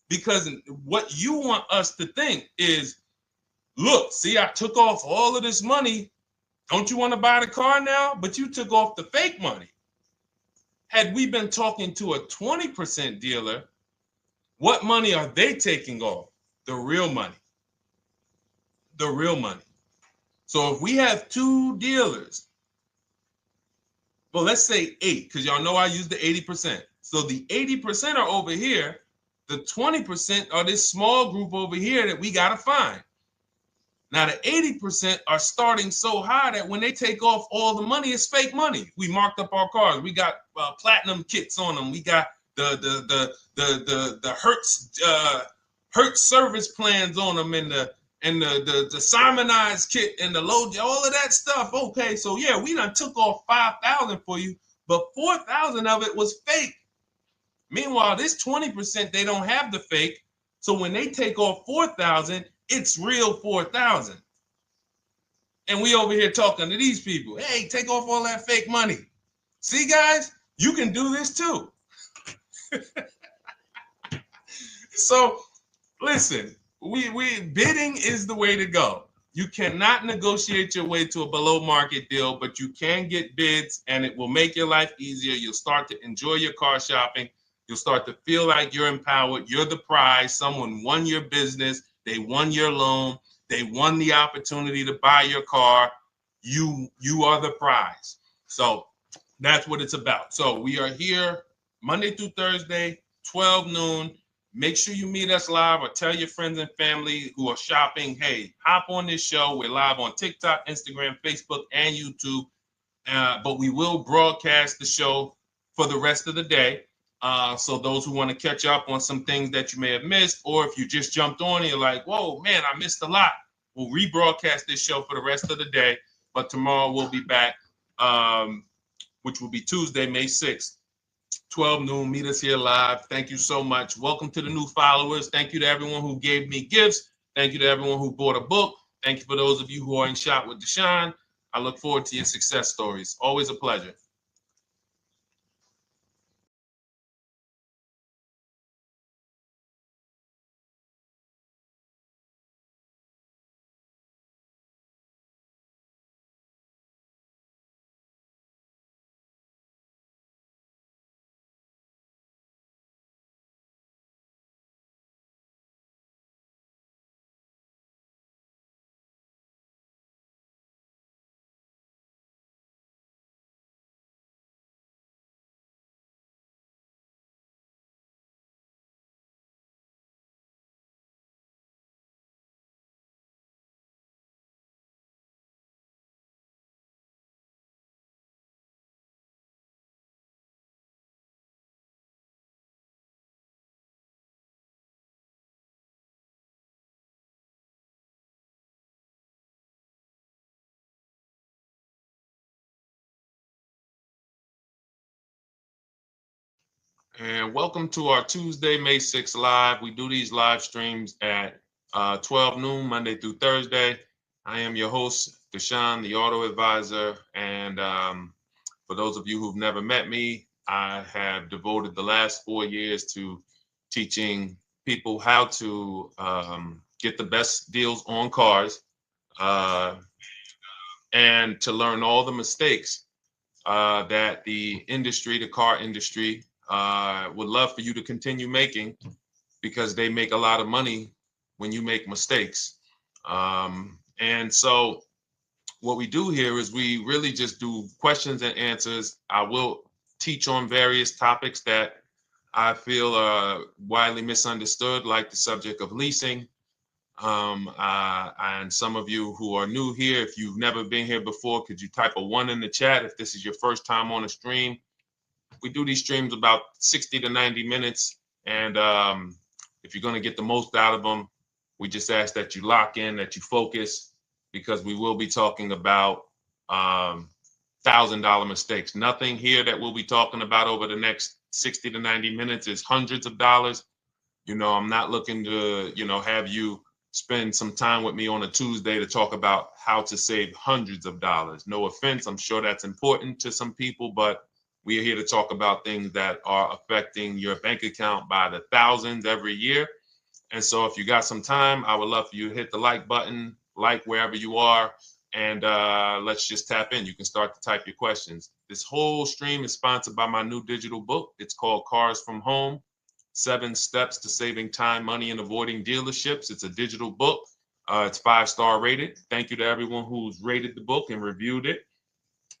Because what you want us to think is, look, see, I took off all of this money. Don't you want to buy the car now? But you took off the fake money. Had we been talking to a 20% dealer, what money are they taking off? The real money. The real money. So if we have two dealers, well, let's say 8, because y'all know I use the 80%. So the 80% are over here. The 20% are this small group over here that we got to find. Now, the 80% are starting so high that when they take off all the money, it's fake money. We marked up our cars. We got platinum kits on them. We got the Hertz service plans on them, and the Simonized kit and the low, all of that stuff. Okay, so yeah, we done took off 5,000 for you, but 4,000 of it was fake. Meanwhile, this 20%, they don't have the fake. So when they take off 4,000, it's real 4,000. And we over here talking to these people. Hey, take off all that fake money. See, guys, you can do this too. So listen, we bidding is the way to go. You cannot negotiate your way to a below market deal, but you can get bids and it will make your life easier. You'll start to enjoy your car shopping. You'll start to feel like you're empowered. You're the prize. Someone won your business. They won your loan. They won the opportunity to buy your car. You are the prize. So that's what it's about. So we are here Monday through Thursday, 12 noon. Make sure you meet us live or tell your friends and family who are shopping, hey, hop on this show. We're live on TikTok, Instagram, Facebook, and YouTube. But we will broadcast the show for the rest of the day. So those who want to catch up on some things that you may have missed, or if you just jumped on and you're like, whoa, man, I missed a lot. We'll rebroadcast this show for the rest of the day. But tomorrow we'll be back, which will be Tuesday, May 6th, 12 noon. Meet us here live. Thank you so much. Welcome to the new followers. Thank you to everyone who gave me gifts. Thank you to everyone who bought a book. Thank you for those of you who are in Shop with Deshone. I look forward to your success stories. Always a pleasure. And welcome to our Tuesday, May 6th live. We do these live streams at 12 noon, Monday through Thursday. I am your host, Deshone the Auto Advisor. And for those of you who've never met me, I have devoted the last 4 years to teaching people how to get the best deals on cars and to learn all the mistakes that the industry, the car industry, would love for you to continue making, because they make a lot of money when you make mistakes. And so what we do here is we really just do questions and answers. I will teach on various topics that I feel are widely misunderstood, like the subject of leasing. And some of you who are new here, if you've never been here before, could you type a 1 in the chat if this is your first time on a stream? We do these streams about 60 to 90 minutes. And if you're going to get the most out of them, we just ask that you lock in, that you focus, because we will be talking about $1,000 mistakes. Nothing here that we'll be talking about over the next 60 to 90 minutes is hundreds of dollars. You know, I'm not looking to, have you spend some time with me on a Tuesday to talk about how to save hundreds of dollars. No offense, I'm sure that's important to some people, but we are here to talk about things that are affecting your bank account by the thousands every year. And so if you got some time, I would love for you to hit the like button, like wherever you are, and let's just tap in. You can start to type your questions. This whole stream is sponsored by my new digital book. It's called Cars from Home, 7 Steps to Saving Time, Money, and Avoiding Dealerships. It's a digital book. It's 5-star rated. Thank you to everyone who's rated the book and reviewed it.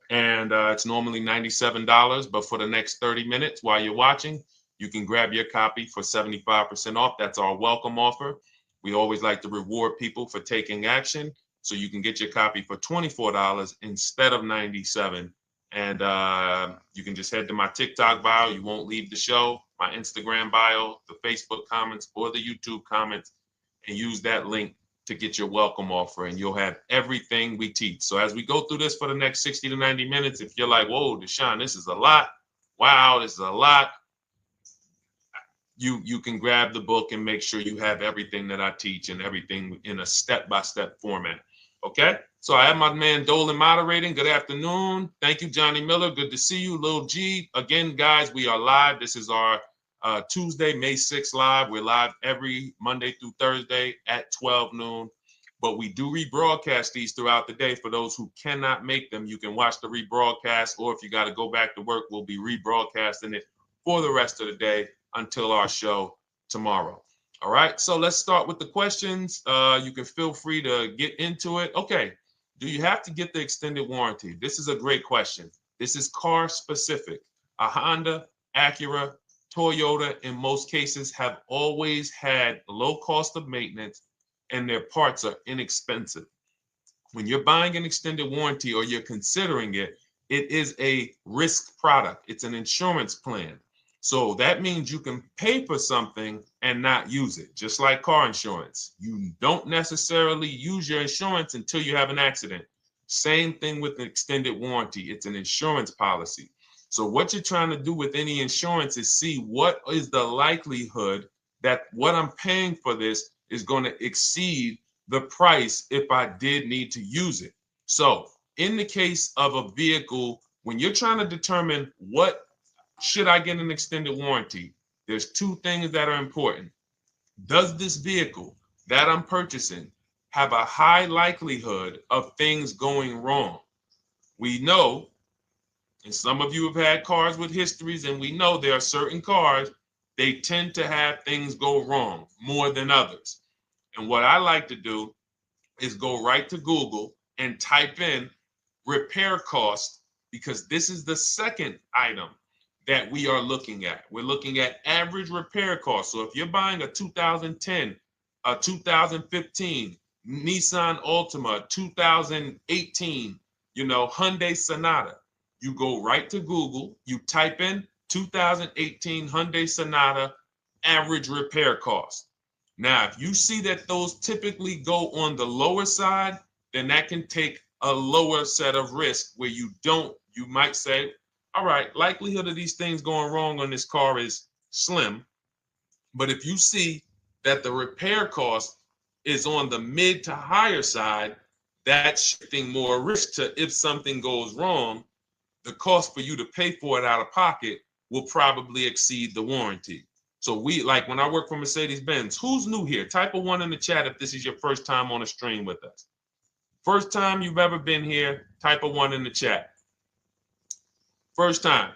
And it's normally $97, but for the next 30 minutes while you're watching, you can grab your copy for 75% off. That's our welcome offer. We always like to reward people for taking action. So you can get your copy for $24 instead of $97. And you can just head to my TikTok bio. You won't leave the show, my Instagram bio, the Facebook comments, or the YouTube comments, and use that link to get your welcome offer, and you'll have everything we teach. So as we go through this for the next 60 to 90 minutes, if you're like, whoa, Deshone, this is a lot. Wow, this is a lot. You can grab the book and make sure you have everything that I teach and everything in a step-by-step format. Okay? So I have my man Dolan moderating. Good afternoon. Thank you, Johnny Miller. Good to see you, Lil G. Again, guys, we are live. This is our Tuesday, May 6th live. We're live every Monday through Thursday at 12 noon. But we do rebroadcast these throughout the day. For those who cannot make them, you can watch the rebroadcast, or if you got to go back to work, we'll be rebroadcasting it for the rest of the day until our show tomorrow. All right, so let's start with the questions. You can feel free to get into it. Okay, do you have to get the extended warranty? This is a great question. This is car specific. A Honda, Acura, Toyota, in most cases, have always had low cost of maintenance and their parts are inexpensive. When you're buying an extended warranty or you're considering it, it is a risk product. It's an insurance plan. So that means you can pay for something and not use it, just like car insurance. You don't necessarily use your insurance until you have an accident. Same thing with an extended warranty. It's an insurance policy. So what you're trying to do with any insurance is see what is the likelihood that what I'm paying for this is going to exceed the price if I did need to use it. So in the case of a vehicle, when you're trying to determine what should I get an extended warranty, there's 2 things that are important. Does this vehicle that I'm purchasing have a high likelihood of things going wrong? We know, and some of you have had cars with histories, and we know there are certain cars, they tend to have things go wrong more than others. And what I like to do is go right to Google and type in repair cost, because this is the second item that we are looking at. We're looking at average repair cost. So if you're buying a 2010, a 2015 Nissan Altima, 2018, Hyundai Sonata, you go right to Google, you type in 2018 Hyundai Sonata average repair cost. Now, if you see that those typically go on the lower side, then that can take a lower set of risk where you might say, all right, likelihood of these things going wrong on this car is slim. But if you see that the repair cost is on the mid to higher side, that's shifting more risk to if something goes wrong, the cost for you to pay for it out of pocket will probably exceed the warranty. So when I work for Mercedes-Benz, who's new here? Type a 1 in the chat if this is your first time on a stream with us. First time you've ever been here, type a 1 in the chat. First time.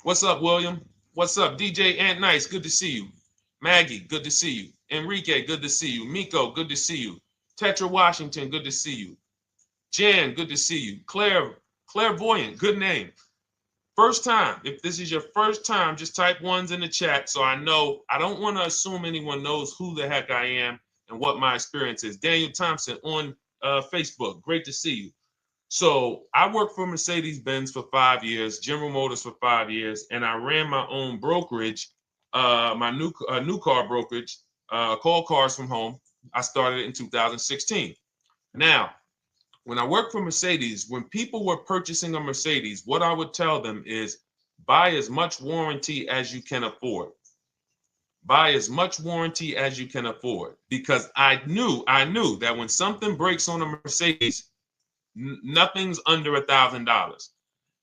What's up, William? What's up, DJ Ant Nice? Good to see you. Maggie, good to see you. Enrique, good to see you. Miko, good to see you. Tetra Washington, good to see you. Jan, good to see you. Claire Clairvoyant, good name. First time, if this is your first time, just type ones in the chat so I know. I don't want to assume anyone knows who the heck I am and what my experience is. Daniel Thompson on Facebook, great to see you. So I worked for Mercedes-Benz for 5 years, General Motors for 5 years, and I ran my own brokerage, my new car brokerage, called Cars from Home. I started it in 2016. Now, when I worked for Mercedes, when people were purchasing a Mercedes, what I would tell them is buy as much warranty as you can afford. Buy as much warranty as you can afford, because I knew that when something breaks on a Mercedes, nothing's under $1,000,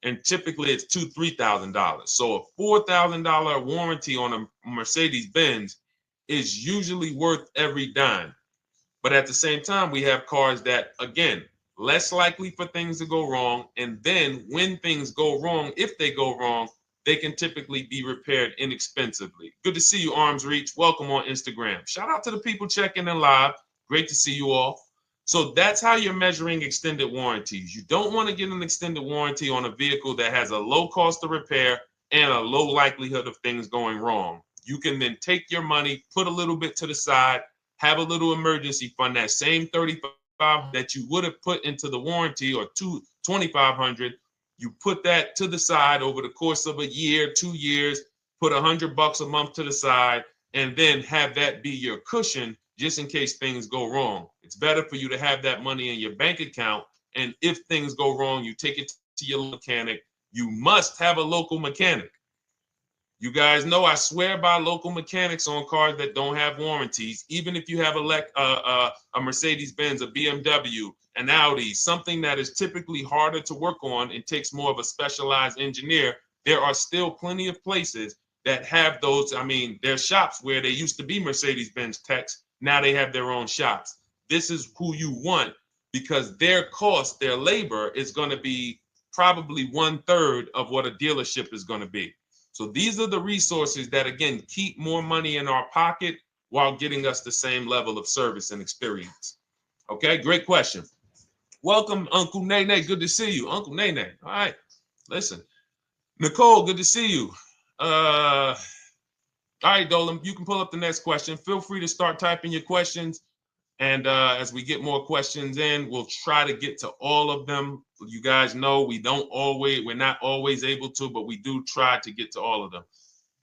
and typically it's $2,000-$3,000. So a $4,000 warranty on a Mercedes Benz is usually worth every dime. But at the same time, we have cars that, again, less likely for things to go wrong. And then when things go wrong, if they go wrong, they can typically be repaired inexpensively. Good to see you, Arms Reach. Welcome on Instagram. Shout out to the people checking in live. Great to see you all. So that's how you're measuring extended warranties. You don't want to get an extended warranty on a vehicle that has a low cost of repair and a low likelihood of things going wrong. You can then take your money, put a little bit to the side, have a little emergency fund, that same $3,500 that you would have put into the warranty, or $2,500, you put that to the side over the course of a year, 2 years, put $100 a month to the side, and then have that be your cushion just in case things go wrong. It's better for you to have that money in your bank account, and if things go wrong, you take it to your mechanic. You must have a local mechanic. You guys know I swear by local mechanics on cars that don't have warranties. Even if you have a Mercedes-Benz, a BMW, an Audi, something that is typically harder to work on and takes more of a specialized engineer, there are still plenty of places that have those. I mean, there's shops where they used to be Mercedes-Benz techs. Now they have their own shops. This is who you want, because their cost, their labor is going to be probably 1/3 of what a dealership is going to be. So these are the resources that, again, keep more money in our pocket while getting us the same level of service and experience. Okay, great question. Welcome, Uncle Nene. Good to see you. Uncle Nene. All right, listen. Nicole, good to see you. All right, Dolan, you can pull up the next question. Feel free to start typing your questions. And as we get more questions in, we'll try to get to all of them. You guys know we're not always able to, but we do try to get to all of them.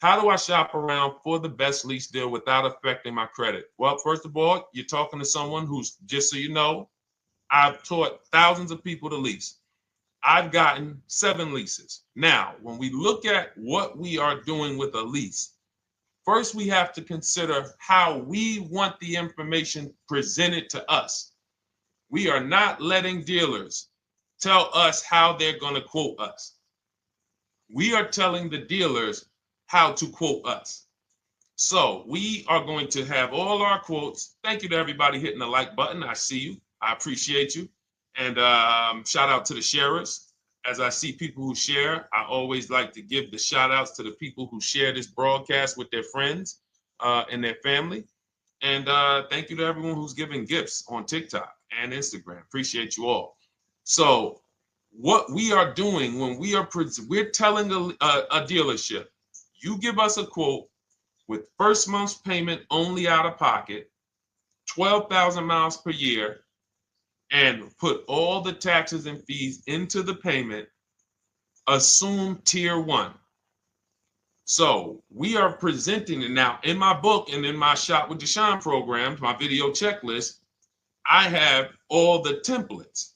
How do I shop around for the best lease deal without affecting my credit? Well, first of all, you're talking to someone who's, just so you know, I've taught thousands of people to lease. I've gotten 7 leases. Now, when we look at what we are doing with a lease, first, we have to consider how we want the information presented to us. We are not letting dealers tell us how they're going to quote us. We are telling the dealers how to quote us. So we are going to have all our quotes. Thank you to everybody hitting the like button. I see you. I appreciate you. And shout out to the sharers. As I see people who share, I always like to give the shout outs to the people who share this broadcast with their friends and their family. And thank you to everyone who's giving gifts on TikTok and Instagram. Appreciate you all. So what we are doing when we're telling a dealership, you give us a quote with first month's payment only out of pocket, 12,000 miles per year, and put all the taxes and fees into the payment, assume tier 1. So we are presenting it now in my book and in my Shop with Deshone programs, my video checklist. I have all the templates.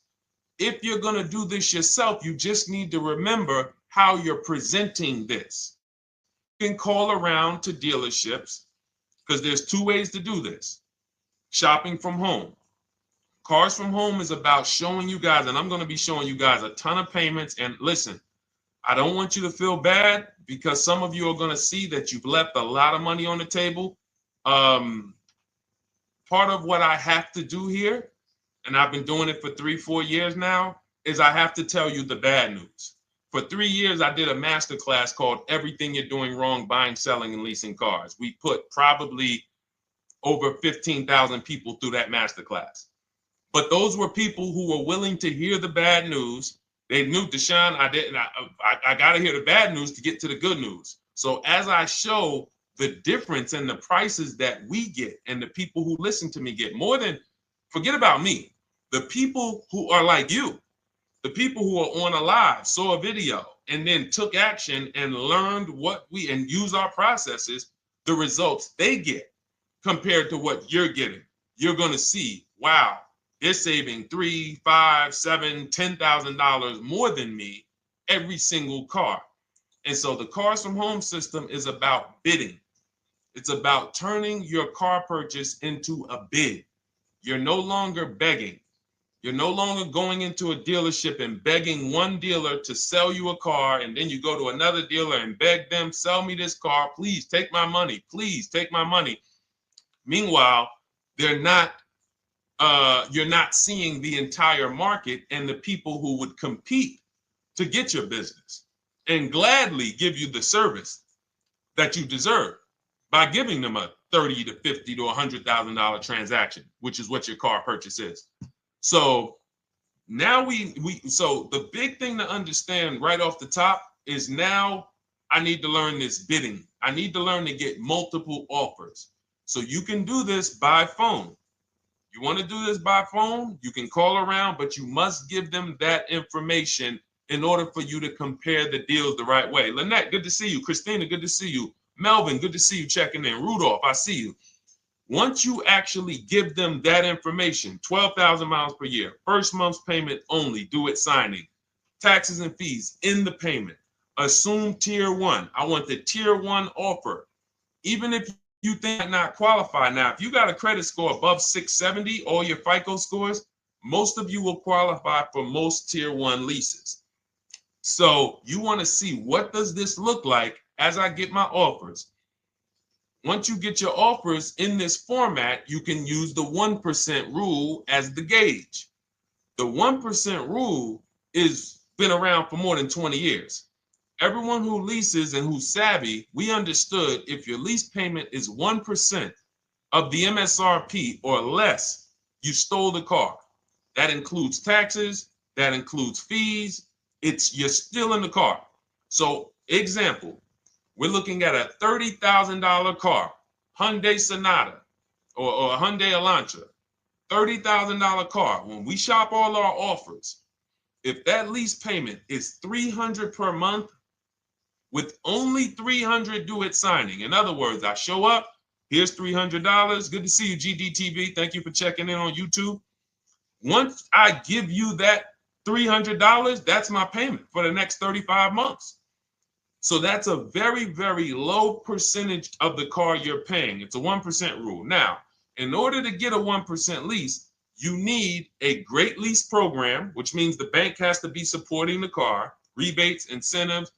If you're going to do this yourself, you just need to remember how you're presenting this. You can call around to dealerships, because there's 2 ways to do this. Shopping from home. Cars from Home is about showing you guys, and I'm going to be showing you guys a ton of payments. And listen, I don't want you to feel bad, because some of you are going to see that you've left a lot of money on the table. Part of what I have to do here, and I've been doing it for 3-4 years now, is I have to tell you the bad news. For 3 years, I did a masterclass called Everything You're Doing Wrong Buying, Selling, and Leasing Cars. We put probably over 15,000 people through that masterclass. But those were people who were willing to hear the bad news They knew, Deshone, I got to hear the bad news to get to the good news. So as I show the difference in the prices that we get and the people who listen to me get, more than, forget about me, the people who are like you, the people who are on a live, saw a video, and then took action and learned and use our processes, the results they get compared to what you're getting. You're going to see, wow, they're saving $3, $5, $7, $10,000 more than me every single car. And so the Cars from Home system is about bidding. It's about turning your car purchase into a bid. You're no longer begging. You're no longer going into a dealership and begging one dealer to sell you a car, and then you go to another dealer and beg them, sell me this car, please take my money, please take my money. Meanwhile, you're not seeing the entire market and the people who would compete to get your business and gladly give you the service that you deserve by giving them a $30 to $50 to $100,000 transaction, which is what your car purchase is. So now so the big thing to understand right off the top is, now I need to learn this bidding. I need to learn to get multiple offers. So you can do this by phone. You want to do this by phone, you can call around, but you must give them that information in order for you to compare the deals the right way. Lynette, good to see you. Christina, good to see you. Melvin, good to see you checking in. Rudolph, I see you. Once you actually give them that information, 12,000 miles per year, first month's payment only, due at signing, taxes and fees in the payment, assume tier one. I want the tier one offer. Even if you think I not qualify. Now, if you got a credit score above 670, all your FICO scores, most of you will qualify for most tier one leases. So you want to see, what does this look like as I get my offers? Once you get your offers in this format, you can use the 1% rule as the gauge. The 1% rule is been around for more than 20 years. Everyone who leases and who's savvy, we understood if your lease payment is 1% of the MSRP or less, you stole the car. That includes taxes, that includes fees. You're still in the car. So example, we're looking at a $30,000 car, Hyundai Sonata or a Hyundai Elantra, $30,000 car. When we shop all our offers, if that lease payment is $300 per month, with only $300 due at signing. In other words, I show up, here's $300. Good to see you, GDTV. Thank you for checking in on YouTube. Once I give you that $300, that's my payment for the next 35 months. So that's a very, very low percentage of the car you're paying. It's a 1% rule. Now, in order to get a 1% lease, you need a great lease program, which means the bank has to be supporting the car, rebates, incentives,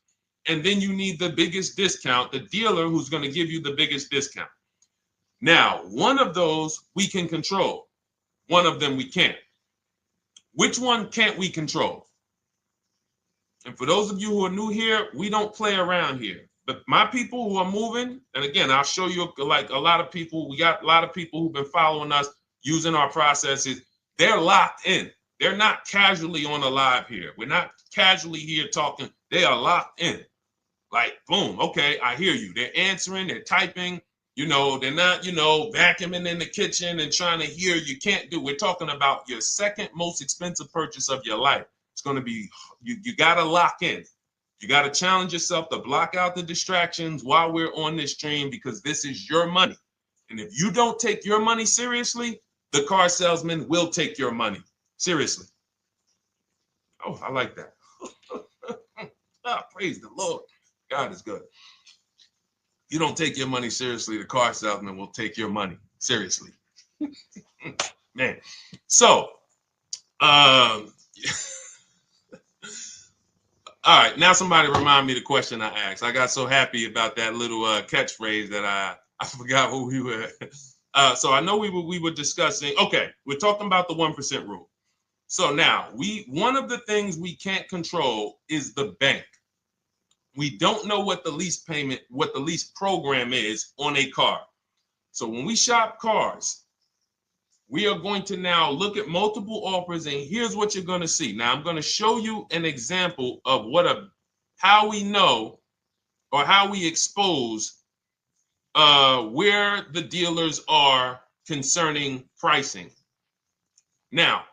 and then you need the biggest discount, the dealer who's going to give you the biggest discount. Now, one of those we can control. One of them we can't. Which one can't we control? And for those of you who are new here, we don't play around here. But my people who are moving, and again, I'll show you, like a lot of people, we got a lot of people who've been following us, using our processes. They're locked in. They're not casually on a live here. We're not casually here talking. They are locked in. Like, boom, okay, I hear you. They're answering, they're typing, they're not, vacuuming in the kitchen and trying to hear. You can't do. We're talking about your second most expensive purchase of your life. It's going to be, you got to lock in. You got to challenge yourself to block out the distractions while we're on this stream, because this is your money. And if you don't take your money seriously, the car salesman will take your money seriously. Oh, I like that. Praise the Lord. God is good. You don't take your money seriously, the car salesman will take your money seriously. Man. So, all right, now somebody remind me the question I asked. I got so happy about that little catchphrase that I forgot who we were. So I know we were discussing, okay, we're talking about the 1% rule. So now, one of the things we can't control is the bank. We don't know what the lease payment, what the lease program is on a car. So when we shop cars, we are going to now look at multiple offers, and here's what you're going to see. Now, I'm going to show you an example of how we know or how we expose where the dealers are concerning pricing. Now,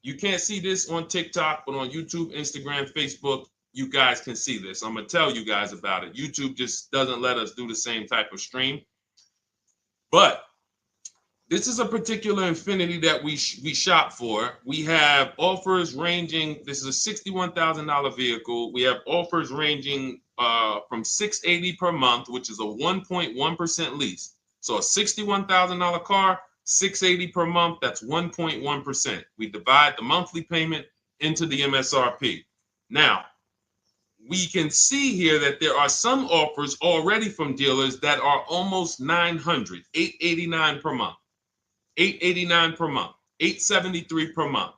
you can't see this on TikTok, but on YouTube, Instagram, Facebook, you guys can see this. I'm going to tell you guys about it. YouTube just doesn't let us do the same type of stream. But this is a particular Infiniti that we shop for. We have offers ranging, this is a $61,000 vehicle. We have offers ranging from $680 per month, which is a 1.1% lease. So a $61,000 car, $680 per month, that's 1.1%. We divide the monthly payment into the MSRP. Now, we can see here that there are some offers already from dealers that are almost $900, $889 per month. $889 per month, $873 per month.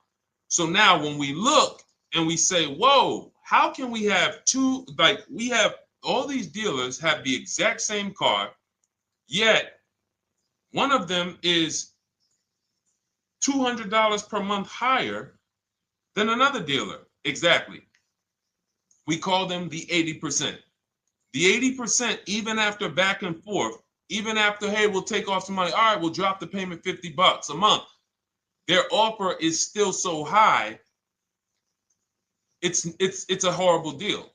So now when we look and we say, whoa, how can we have two, like we have all these dealers have the exact same car, yet one of them is $200 per month higher than another dealer. Exactly. We call them the 80%. The 80%, even after back and forth, even after, hey, we'll take off some money. All right, we'll drop the payment $50 a month. Their offer is still so high. It's a horrible deal.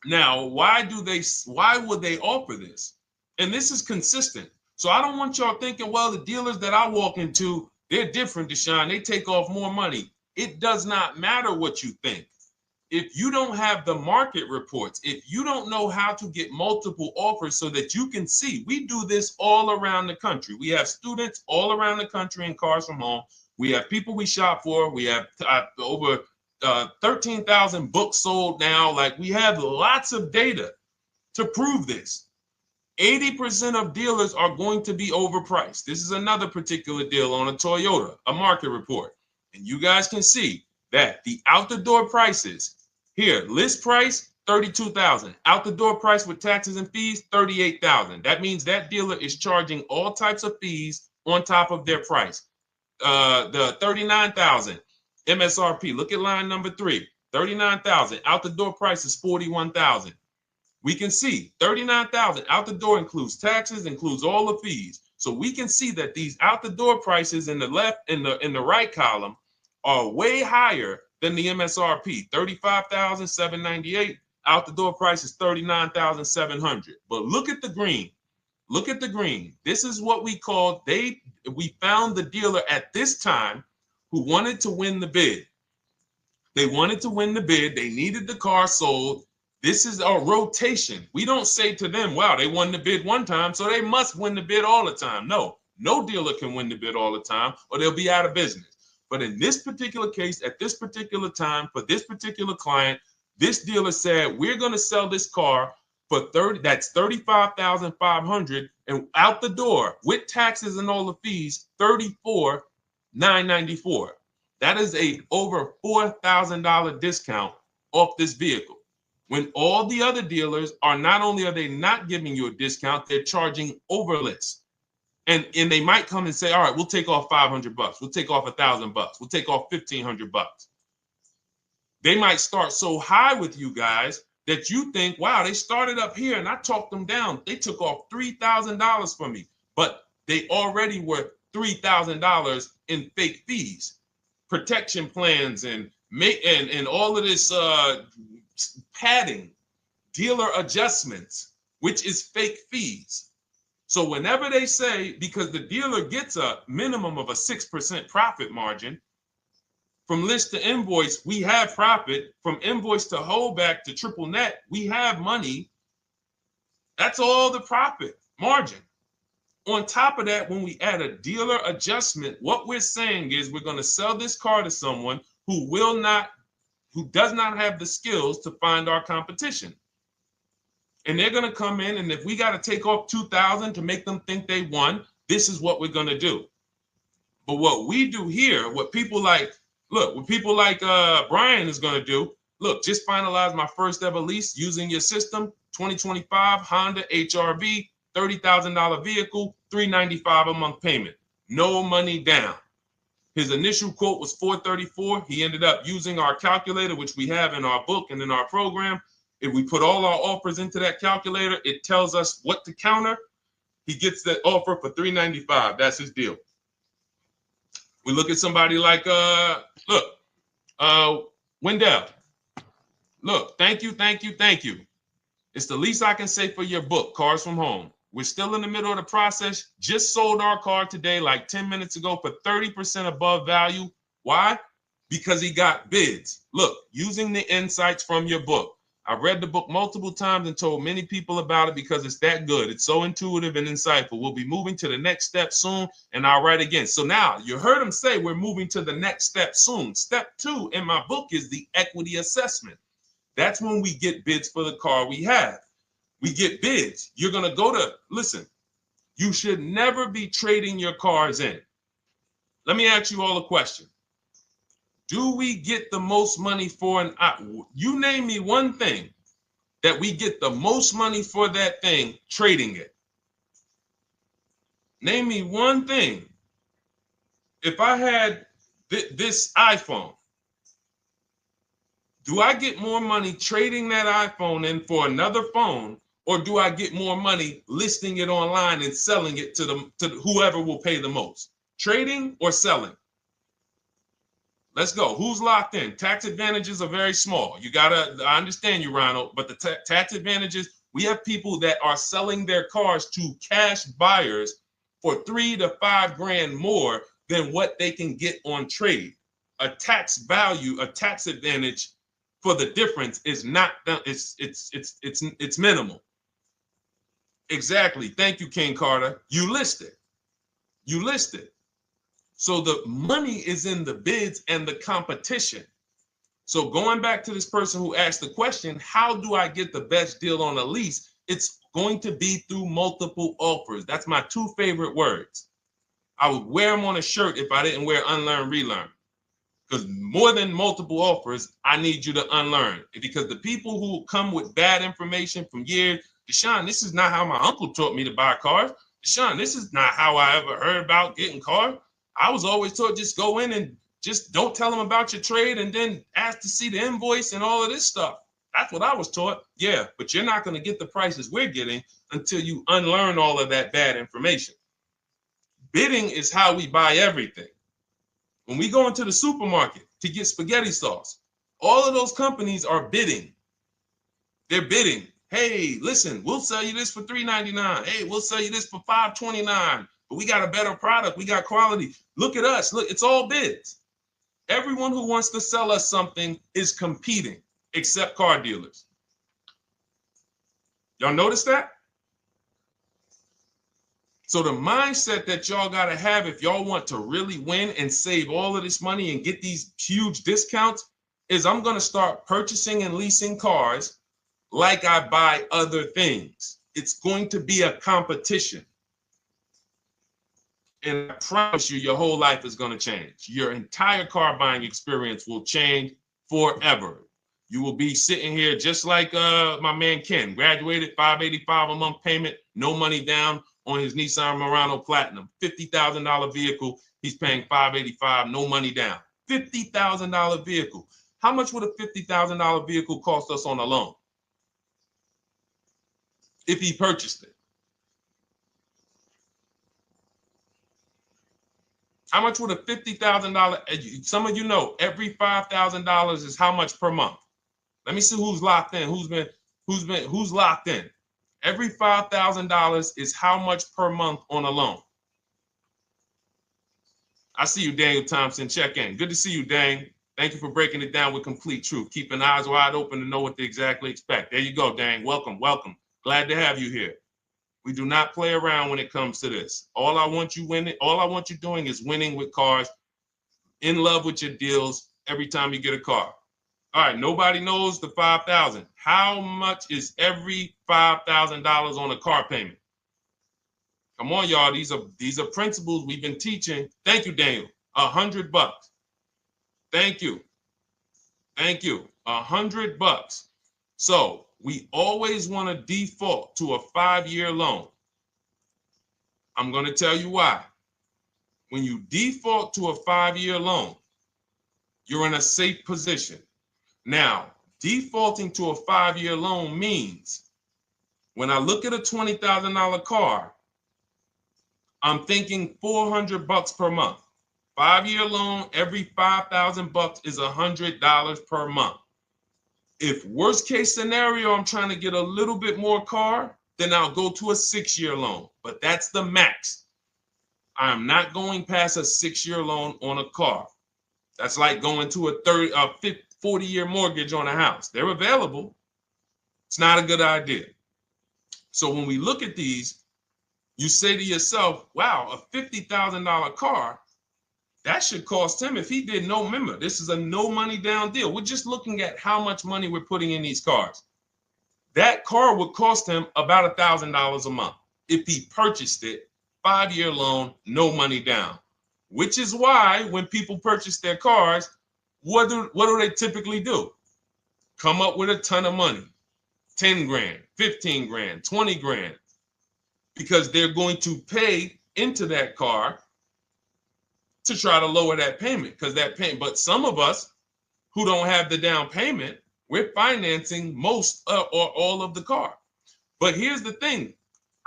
Now, why would they offer this? And this is consistent. So I don't want y'all thinking, well, the dealers that I walk into, they're different, Deshone. They take off more money. It does not matter what you think. If you don't have the market reports, if you don't know how to get multiple offers so that you can see, we do this all around the country. We have students all around the country in Cars from Home. We have people we shop for. We have over 13,000 books sold now. Like, we have lots of data to prove this. 80% of dealers are going to be overpriced. This is another particular deal on a Toyota, a market report. And you guys can see that the out-the-door prices here, list price, $32,000. Out the door price with taxes and fees, $38,000. That means that dealer is charging all types of fees on top of their price. The $39,000 MSRP. Look at line number 3. $39,000. Out the door price is $41,000. We can see $39,000 out the door includes taxes, includes all the fees. So we can see that these out the door prices in the left, in the right column, are way higher than the MSRP, $35,798. Out the door price is $39,700. But look at the green. Look at the green. This is what we call, we found the dealer at this time who wanted to win the bid. They wanted to win the bid. They needed the car sold. This is a rotation. We don't say to them, wow, they won the bid one time, so they must win the bid all the time. No dealer can win the bid all the time, or they'll be out of business. But in this particular case, at this particular time, for this particular client, this dealer said, we're going to sell this car for that's $35,500, and out the door with taxes and all the fees, $34,994. That is a over $4,000 discount off this vehicle. When all the other dealers are, not only are they not giving you a discount, they're charging over list. And they might come and say, all right, we'll take off $500. We'll take off $1,000. We'll take off $1,500. They might start so high with you guys that you think, wow, they started up here and I talked them down. They took off $3,000 from me, but they already were $3,000 in fake fees, protection plans, and all of this padding, dealer adjustments, which is fake fees. So whenever they say, because the dealer gets a minimum of a 6% profit margin, from list to invoice, we have profit. From invoice to holdback to triple net, we have money. That's all the profit margin. On top of that, when we add a dealer adjustment, what we're saying is we're going to sell this car to someone who does not have the skills to find our competition. And they're going to come in, and if we got to take off $2,000 to make them think they won, this is what we're going to do. But what we do here, what people like Brian is going to do, look, just finalize my first ever lease using your system, 2025 Honda HRV, $30,000 vehicle, $395 a month payment. no money down. His initial quote was $434. He ended up using our calculator, which we have in our book and in our program. If we put all our offers into that calculator, it tells us what to counter. He gets that offer for $395. That's his deal. We look at somebody like Wendell. Look, thank you. It's the least I can say for your book, Cars from Home. We're still in the middle of the process. Just sold our car today, like 10 minutes ago, for 30% above value. Why? Because he got bids. Look, using the insights from your book. I've read the book multiple times and told many people about it because it's that good. It's so intuitive and insightful. We'll be moving to the next step soon, and I'll write again. So now you heard him say we're moving to the next step soon. Step 2 in my book is the equity assessment. That's when we get bids for the car we have. We get bids. You're going to go to, listen, you should never be trading your cars in. Let me ask you all a question. Do we get the most money for you name me one thing that we get the most money for that thing trading it. Name me one thing. If I had this iPhone, do I get more money trading that iPhone in for another phone, or do I get more money listing it online and selling it to whoever will pay the most? Trading or selling? Let's go. Who's locked in? Tax advantages are very small. I understand you, Ronald, but the tax advantages, we have people that are selling their cars to cash buyers for $3 to $5 grand more than what they can get on trade. A tax value, a tax advantage for the difference is not, it's minimal. Exactly. Thank you, King Carter. You listed. So the money is in the bids and the competition. So going back to this person who asked the question, how do I get the best deal on a lease? It's going to be through multiple offers. That's my 2 favorite words. I would wear them on a shirt if I didn't wear unlearn, relearn. Because more than multiple offers, I need you to unlearn. Because the people who come with bad information from years, Deshone, this is not how my uncle taught me to buy cars. Deshone, this is not how I ever heard about getting cars. I was always taught just go in and just don't tell them about your trade and then ask to see the invoice and all of this stuff. That's what I was taught. Yeah, but you're not going to get the prices we're getting until you unlearn all of that bad information. Bidding is how we buy everything. When we go into the supermarket to get spaghetti sauce, all of those companies are bidding. They're bidding. Hey, listen, we'll sell you this for $3.99. Hey, we'll sell you this for $5.29. But we got a better product. We got quality. Look at us. Look, it's all bids. Everyone who wants to sell us something is competing, except car dealers. Y'all notice that? So the mindset that y'all got to have if y'all want to really win and save all of this money and get these huge discounts is I'm going to start purchasing and leasing cars like I buy other things. It's going to be a competition. And I promise you, your whole life is going to change. Your entire car buying experience will change forever. You will be sitting here just like my man Ken, graduated, $585 a month payment, no money down on his Nissan Murano Platinum, $50,000 vehicle. He's paying $585, no money down. $50,000 vehicle. How much would a $50,000 vehicle cost us on a loan if he purchased it? How much would a $50,000? Some of you know every $5,000 is how much per month. Let me see who's locked in. Who's locked in? Every $5,000 is how much per month on a loan. I see you, Daniel Thompson. Check in. Good to see you, Dane. Thank you for breaking it down with complete truth. Keeping eyes wide open to know what to exactly expect. There you go, Dane. Welcome. Glad to have you here. We do not play around when it comes to this. All I want you doing is winning with cars, in love with your deals every time you get a car. All right, nobody knows the 5,000. How much is every $5,000 on a car payment? Come on, y'all. These are principles we've been teaching. Thank you, Daniel. $100. Thank you. $100. So we always want to default to a 5-year loan. I'm going to tell you why. when you default to a 5-year loan, you're in a safe position. Now, defaulting to a 5-year loan means when I look at a $20,000 car, I'm thinking $400 per month. 5-year loan, every $5,000 is $100 per month. If worst case scenario, I'm trying to get a little bit more car, then I'll go to a 6-year loan, but that's the max. I'm not going past a 6-year loan on a car. That's like going to a 40-year mortgage on a house. They're available. It's not a good idea. So when we look at these, you say to yourself, wow, a $50,000 car, that should cost him, if he did no, remember, this is a no money down deal. We're just looking at how much money we're putting in these cars. That car would cost him about $1,000 a month if he purchased it, 5-year loan, no money down. Which is why when people purchase their cars, what do they typically do? Come up with a ton of money, 10 grand, 15 grand, 20 grand, because they're going to pay into that car to try to lower that payment, because that payment. But some of us who don't have the down payment, we're financing most or all of the car. But here's the thing.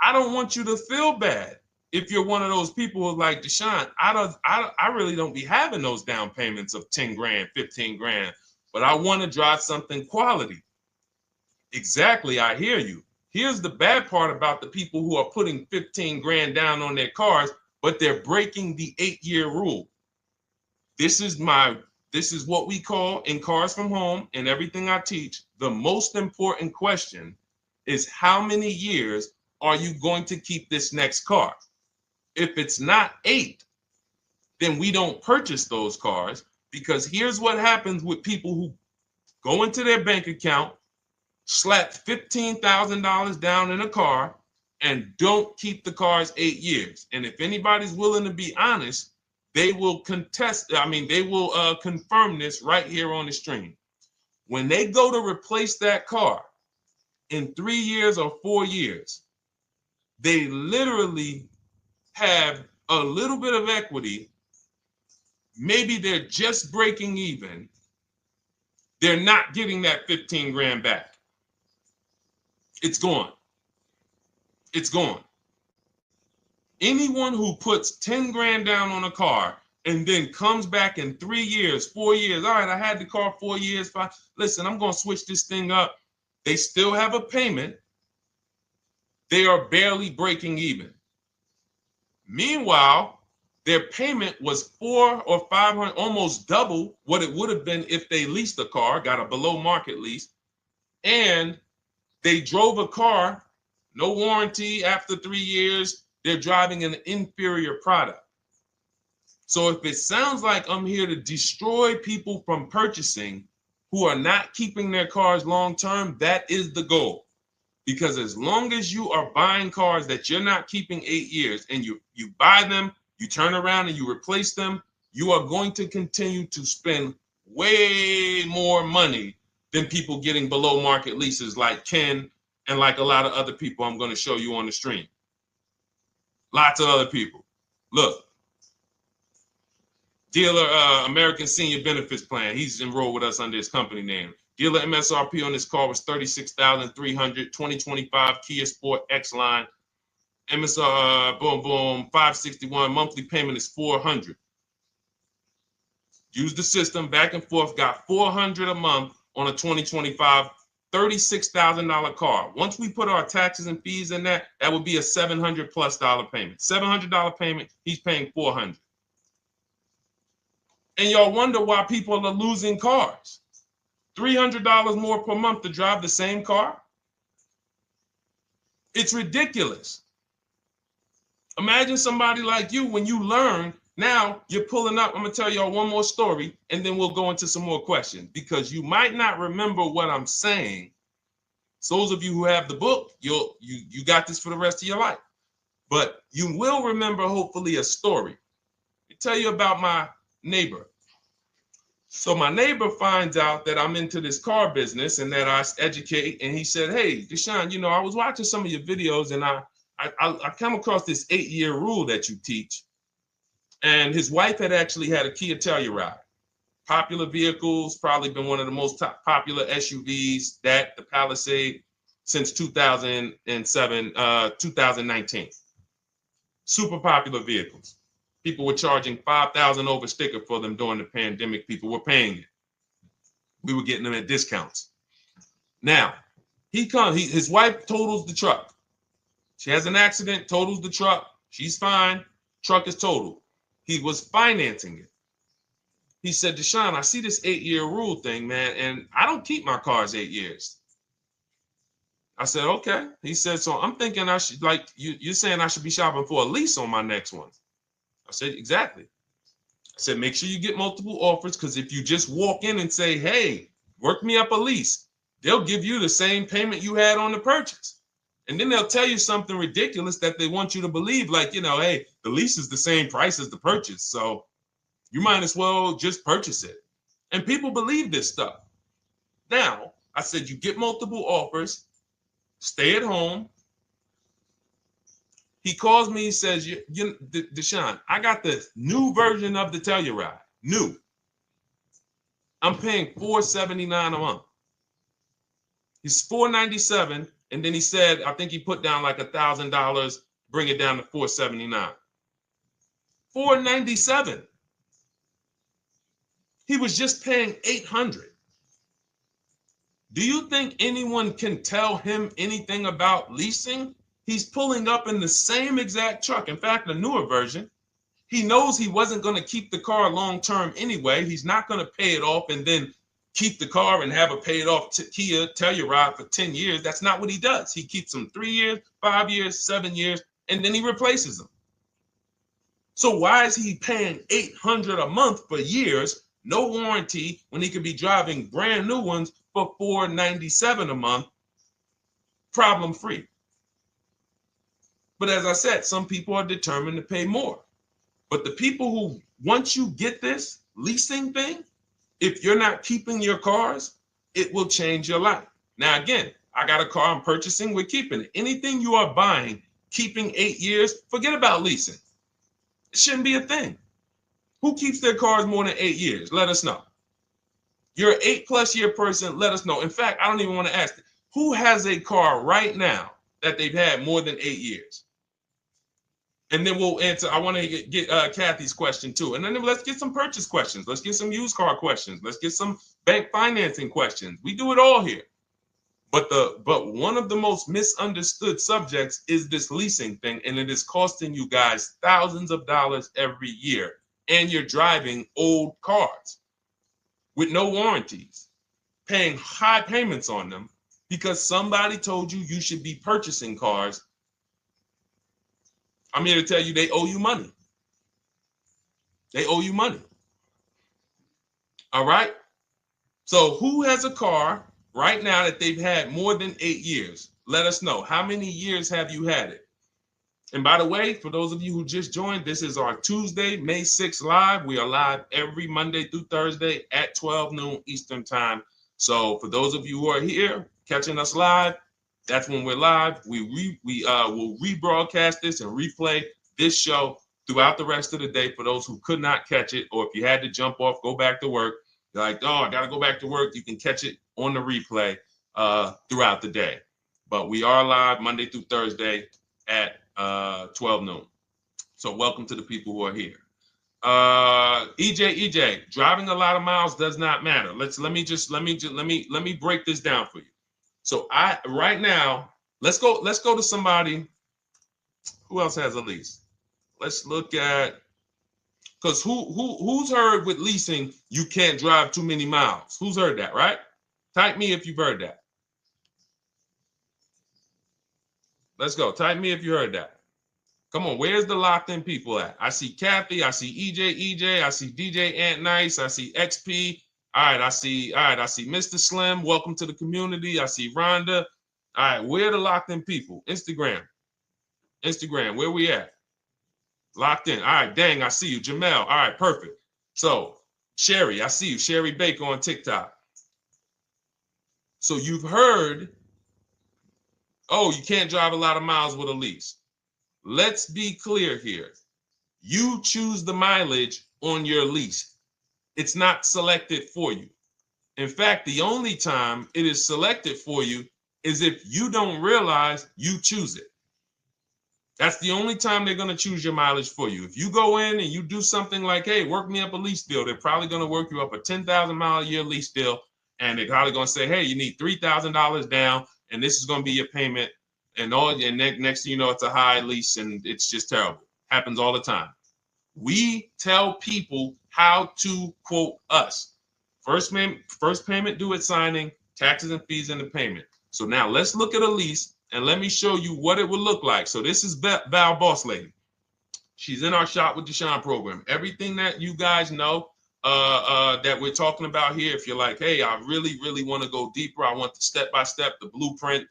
I don't want you to feel bad if you're one of those people who's like, Deshone, I really don't be having those down payments of 10 grand, 15 grand, but I want to drive something quality. Exactly, I hear you. Here's the bad part about the people who are putting 15 grand down on their cars, but they're breaking the 8-year rule. This is what we call in Cars from Home and everything I teach, the most important question is how many years are you going to keep this next car? If it's not 8, then we don't purchase those cars, because here's what happens with people who go into their bank account, slap $15,000 down in a car, and don't keep the cars 8 years. And if anybody's willing to be honest, they will confirm this right here on the stream. When they go to replace that car in 3 years or 4 years, they literally have a little bit of equity. Maybe they're just breaking even. They're not getting that 15 grand back. It's gone. It's gone. Anyone who puts 10 grand down on a car and then comes back in 3 years, 4 years, all right, I had the car 4 years, 5, listen, I'm going to switch this thing up. They still have a payment. They are barely breaking even. Meanwhile, their payment was 400 or 500, almost double what it would have been if they leased a car, got a below market lease, and they drove a car, no warranty after 3 years. They're driving an inferior product. So if it sounds like I'm here to destroy people from purchasing who are not keeping their cars long term, that is the goal. Because as long as you are buying cars that you're not keeping 8 years and you buy them, you turn around and you replace them, you are going to continue to spend way more money than people getting below market leases like Ken and like a lot of other people I'm going to show you on the stream. Lots of other people. Look, dealer American Senior Benefits Plan. He's enrolled with us under his company name. Dealer MSRP on this car was $36,300. 2025 Kia Sport X line. MSR boom 561. Monthly payment is $400. Use the system back and forth. Got $400 a month on a 2025 $36,000 car. Once we put our taxes and fees in that would be a $700+ payment. $700 payment. He's paying $400. And y'all wonder why people are losing cars. $300 more per month to drive the same car? It's ridiculous. Imagine somebody like you, when you learn, now you're pulling up. I'm going to tell y'all one more story, and then we'll go into some more questions, because you might not remember what I'm saying. So those of you who have the book, you got this for the rest of your life. But you will remember, hopefully, a story. I'll tell you about my neighbor. So my neighbor finds out that I'm into this car business and that I educate. And he said, hey, Deshone, I was watching some of your videos and I come across this 8-year rule that you teach. And his wife had actually had a Kia Telluride. Popular vehicles, probably been one of the most popular SUVs, that the Palisade, since 2007, 2019. Super popular vehicles. People were charging $5,000 over sticker for them during the pandemic. People were paying it. We were getting them at discounts. Now, his wife totals the truck. She has an accident, totals the truck. She's fine. Truck is totaled. He was financing it. He said, Deshone, I see this 8-year rule thing, man, and I don't keep my cars 8 years. I said, okay. He said, so I'm thinking I should, like, you're saying I should be shopping for a lease on my next one. I said, exactly. I said, make sure you get multiple offers, because if you just walk in and say, hey, work me up a lease, they'll give you the same payment you had on the purchase. And then they'll tell you something ridiculous that they want you to believe, like, hey, the lease is the same price as the purchase, so you might as well just purchase it. And people believe this stuff. Now, I said, you get multiple offers, stay at home. He calls me, he says, Deshone, I got the new version of the Telluride, new. I'm paying $479 a month. He's $497, and then he said, I think he put down like $1,000, bring it down to $479. $497. He was just paying $800. Do you think anyone can tell him anything about leasing? He's pulling up in the same exact truck. In fact, the newer version. He knows he wasn't going to keep the car long term anyway. He's not going to pay it off and then keep the car and have a paid off Kia Telluride for 10 years. That's not what he does. He keeps them 3 years, 5 years, 7 years, and then he replaces them. So why is he paying $800 a month for years, no warranty, when he could be driving brand new ones for $497 a month, problem free? But as I said, some people are determined to pay more. But the people who, once you get this leasing thing, if you're not keeping your cars, it will change your life. Now, again, I got a car I'm purchasing, we're keeping it. Anything you are buying, keeping 8 years, forget about leasing. It shouldn't be a thing. Who keeps their cars more than 8 years? Let us know. You're an 8+ year person, let us know. In fact, I don't even want to ask, who has a car right now that they've had more than 8 years? And then we'll answer. I want to get Kathy's question too. And then let's get some purchase questions. Let's get some used car questions. Let's get some bank financing questions. We do it all here. But one of the most misunderstood subjects is this leasing thing, and it is costing you guys thousands of dollars every year. And you're driving old cars with no warranties, paying high payments on them because somebody told you you should be purchasing cars. I'm here to tell you they owe you money. They owe you money. All right? So who has a car right now that they've had more than 8 years? Let us know. How many years have you had it? And by the way, for those of you who just joined, this is our Tuesday, May 6th live. We are live every Monday through Thursday at 12 noon Eastern time. So for those of you who are here catching us live, that's when we're live. We will rebroadcast this and replay this show throughout the rest of the day for those who could not catch it, or if you had to jump off, go back to work. You're like, oh, I got to go back to work. You can catch it on the replay throughout the day. But we are live Monday through Thursday at 12 noon. So welcome to the people who are here. EJ, driving a lot of miles does not matter. Let me break this down for you. So right now, let's go to somebody who else has a lease. Let's look at, because who's heard with leasing you can't drive too many miles? Who's heard that, right? Type me if you've heard that. Let's go. Type me if you heard that. Come on, where's the locked in people at? I see Kathy, I see EJ, I see DJ Ant Nice, I see XP. All right, I see Mr. Slim. Welcome to the community. I see Rhonda. All right, where are the locked in people? Instagram, where we at? Locked in. All right, dang, I see you. Jamel. All right, perfect. So, Sherry, I see you. Sherry Baker on TikTok. So you've heard, oh, you can't drive a lot of miles with a lease. Let's be clear here. You choose the mileage on your lease. It's not selected for you. In fact, the only time it is selected for you is if you don't realize you choose it. That's the only time they're going to choose your mileage for you. If you go in and you do something like, hey, work me up a lease deal, they're probably going to work you up a 10,000 mile a year lease deal. And they're probably going to say, hey, you need $3,000 down, and this is going to be your payment. And next thing you know, it's a high lease, and it's just terrible. Happens all the time. We tell people how to quote us. First payment due at signing, taxes and fees in the payment. So now let's look at a lease, and let me show you what it would look like. So this is Val Boss Lady. She's in our Shop with Deshone program. Everything that you guys know that we're talking about here, if you're like, hey, I really, really want to go deeper, I want the step-by-step, the blueprint,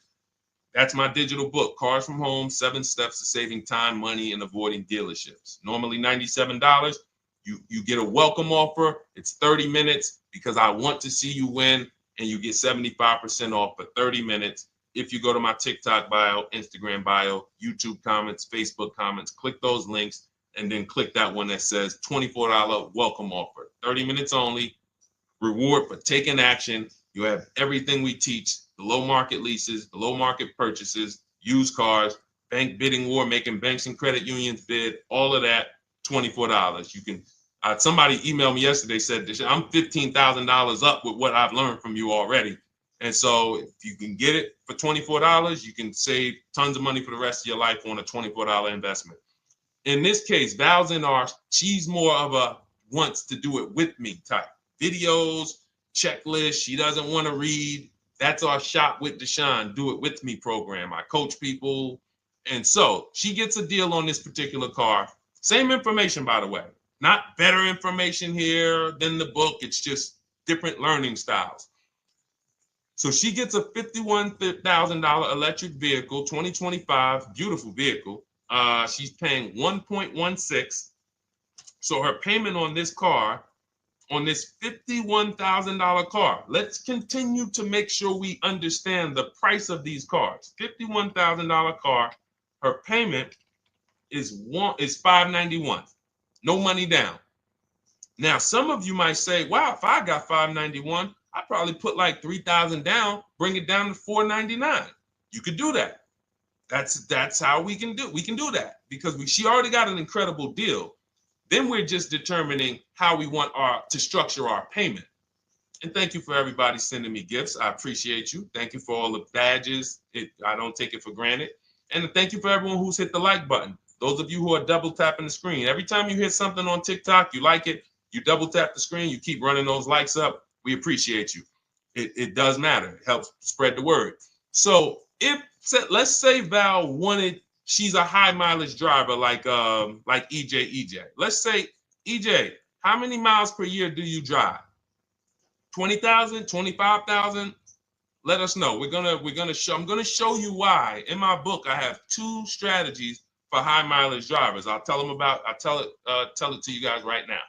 that's my digital book, Cars from Home, 7 Steps to Saving Time, Money, and Avoiding Dealerships. Normally $97. You get a welcome offer. It's 30 minutes because I want to see you win, and you get 75% off for 30 minutes. If you go to my TikTok bio, Instagram bio, YouTube comments, Facebook comments, click those links, and then click that one that says $24 welcome offer. 30 minutes only, reward for taking action. You have everything we teach, the low market leases, the low market purchases, used cars, bank bidding war, making banks and credit unions bid, all of that, $24. You can, somebody emailed me yesterday, said, I'm $15,000 up with what I've learned from you already. And so if you can get it for $24, you can save tons of money for the rest of your life on a $24 investment. In this case, Val's in our, she's more of a wants to do it with me type. Videos, checklist, she doesn't want to read. That's our Shop with Deshone, do it with me program. I coach people. And so she gets a deal on this particular car. Same information, by the way. Not better information here than the book. It's just different learning styles. So she gets a $51,000 electric vehicle, 2025, beautiful vehicle. She's paying 1.16. So her payment on this car, on this $51,000 car, let's continue to make sure we understand the price of these cars. $51,000 car, her payment is $591. No money down. Now, some of you might say, wow, if I got $591, I'd probably put like $3,000 down, bring it down to $499. You could do that. That's how we can do. We can do that because she already got an incredible deal. Then we're just determining how we want to structure our payment. And thank you for everybody sending me gifts. I appreciate you. Thank you for all the badges. I don't take it for granted. And thank you for everyone who's hit the like button. Those of you who are double tapping the screen. Every time you hit something on TikTok, you like it, you double tap the screen, you keep running those likes up. We appreciate you. It does matter. It helps spread the word. So let's say Val wanted, she's a high mileage driver like EJ. Let's say, EJ, how many miles per year do you drive? 20,000, 25,000? Let us know. I'm gonna show you why. In my book, I have 2 strategies for high mileage drivers. I'll tell it to you guys right now.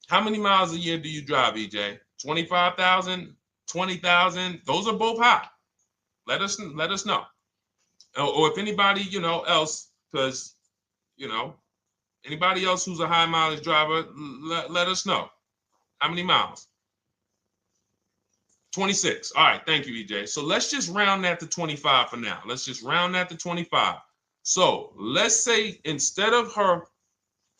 How many miles a year do you drive, EJ? 25,000, 20,000? Those are both high. Let us know. Or if anybody, else, because, anybody else who's a high mileage driver, let us know. How many miles? 26. All right. Thank you, EJ. So let's just round that to 25 for now. Let's just round that to 25. So let's say instead of her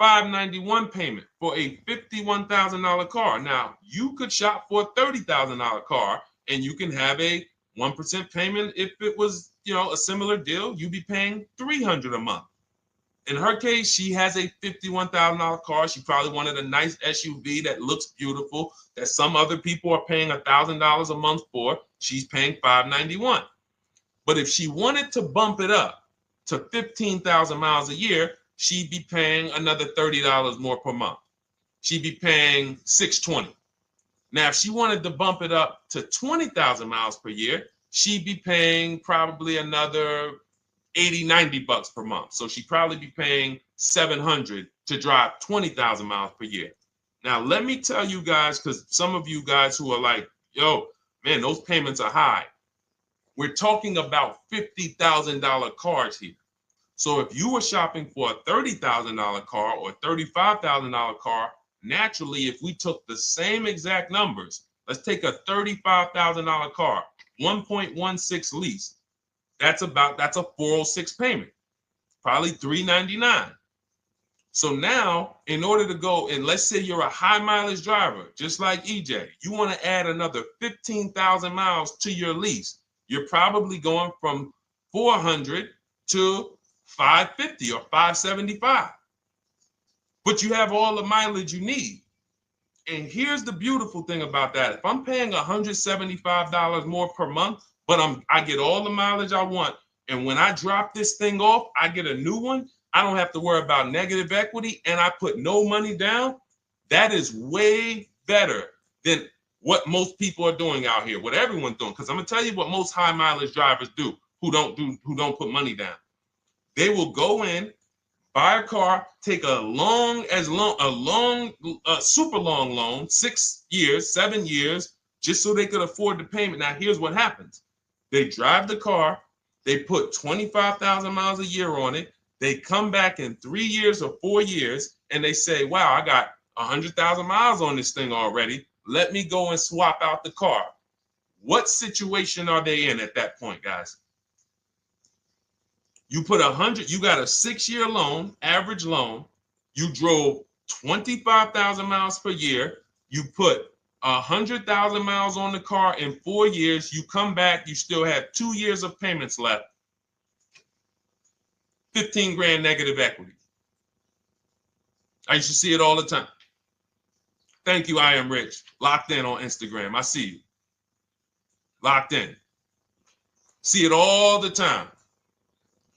$591 payment for a $51,000 car, now you could shop for a $30,000 car and you can have a 1% payment. If it was, a similar deal, you'd be paying $300 a month. In her case, she has a $51,000 car. She probably wanted a nice SUV that looks beautiful, that some other people are paying $1,000 a month for. She's paying $591. But if she wanted to bump it up to 15,000 miles a year, she'd be paying another $30 more per month. She'd be paying $620. Now, if she wanted to bump it up to 20,000 miles per year, she'd be paying probably another $80-90 per month. So she'd probably be paying $700 to drive 20,000 miles per year. Now, let me tell you guys, because some of you guys who are like, yo, man, those payments are high. We're talking about $50,000 cars here. So if you were shopping for a $30,000 car or $35,000 car, naturally, if we took the same exact numbers, let's take a $35,000 car, 1.16 lease. That's a 406 payment, probably $399. So now, in order to go, and let's say you're a high mileage driver, just like EJ, you want to add another 15,000 miles to your lease. You're probably going from 400 to 550 or 575. But you have all the mileage you need. And here's the beautiful thing about that. If I'm paying $175 more per month, but I get all the mileage I want, and when I drop this thing off, I get a new one, I don't have to worry about negative equity, and I put no money down. That is way better than what most people are doing out here, what everyone's doing. Because I'm gonna tell you what most high mileage drivers do who don't put money down. They will go in, buy a car, take a super long loan, 6 years, 7 years, just so they could afford the payment. Now, here's what happens. They drive the car, they put 25,000 miles a year on it. They come back in 3 years or 4 years, and they say, wow, I got 100,000 miles on this thing already. Let me go and swap out the car. What situation are they in at that point, guys? You put 100, you got a 6-year loan, average loan. You drove 25,000 miles per year. You put 100,000 miles on the car in 4 years. You come back, you still have 2 years of payments left. 15 grand negative equity. I used to see it all the time. Thank you, I am rich. Locked in on Instagram. I see you. Locked in. See it all the time.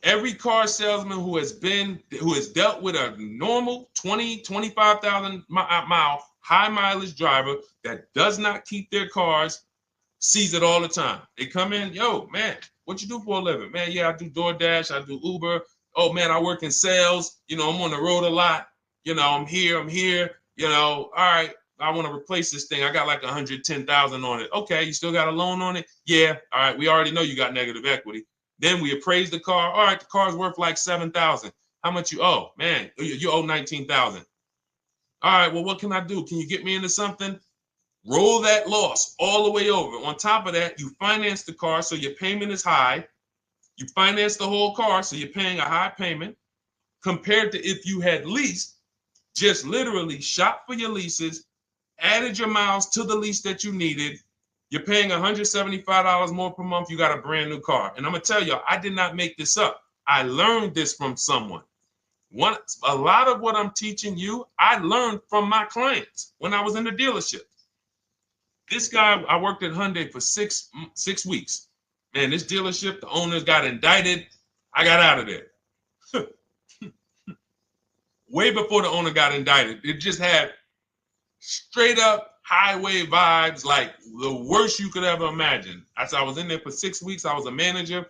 Every car salesman who has dealt with a normal 25,000 mile high mileage driver that does not keep their cars sees it all the time. They come in, yo, man, what you do for a living? Man, yeah, I do DoorDash, I do Uber. Oh man, I work in sales. You know, I'm on the road a lot. You know, I'm here. You know, all right, I want to replace this thing. I got like 110,000 on it. Okay, you still got a loan on it? Yeah. All right, we already know you got negative equity. Then we appraise the car. All right, the car's worth like 7,000. How much you owe? Man, you owe 19,000. All right, well, what can I do? Can you get me into something? Roll that loss all the way over. On top of that, you finance the car, so your payment is high. You finance the whole car, so you're paying a high payment compared to if you had leased, just literally shop for your leases, added your miles to the lease that you needed. You're paying $175 more per month. You got a brand new car. And I'm going to tell you, I did not make this up. I learned this from someone. A lot of what I'm teaching you, I learned from my clients when I was in the dealership. This guy, I worked at Hyundai for six weeks. Man, this dealership, the owners got indicted. I got out of there. Way before the owner got indicted. It just had straight up highway vibes, like the worst you could ever imagine. As I was in there for 6 weeks, I was a manager.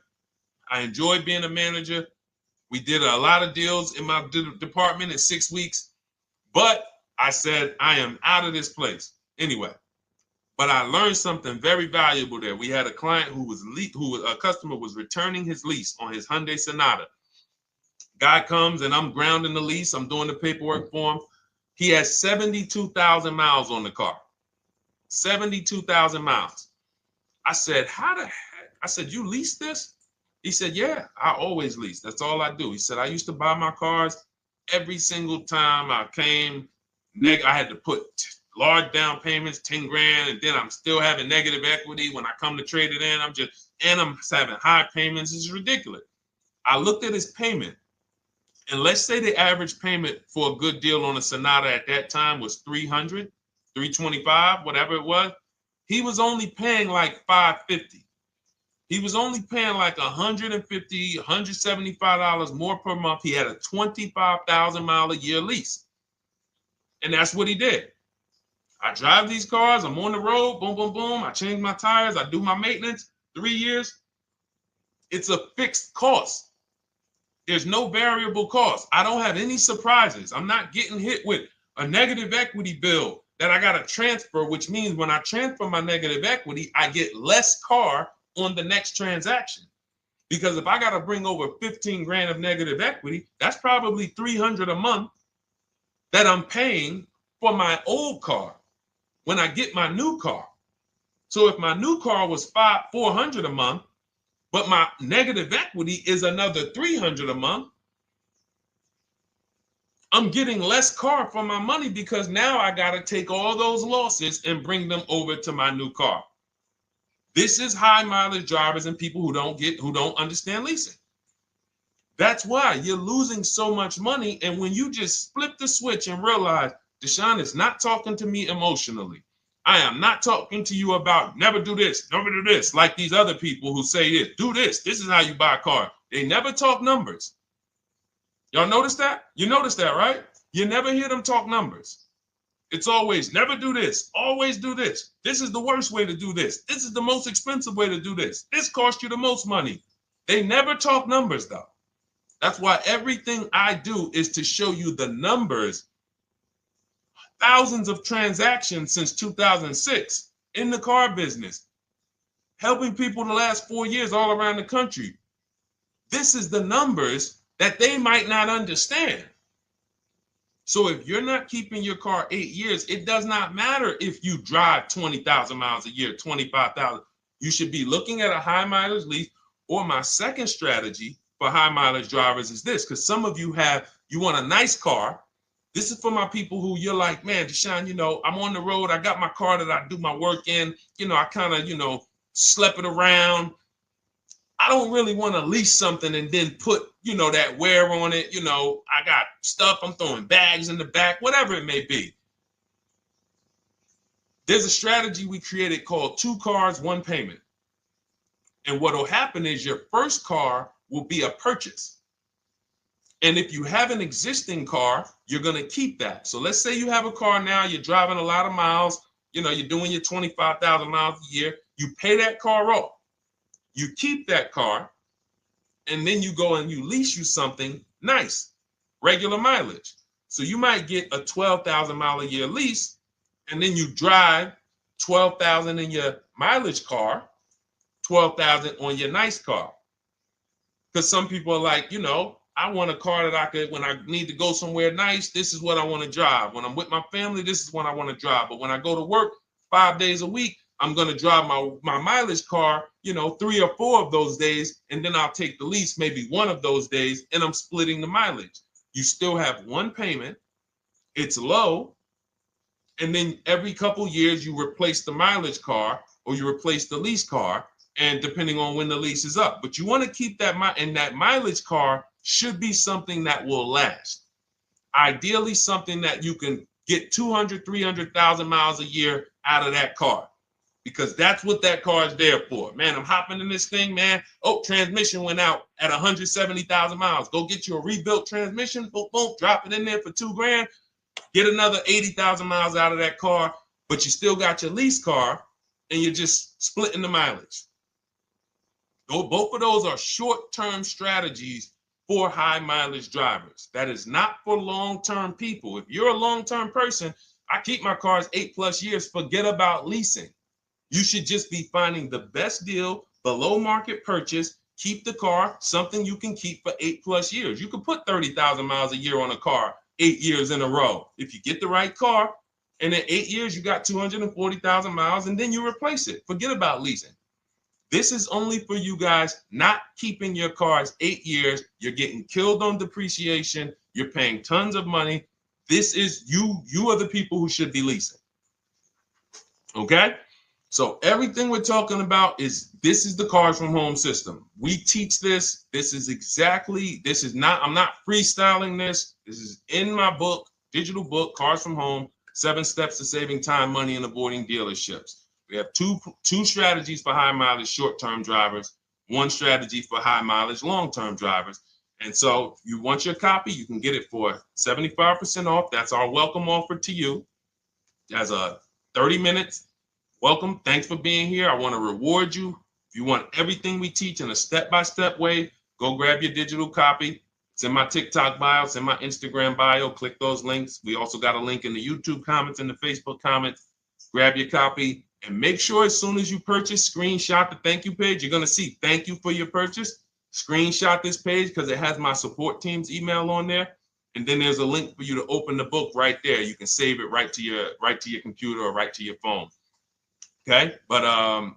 I enjoyed being a manager. We did a lot of deals in my department in 6 weeks. But I said, I am out of this place. Anyway. But I learned something very valuable there. We had a client a customer was returning his lease on his Hyundai Sonata. Guy comes and I'm grounding the lease. I'm doing the paperwork for him. He has 72,000 miles on the car. 72,000 miles. I said, how the heck? I said, you lease this? He said, yeah, I always lease. That's all I do. He said, I used to buy my cars every single time I came. I had to put large down payments, 10 grand, and then I'm still having negative equity when I come to trade it in. I'm having high payments. It's ridiculous. I looked at his payment, and let's say the average payment for a good deal on a Sonata at that time was $300, $325, whatever it was. He was only paying like $550. He was only paying like $150, $175 more per month. He had a 25,000 mile a year lease. And that's what he did. I drive these cars. I'm on the road. Boom, boom, boom. I change my tires. I do my maintenance. 3 years. It's a fixed cost. There's no variable cost. I don't have any surprises. I'm not getting hit with a negative equity bill that I got to transfer, which means when I transfer my negative equity, I get less car on the next transaction. Because if I got to bring over 15 grand of negative equity, that's probably 300 a month that I'm paying for my old car when I get my new car. So if my new car was 400 a month, but my negative equity is another 300 a month, I'm getting less car for my money because now I got to take all those losses and bring them over to my new car. This is high mileage drivers and people who don't understand leasing. That's why you're losing so much money. And when you just flip the switch and realize Deshone is not talking to me emotionally, I am not talking to you about never do this, never do this, like these other people who say this, do this. This is how you buy a car. They never talk numbers. Y'all notice that? You notice that, right? You never hear them talk numbers. It's always never do this, always do this. This is the worst way to do this. This is the most expensive way to do this. This costs you the most money. They never talk numbers, though. That's why everything I do is to show you the numbers. Thousands of transactions since 2006 in the car business, helping people the last 4 years all around the country. This is the numbers that they might not understand. So if you're not keeping your car 8 years, it does not matter if you drive 20,000 miles a year, 25,000. You should be looking at a high mileage lease. Or my second strategy for high mileage drivers is this, because some of you want a nice car. This is for my people who you're like, man, Deshone, I'm on the road. I got my car that I do my work in. I kind of, slep it around. I don't really want to lease something and then put, that wear on it. I got stuff. I'm throwing bags in the back, whatever it may be. There's a strategy we created called 2 cars, 1 payment. And what will happen is your first car will be a purchase. And if you have an existing car, you're going to keep that. So let's say you have a car now, you're driving a lot of miles, you're doing your 25,000 miles a year. You pay that car off. You keep that car, and then you go and you lease you something nice, regular mileage. So you might get a 12,000 mile a year lease, and then you drive 12,000 in your mileage car, 12,000 on your nice car. Because some people are like, I want a car that I could, when I need to go somewhere nice, this is what I want to drive. When I'm with my family, this is what I want to drive. But when I go to work 5 days a week, I'm going to drive my mileage car, 3 or 4 of those days, and then I'll take the lease maybe 1 of those days, and I'm splitting the mileage. You still have 1 payment. It's low. And then every couple years, you replace the mileage car or you replace the lease car, and depending on when the lease is up. But you want to keep that, and that mileage car should be something that will last. Ideally, something that you can get 200, 300,000 miles a year out of that car. Because that's what that car is there for. Man, I'm hopping in this thing, man. Oh, transmission went out at 170,000 miles. Go get you a rebuilt transmission. Boom, boom, drop it in there for $2 grand. Get another 80,000 miles out of that car, but you still got your lease car, and you're just splitting the mileage. Both of those are short-term strategies for high mileage drivers. That is not for long-term people. If you're a long-term person, I keep my cars 8+ years. Forget about leasing. You should just be finding the best deal, below market purchase, keep the car, something you can keep for 8+ years. You can put 30,000 miles a year on a car 8 years in a row. If you get the right car, and in 8 years, you got 240,000 miles, and then you replace it. Forget about leasing. This is only for you guys not keeping your cars 8 years. You're getting killed on depreciation. You're paying tons of money. This is you are the people who should be leasing. Okay? So everything we're talking about this is the Cars from Home system. We teach this. I'm not freestyling this. This is in my book, digital book, Cars from Home, 7 Steps to Saving Time, Money, and Avoiding Dealerships. We have two strategies for high mileage short-term drivers, 1 strategy for high mileage long-term drivers. And so if you want your copy, you can get it for 75% off. That's our welcome offer to you. As a 30 minutes. Welcome. Thanks for being here. I want to reward you. If you want everything we teach in a step-by-step way, go grab your digital copy. It's in my TikTok bio. It's in my Instagram bio. Click those links. We also got a link in the YouTube comments and the Facebook comments. Grab your copy and make sure as soon as you purchase, screenshot the thank you page. You're going to see thank you for your purchase. screenshot this page because it has my support team's email on there. And then there's a link for you to open the book right there. You can save it right to your computer or right to your phone. Okay, but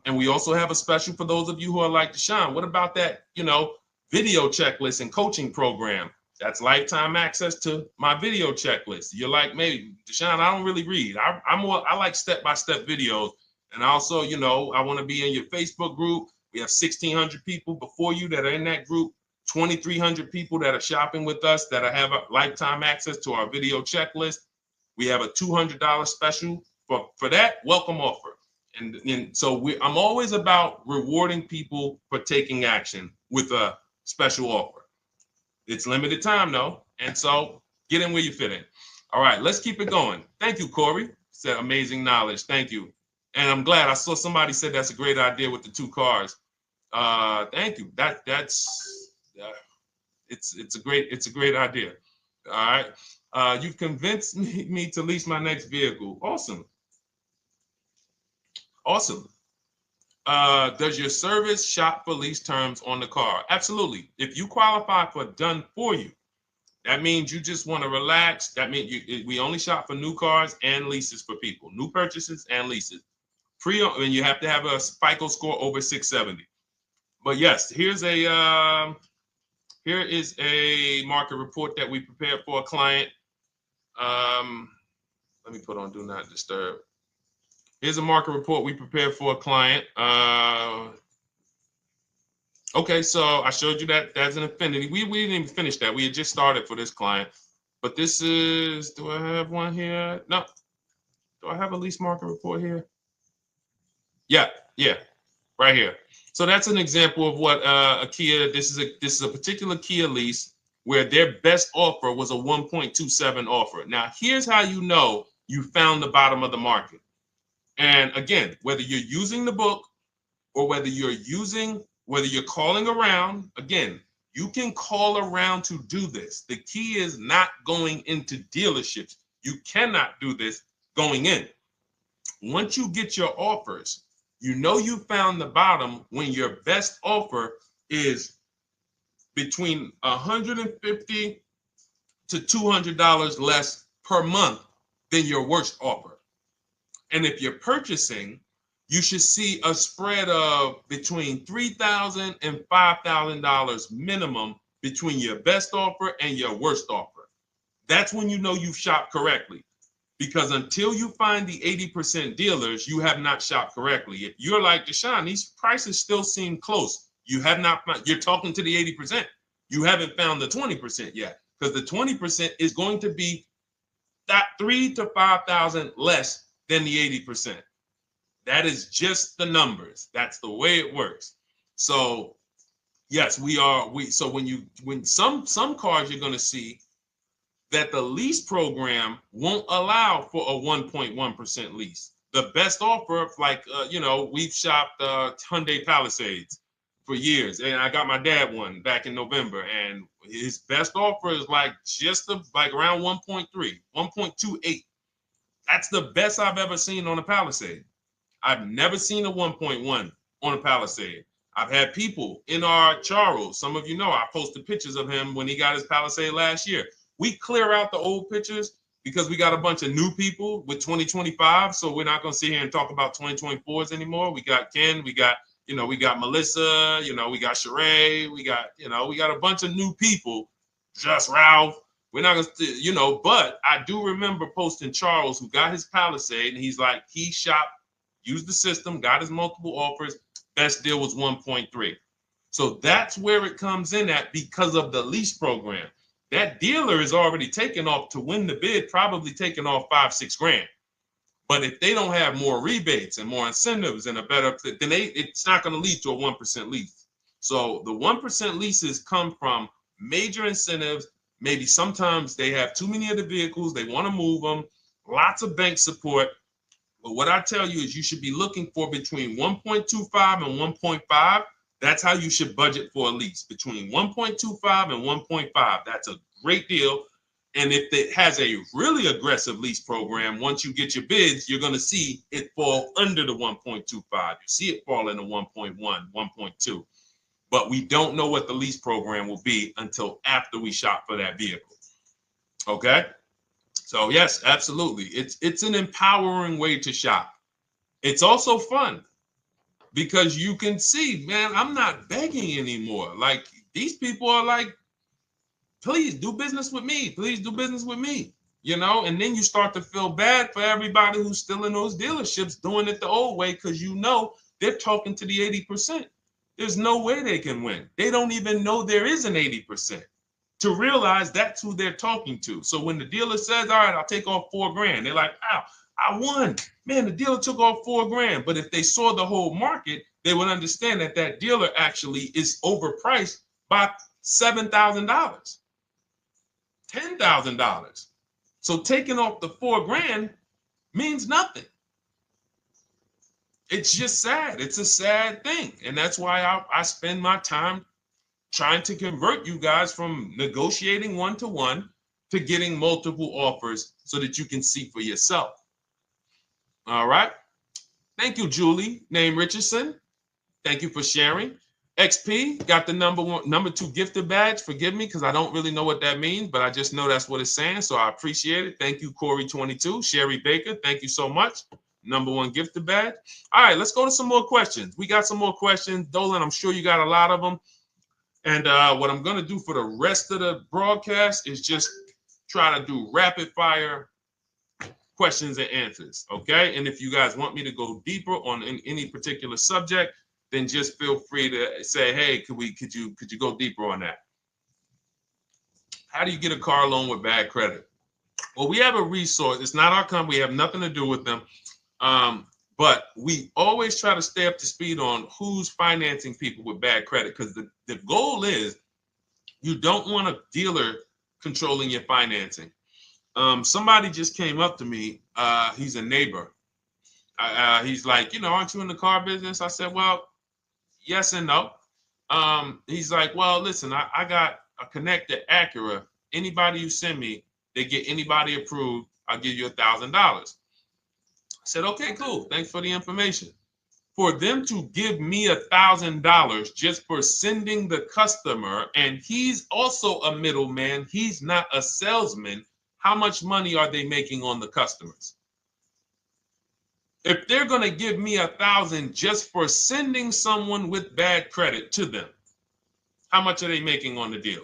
and we also have a special for those of you who are like Deshone. What about that, video checklist and coaching program? That's lifetime access to my video checklist. You're like, maybe Deshone, I don't really read. I like step-by-step videos. And also, I want to be in your Facebook group. We have 1,600 people before you that are in that group, 2,300 people that are shopping with us that have a lifetime access to our video checklist. We have a $200 special for that welcome offer. And so I'm always about rewarding people for taking action with a special offer. It's limited time though, and so get in where you fit in. All right, let's keep it going. Thank you, Corey. Said amazing knowledge. Thank you. And I'm glad I saw somebody said that's a great idea with the 2 cars. Thank you. It's a great idea. All right. You've convinced me to lease my next vehicle. Awesome. Awesome. Does your service shop for lease terms on the car? Absolutely. If you qualify for done for you, that means you just want to relax. That means we only shop for new cars and leases for people, new purchases and leases. And you have to have a FICO score over 670. But yes, here is a market report that we prepared for a client. Let me put on do not disturb. Here's a market report we prepared for a client. Okay, so I showed you that that's an affinity. We didn't even finish that. We had just started for this client. But this is, do I have one here? No. Do I have a lease market report here? Yeah, right here. So that's an example of what a Kia, this is a particular Kia lease where their best offer was a 1.27 offer. Now, here's how you know you found the bottom of the market. And again, whether you're using the book or whether you're calling around, again, you can call around to do this. The key is not going into dealerships. You cannot do this going in. Once you get your offers, you know you found the bottom when your best offer is between $150 to $200 less per month than your worst offer. And if you're purchasing, you should see a spread of between $3,000 and $5,000 minimum between your best offer and your worst offer. That's when you know you've shopped correctly. Because until you find the 80% dealers, you have not shopped correctly. If you're like Deshone, these prices still seem close. You have not found, you're talking to the 80%. You haven't found the 20% yet. Because the 20% is going to be that $3,000 to $5,000 less than the 80%. That is just the numbers. That's the way it works. So yes, so when some cars you're going to see that the lease program won't allow for a 1.1% lease. The best offer, like we've shopped Hyundai Palisades for years, and I got my dad one back in November, and his best offer is like around 1.3, 1.28. That's the best I've ever seen on a Palisade. I've never seen a 1.1 on a Palisade. I've had people in our Charles, some of you know, I posted pictures of him when he got his Palisade last year. We clear out the old pictures because we got a bunch of new people with 2025. So we're not going to sit here and talk about 2024s anymore. We got Ken, we got Melissa, we got Sheree, we got a bunch of new people, just Ralph. We're not going to, but I do remember posting Charles who got his Palisade and he's like, he shopped, used the system, got his multiple offers. Best deal was 1.3. So that's where it comes in at because of the lease program. That dealer is already taken off to win the bid, probably taking off $5-6 grand. But if they don't have more rebates and more incentives and a better, then it's not going to lead to a 1% lease. So the 1% leases come from major incentives. Maybe sometimes they have too many of the vehicles. They want to move them. Lots of bank support. But what I tell you is you should be looking for between 1.25 and 1.5. That's how you should budget for a lease, between 1.25 and 1.5. That's a great deal. And if it has a really aggressive lease program, once you get your bids, you're going to see it fall under the 1.25. You see it fall into 1.1, 1.2. but we don't know what the lease program will be until after we shop for that vehicle. Okay? So yes, absolutely. It's an empowering way to shop. It's also fun because you can see, man, I'm not begging anymore. Like these people are like, please do business with me. Please do business with me. And then you start to feel bad for everybody who's still in those dealerships doing it the old way because they're talking to the 80%. There's no way they can win. They don't even know there is an 80% to realize that's who they're talking to. So when the dealer says, all right, I'll take off $4,000, they're like, wow, I won. Man, the dealer took off $4,000. But if they saw the whole market, they would understand that that dealer actually is overpriced by $7,000, $10,000. So taking off the $4,000 means nothing. It's just sad. It's a sad thing. And that's why I spend my time trying to convert you guys from negotiating one-to-one to getting multiple offers so that you can see for yourself. All right. Thank you, Julie, name Richardson. Thank you for sharing. XP got the number 2 gifted badge. Forgive me because I don't really know what that means, but I just know that's what it's saying. So I appreciate it. Thank you, Corey22. Sherry Baker, thank you so much. Number 1 gifted badge. All right, let's go to some more questions. We got some more questions. Dolan, I'm sure you got a lot of them. And what I'm going to do for the rest of the broadcast is just try to do rapid fire questions and answers. Okay. And if you guys want me to go deeper on any particular subject, then just feel free to say, hey, could you go deeper on that? How do you get a car loan with bad credit? Well, we have a resource. It's not our company. We have nothing to do with them. But we always try to stay up to speed on who's financing people with bad credit, because the goal is you don't want a dealer controlling your financing. Somebody just came up to me. He's a neighbor. He's like, aren't you in the car business? I said, well, yes and no. He's like, well, listen, I got a connected Acura. Anybody you send me, they get anybody approved, I'll give you $1,000. I said, okay, cool. Thanks for the information. For them to give me $1,000 just for sending the customer, and he's also a middleman, he's not a salesman, how much money are they making on the customers? If they're going to give me $1,000 just for sending someone with bad credit to them, how much are they making on the deal?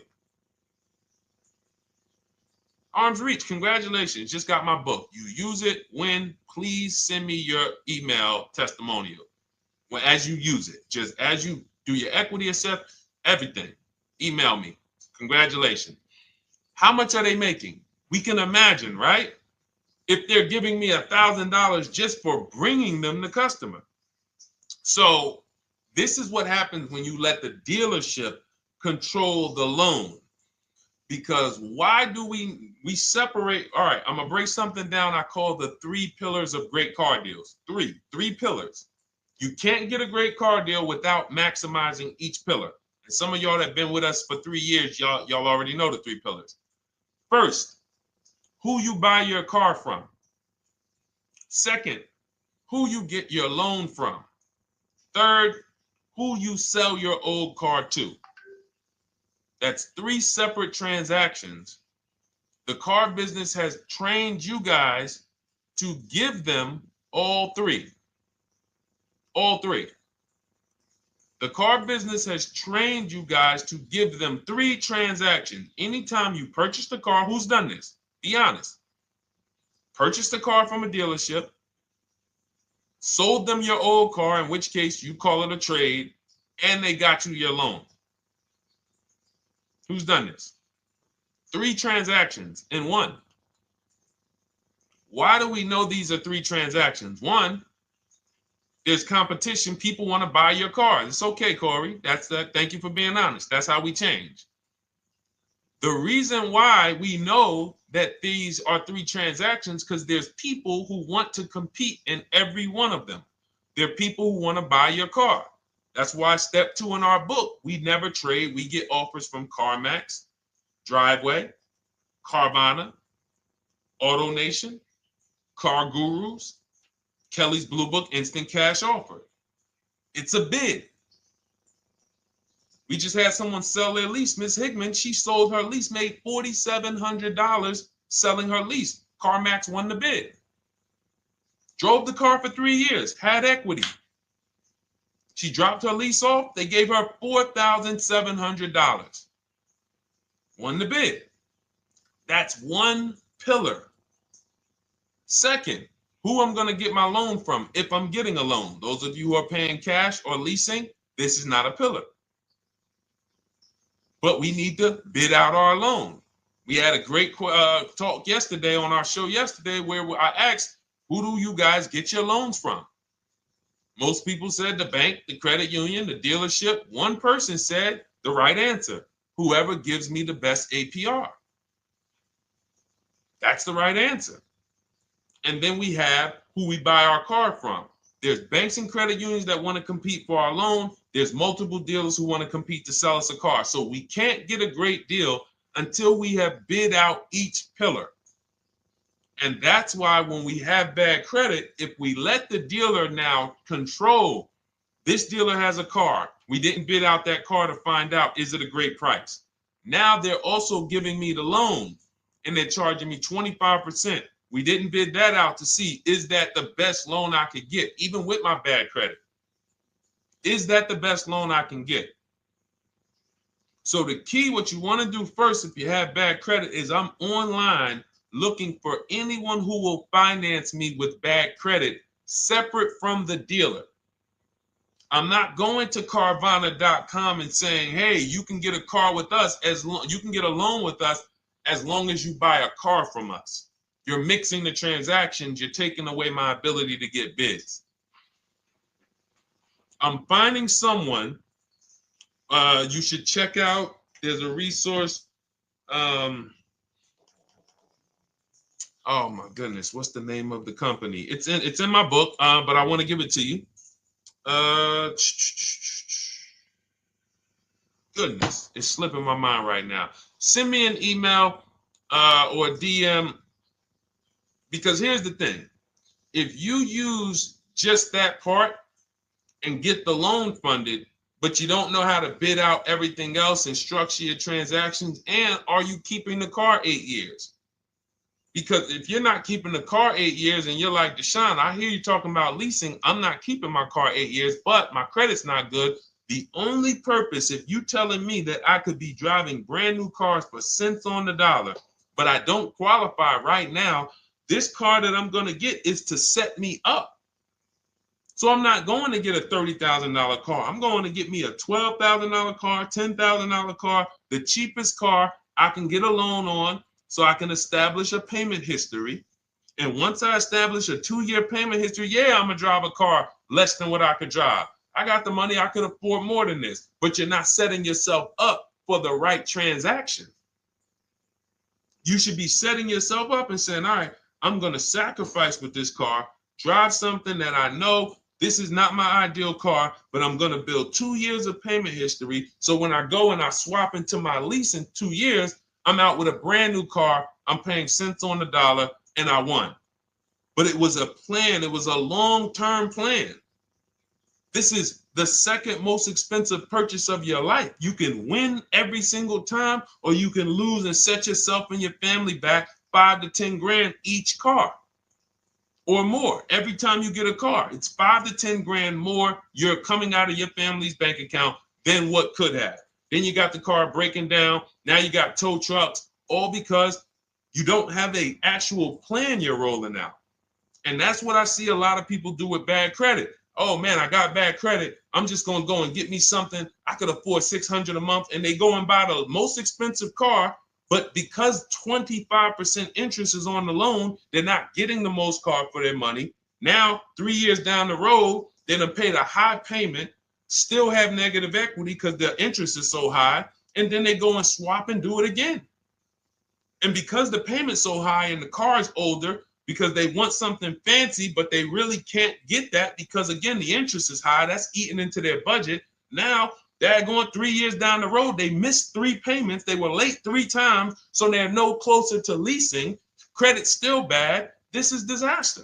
Arms Reach, congratulations. Just got my book. You use it when, please send me your email testimonial. Well, as you use it, just as you do your equity assess, everything, email me. Congratulations. How much are they making? We can imagine, right? If they're giving me $1,000 just for bringing them the customer. So this is what happens when you let the dealership control the loan. Because why do we separate? All right, I'm gonna break something down I call the 3 pillars of great car deals. Three pillars. You can't get a great car deal without maximizing each pillar. And some of y'all that have been with us for 3 years, y'all already know the 3 pillars. First, who you buy your car from. Second, who you get your loan from. Third, who you sell your old car to. That's 3 separate transactions. The car business has trained you guys to give them all 3. All 3. The car business has trained you guys to give them 3 transactions. Anytime you purchase the car, who's done this? Be honest. Purchased the car from a dealership, sold them your old car, in which case you call it a trade, and they got you your loan. Who's done this? 3 transactions in one. Why do we know these are 3 transactions? One, there's competition. People want to buy your car. It's okay, Corey. That's that. Thank you for being honest. That's how we change. The reason why we know that these are 3 transactions because there's people who want to compete in every one of them. There are people who want to buy your car. That's why step 2 in our book, we never trade. We get offers from CarMax, Driveway, Carvana, AutoNation, Car Gurus, Kelly's Blue Book Instant Cash Offer. It's a bid. We just had someone sell their lease. Miss Hickman, she sold her lease, made $4,700 selling her lease. CarMax won the bid. Drove the car for 3 years, had equity. She dropped her lease off. They gave her $4,700. Won the bid. That's one pillar. Second, who I'm going to get my loan from if I'm getting a loan. Those of you who are paying cash or leasing, this is not a pillar. But we need to bid out our loan. We had a great talk yesterday on our show yesterday where I asked, who do you guys get your loans from? Most people said the bank, the credit union, the dealership. One person said the right answer, whoever gives me the best APR. That's the right answer. And then we have who we buy our car from. There's banks and credit unions that want to compete for our loan. There's multiple dealers who want to compete to sell us a car. So we can't get a great deal until we have bid out each pillar. And that's why when we have bad credit, if we let the dealer now control, this dealer has a car. We didn't bid out that car to find out, is it a great price? Now they're also giving me the loan and they're charging me 25%. We didn't bid that out to see, is that the best loan I could get, even with my bad credit? Is that the best loan I can get? So the key, what you want to do first, if you have bad credit, is I'm online looking for anyone who will finance me with bad credit separate from the dealer. I'm not going to Carvana.com and saying, hey, you can get a car with us you can get a loan with us as long as you buy a car from us. You're mixing the transactions. You're taking away my ability to get bids. I'm finding someone you should check out. There's a resource. Oh my goodness, what's the name of the company? It's in my book, but I want to give it to you. Goodness, it's slipping my mind right now. Send me an email or a DM, because here's the thing. If you use just that part and get the loan funded, but you don't know how to bid out everything else and structure your transactions, and are you keeping the car 8 years? Because if you're not keeping the car 8 years and you're like, Deshone, I hear you talking about leasing. I'm not keeping my car 8 years, but my credit's not good. The only purpose, if you telling me that I could be driving brand new cars for cents on the dollar, but I don't qualify right now, this car that I'm going to get is to set me up. So I'm not going to get a $30,000 car. I'm going to get me a $12,000 car, $10,000 car, the cheapest car I can get a loan on, so I can establish a payment history. And once I establish a 2-year payment history, yeah, I'm going to drive a car less than what I could drive. I got the money. I could afford more than this. But you're not setting yourself up for the right transaction. You should be setting yourself up and saying, all right, I'm going to sacrifice with this car, drive something that I know this is not my ideal car, but I'm going to build 2 years of payment history. So when I go and I swap into my lease in 2 years, I'm out with a brand new car. I'm paying cents on the dollar, and I won. But it was a plan. It was a long-term plan. This is the second most expensive purchase of your life. You can win every single time, or you can lose and set yourself and your family back 5 to 10 grand each car or more. Every time you get a car, it's 5 to 10 grand more you're coming out of your family's bank account than what could have. Then you got the car breaking down. Now you got tow trucks, all because you don't have an actual plan you're rolling out. And that's what I see a lot of people do with bad credit. Oh man, I got bad credit. I'm just going to go and get me something. I could afford $600 a month. And they go and buy the most expensive car. But because 25% interest is on the loan, they're not getting the most car for their money. Now, 3 years down the road, they're going to pay the high payment, still have negative equity because the interest is so high, and then they go and swap and do it again. And because the payment's so high and the car is older, because they want something fancy, but they really can't get that because, again, the interest is high. That's eating into their budget. Now they're going 3 years down the road. They missed 3 payments. They were late 3 times, so they're no closer to leasing. Credit's still bad. This is disaster.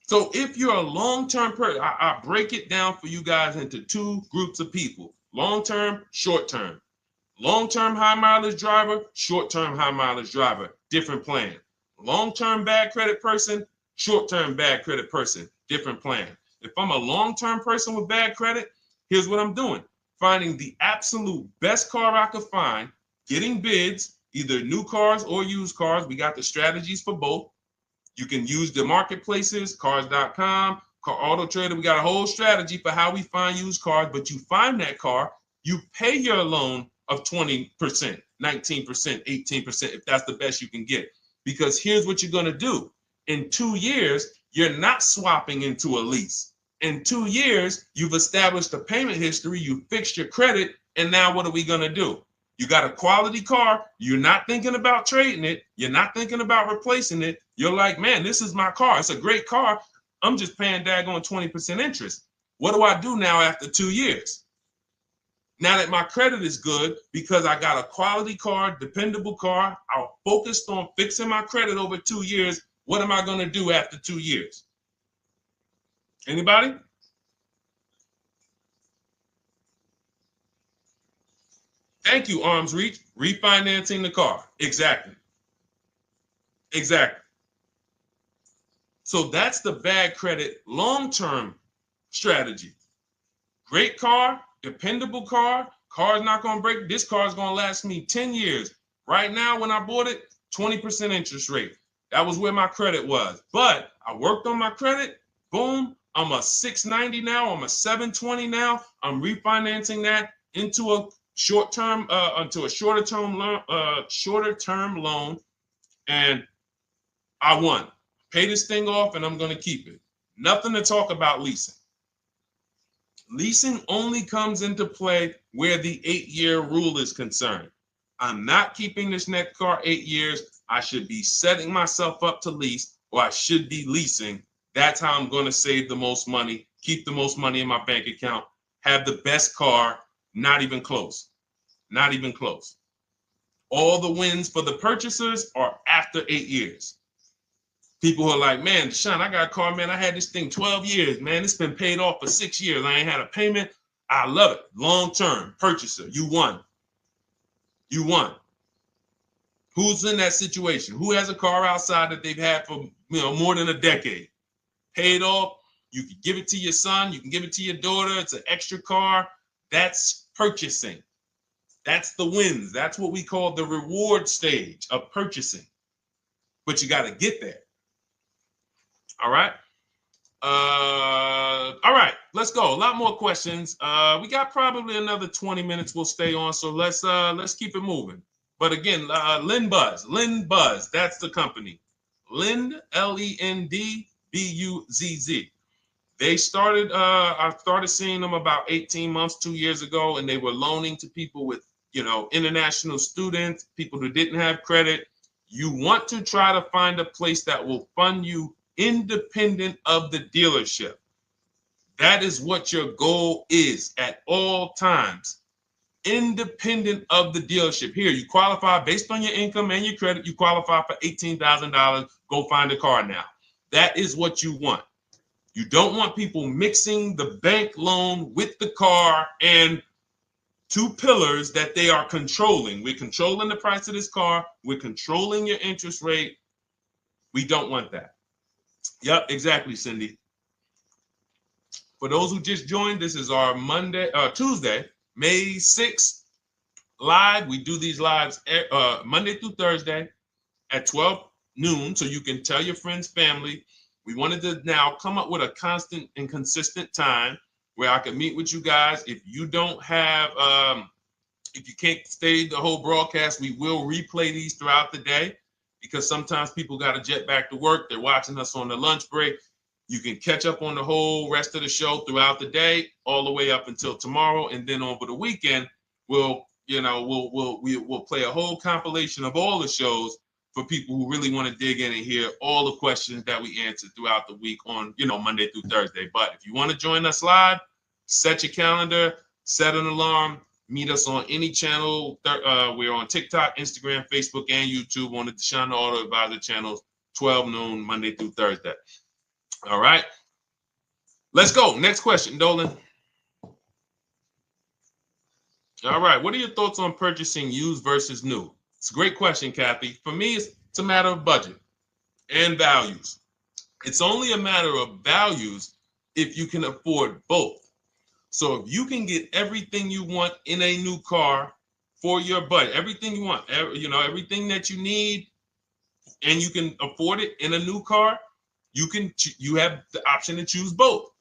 So if you're a long-term person, I break it down for you guys into two groups of people: long-term, short-term. Long-term high mileage driver, short-term high mileage driver, different plan. Long-term bad credit person, short-term bad credit person, different plan. If I'm a long-term person with bad credit, here's what I'm doing: finding the absolute best car I could find, getting bids, either new cars or used cars. We got the strategies for both. You can use the marketplaces, cars.com, Car Auto Trader. We got a whole strategy for how we find used cars, but you find that car, you pay your loan of 20%, 19%, 18%, if that's the best you can get. Because here's what you're going to do. In 2 years, you're not swapping into a lease. In 2 years, you've established a payment history, you fixed your credit, and now what are we going to do? You got a quality car. You're not thinking about trading it. You're not thinking about replacing it. You're like, man, this is my car. It's a great car. I'm just paying daggone 20% interest. What do I do now after 2 years? Now that my credit is good because I got a quality car, dependable car, I'm focused on fixing my credit over 2 years. What am I going to do after 2 years? Anybody? Thank you, Arms Reach. Refinancing the car. Exactly. Exactly. So that's the bad credit long-term strategy. Great car, dependable car, car's not going to break. This car is going to last me 10 years. Right now, when I bought it, 20% interest rate. That was where my credit was. But I worked on my credit. Boom. I'm a 690 now. I'm a 720 now. I'm refinancing that into a short-term, into a shorter-term loan, and I won. Pay this thing off, and I'm going to keep it. Nothing to talk about leasing. Leasing only comes into play where the 8-year rule is concerned. I'm not keeping this next car 8 years. I should be setting myself up to lease, or I should be leasing. That's how I'm going to save the most money, keep the most money in my bank account, have the best car. Not even close. Not even close. All the wins for the purchasers are after 8 years. People who are like, man, Deshone, I got a car, man. I had this thing 12 years, man. It's been paid off for 6 years. I ain't had a payment. I love it. Long-term purchaser. You won. You won. Who's in that situation? Who has a car outside that they've had for more than a decade? Paid off. You can give it to your son. You can give it to your daughter. It's an extra car. That's purchasing. That's the wins. That's what we call the reward stage of purchasing. But you got to get there. All right. All right, let's go. A lot more questions. We got probably another 20 minutes we'll stay on, so let's keep it moving. But again, Lend Buzz, that's the company. Lend, Lendbuzz. They started, I started seeing them about 18 months, 2 years ago, and they were loaning to people with, international students, people who didn't have credit. You want to try to find a place that will fund you independent of the dealership. That is what your goal is at all times. Independent of the dealership. Here, you qualify based on your income and your credit. You qualify for $18,000. Go find a car now. That is what you want. You don't want people mixing the bank loan with the car and two pillars that they are controlling. We're controlling the price of this car. We're controlling your interest rate. We don't want that. Yep, exactly, Cindy. For those who just joined, this is our Tuesday, May 6th live. We do these lives Monday through Thursday at 12 noon, so you can tell your friends, family. We wanted to now come up with a constant and consistent time where I can meet with you guys. If you don't have, if you can't stay the whole broadcast, we will replay these throughout the day because sometimes people got to jet back to work. They're watching us on the lunch break. You can catch up on the whole rest of the show throughout the day, all the way up until tomorrow, and then over the weekend, we'll play a whole compilation of all the shows for people who really want to dig in and hear all the questions that we answered throughout the week on, Monday through Thursday. But if you want to join us live, set your calendar, set an alarm, meet us on any channel. We're on TikTok, Instagram, Facebook, and YouTube on the Deshone the Auto Advisor channels, 12 noon, Monday through Thursday. All right. Let's go. Next question, Dolan. All right. What are your thoughts on purchasing used versus new? It's a great question, Kathy. For me, it's a matter of budget and values. It's only a matter of values if you can afford both. So if you can get everything you want in a new car for your budget, everything you want, everything that you need, and you can afford it in a new car, you have the option to choose both.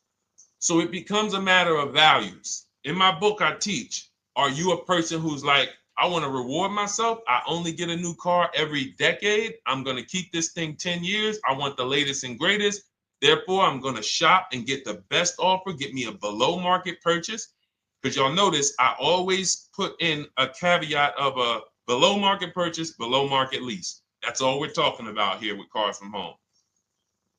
So it becomes a matter of values. In my book, I teach, are you a person who's like, I want to reward myself. I only get a new car every decade. I'm going to keep this thing 10 years. I want the latest and greatest. Therefore, I'm going to shop and get the best offer, get me a below market purchase. Because y'all notice I always put in a caveat of a below market purchase, below market lease. That's all we're talking about here with Cars from Home.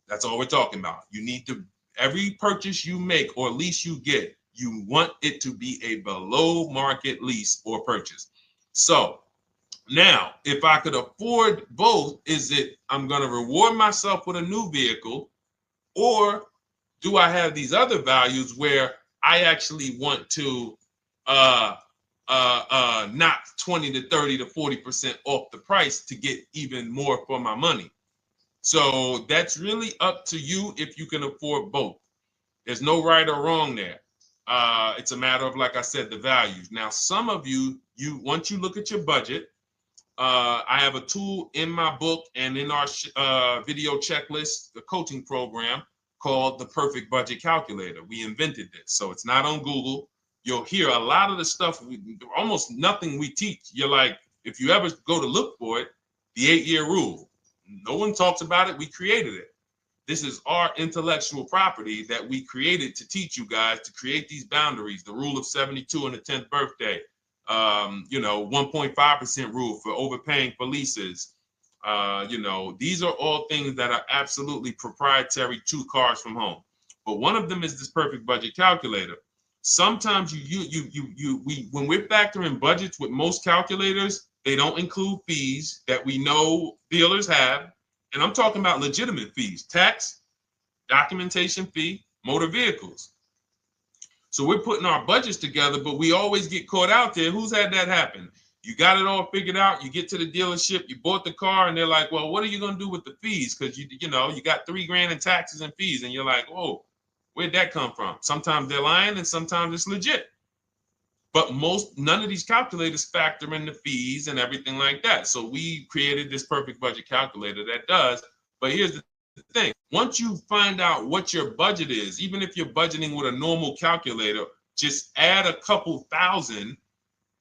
That's all we're talking about. You need to, every purchase you make or lease you get, you want it to be a below market lease or purchase. So now, if I could afford both, is it I'm going to reward myself with a new vehicle, or do I have these other values where I actually want to knock 20 to 30 to 40% off the price to get even more for my money? So that's really up to you if you can afford both. There's no right or wrong there. It's a matter of, like I said, the values. Now, some of you once you look at your budget, I have a tool in my book and in our video checklist, the coaching program called the Perfect Budget Calculator. We invented this. So it's not on Google. You'll hear a lot of the stuff, almost nothing we teach. You're like, if you ever go to look for it, the 8-year rule. No one talks about it. We created it. This is our intellectual property that we created to teach you guys to create these boundaries, the rule of 72 and the 10th birthday, 1.5% rule for overpaying for leases. These are all things that are absolutely proprietary to Cars from Home. But one of them is this Perfect Budget Calculator. Sometimes when we're factoring budgets with most calculators, they don't include fees that we know dealers have. And I'm talking about legitimate fees, tax, documentation fee, motor vehicles. So we're putting our budgets together, but we always get caught out there. Who's had that happen? You got it all figured out. You get to the dealership, you bought the car, and they're like, well, what are you going to do with the fees? Because you got $3,000 in taxes and fees. And you're like, whoa, where'd that come from? Sometimes they're lying and sometimes it's legit. But none of these calculators factor in the fees and everything like that. So we created this Perfect Budget Calculator that does. But here's the thing. Once you find out what your budget is, even if you're budgeting with a normal calculator, just add a couple thousand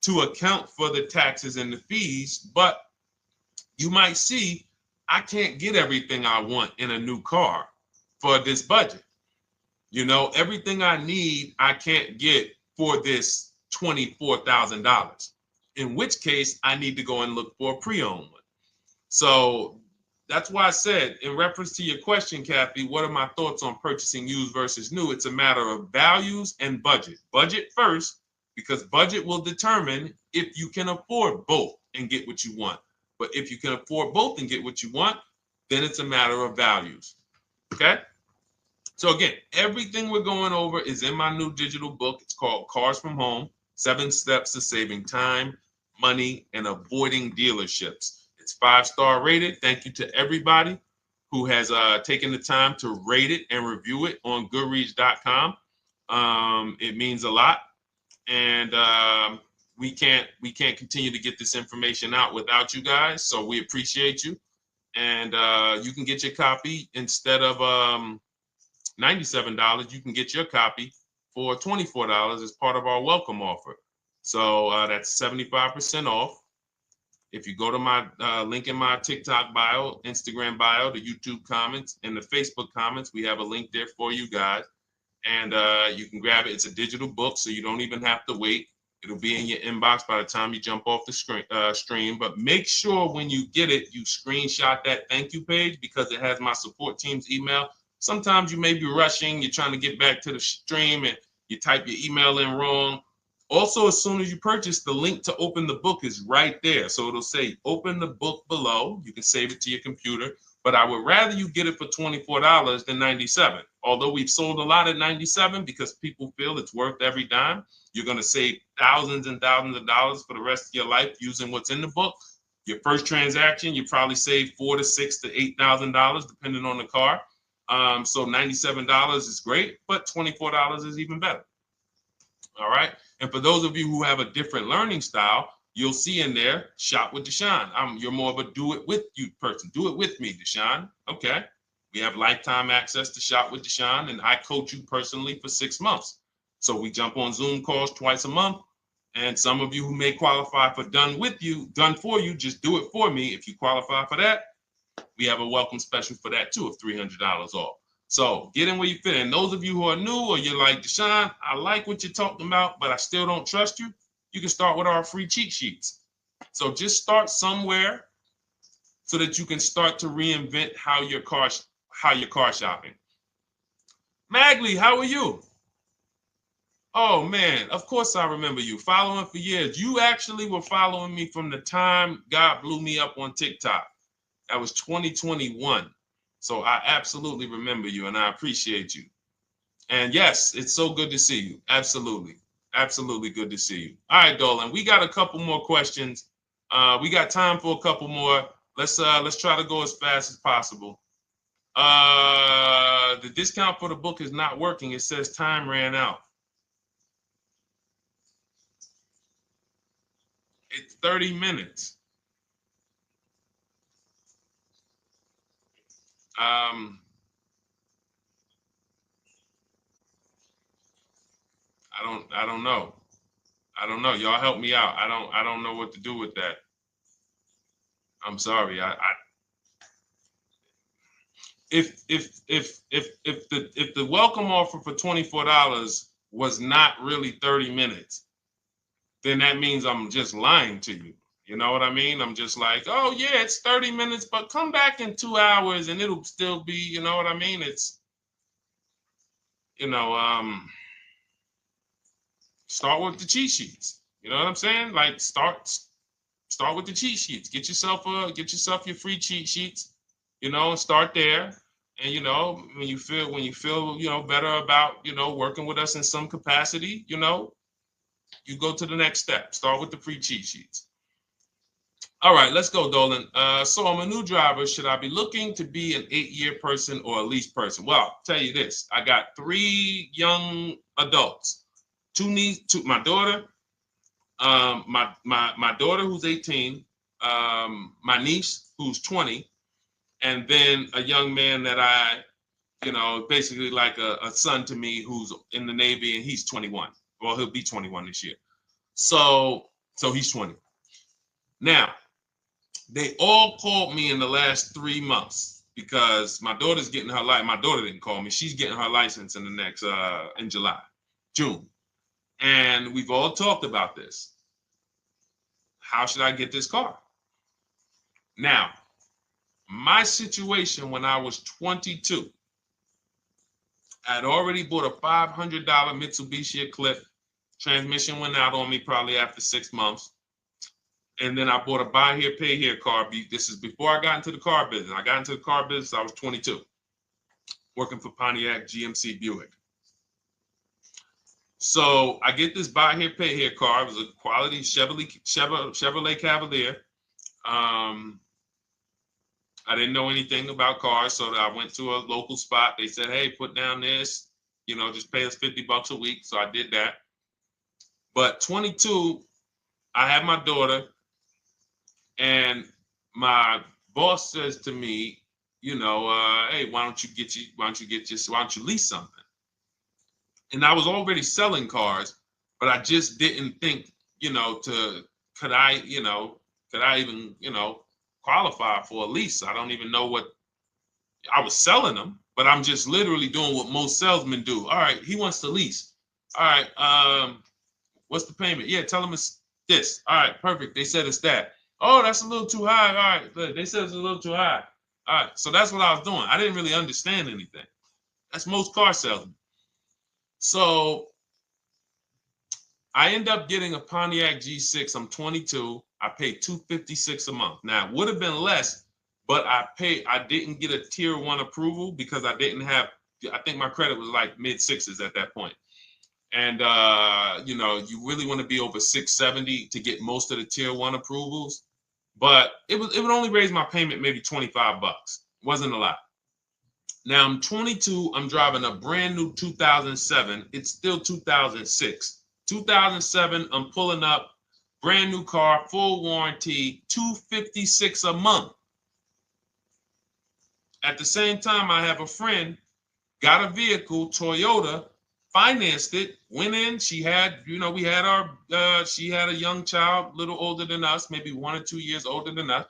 to account for the taxes and the fees. But you might see, I can't get everything I want in a new car for this budget. Everything I need, I can't get for this $24,000, in which case I need to go and look for a pre-owned one. So that's why I said, in reference to your question, Kathy, what are my thoughts on purchasing used versus new? It's a matter of values and budget. Budget first, because budget will determine if you can afford both and get what you want. But if you can afford both and get what you want, then it's a matter of values. Okay? So again, everything we're going over is in my new digital book. It's called Cars from Home, 7 Steps to Saving Time, Money, and Avoiding Dealerships. It's 5-star rated. Thank you to everybody who has taken the time to rate it and review it on Goodreads.com. It means a lot. And we can't continue to get this information out without you guys. So we appreciate you. And you can get your copy instead of $97, you can get your copy for $24 as part of our welcome offer. So that's 75% off. If you go to my link in my TikTok bio, Instagram bio, the YouTube comments, and the Facebook comments, we have a link there for you guys. And you can grab it. It's a digital book, so you don't even have to wait. It'll be in your inbox by the time you jump off the stream. But make sure when you get it, you screenshot that thank you page, because it has my support team's email. Sometimes you may be rushing, you're trying to get back to the stream and you type your email in wrong. Also, as soon as you purchase, the link to open the book is right there. So it'll say open the book below. You can save it to your computer. but I would rather you get it for $24 than $97. Although we've sold a lot at $97 because people feel it's worth every dime. You're going to save thousands and thousands of dollars for the rest of your life using what's in the book. Your first transaction, you probably save $4,000 to $6,000 to $8,000 depending on the car. So $97 is great, but $24 is even better. All right. And for those of you who have a different learning style, you'll see in there, shop with Deshone. You're more of a do it with you person. Do it with me, Deshone. Okay. We have lifetime access to shop with Deshone, and I coach you personally for 6 months. So we jump on Zoom calls twice a month. And some of you who may qualify for done for you, just do it for me. If you qualify for that, we have a welcome special for that too of $300 off. So get in where you fit. And those of you who are new or you're like, Deshone, I like what you're talking about, but I still don't trust you. You can start with our free cheat sheets. So just start somewhere so that you can start to reinvent how you're car shopping. Magley, how are you? Oh man, of course I remember you. Following for years. You actually were following me from the time God blew me up on TikTok. That was 2021. So I absolutely remember you and I appreciate you. And yes, it's so good to see you. Absolutely. Absolutely good to see you. All right, Dolan, we got a couple more questions. We got time for a couple more. Let's try to go as fast as possible. The discount for the book is not working. It says time ran out. It's 30 minutes. I don't know. I don't know. Y'all help me out. I don't know what to do with that. I'm sorry. If the welcome offer for $24 was not really 30 minutes, then that means I'm just lying to you. You know what I mean? I'm just like, oh yeah, it's 30 minutes, but come back in 2 hours and it'll still be, you know what I mean? It's, start with the cheat sheets. You know what I'm saying? Like start with the cheat sheets. Get yourself your free cheat sheets, and start there. And when you feel better about working with us in some capacity, you go to the next step. Start with the free cheat sheets. All right, let's go, Dolan. So I'm a new driver. Should I be looking to be an 8-year person or a lease person? Well, I'll tell you this. I got 3 young adults. 2 my daughter, my daughter who's 18, my niece who's 20, and then a young man that I, basically like a son to me who's in the Navy and he's 21. Well, he'll be 21 this year. So he's 20. Now, they all called me in the last 3 months because my daughter's getting her license. My daughter didn't call me. She's getting her license in the next, in June. And we've all talked about this. How should I get this car? Now, my situation when I was 22, I'd already bought a $500 Mitsubishi Eclipse. Transmission went out on me probably after 6 months. And then I bought a buy here, pay here car. This is before I got into the car business. I got into the car business, I was 22, working for Pontiac GMC Buick. So I get this buy here, pay here car. It was a quality Chevrolet Cavalier. I didn't know anything about cars, so I went to a local spot. They said, hey, put down this, just pay us $50 a week. So I did that. But 22, I had my daughter, and my boss says to me, hey, why don't you lease something? And I was already selling cars, but I just didn't think, could I even, qualify for a lease? I don't even know what I was selling them, but I'm just literally doing what most salesmen do. All right, he wants to lease. All right, what's the payment? Yeah, tell him it's this. All right, perfect. They said it's that. Oh, that's a little too high. All right, they said it's a little too high. All right, so that's what I was doing. I didn't really understand anything. That's most car salesmen. So I end up getting a Pontiac G6. I'm 22. I paid $256 a month. Now, it would have been less, but I didn't get a tier 1 approval because I didn't have, I think my credit was like mid sixes at that point. And you know, you really want to be over 670 to get most of the tier 1 approvals. But it would only raise my payment maybe 25 bucks. Wasn't a lot. Now I'm 22. I'm driving a brand new 2007. It's still 2006. 2007. I'm pulling up, brand new car, full warranty, $256 a month. At the same time, I have a friend, got a vehicle, Toyota, financed it, went in. She had, you know, we had our, she had a young child, a little older than us, maybe 1 or 2 years older than us.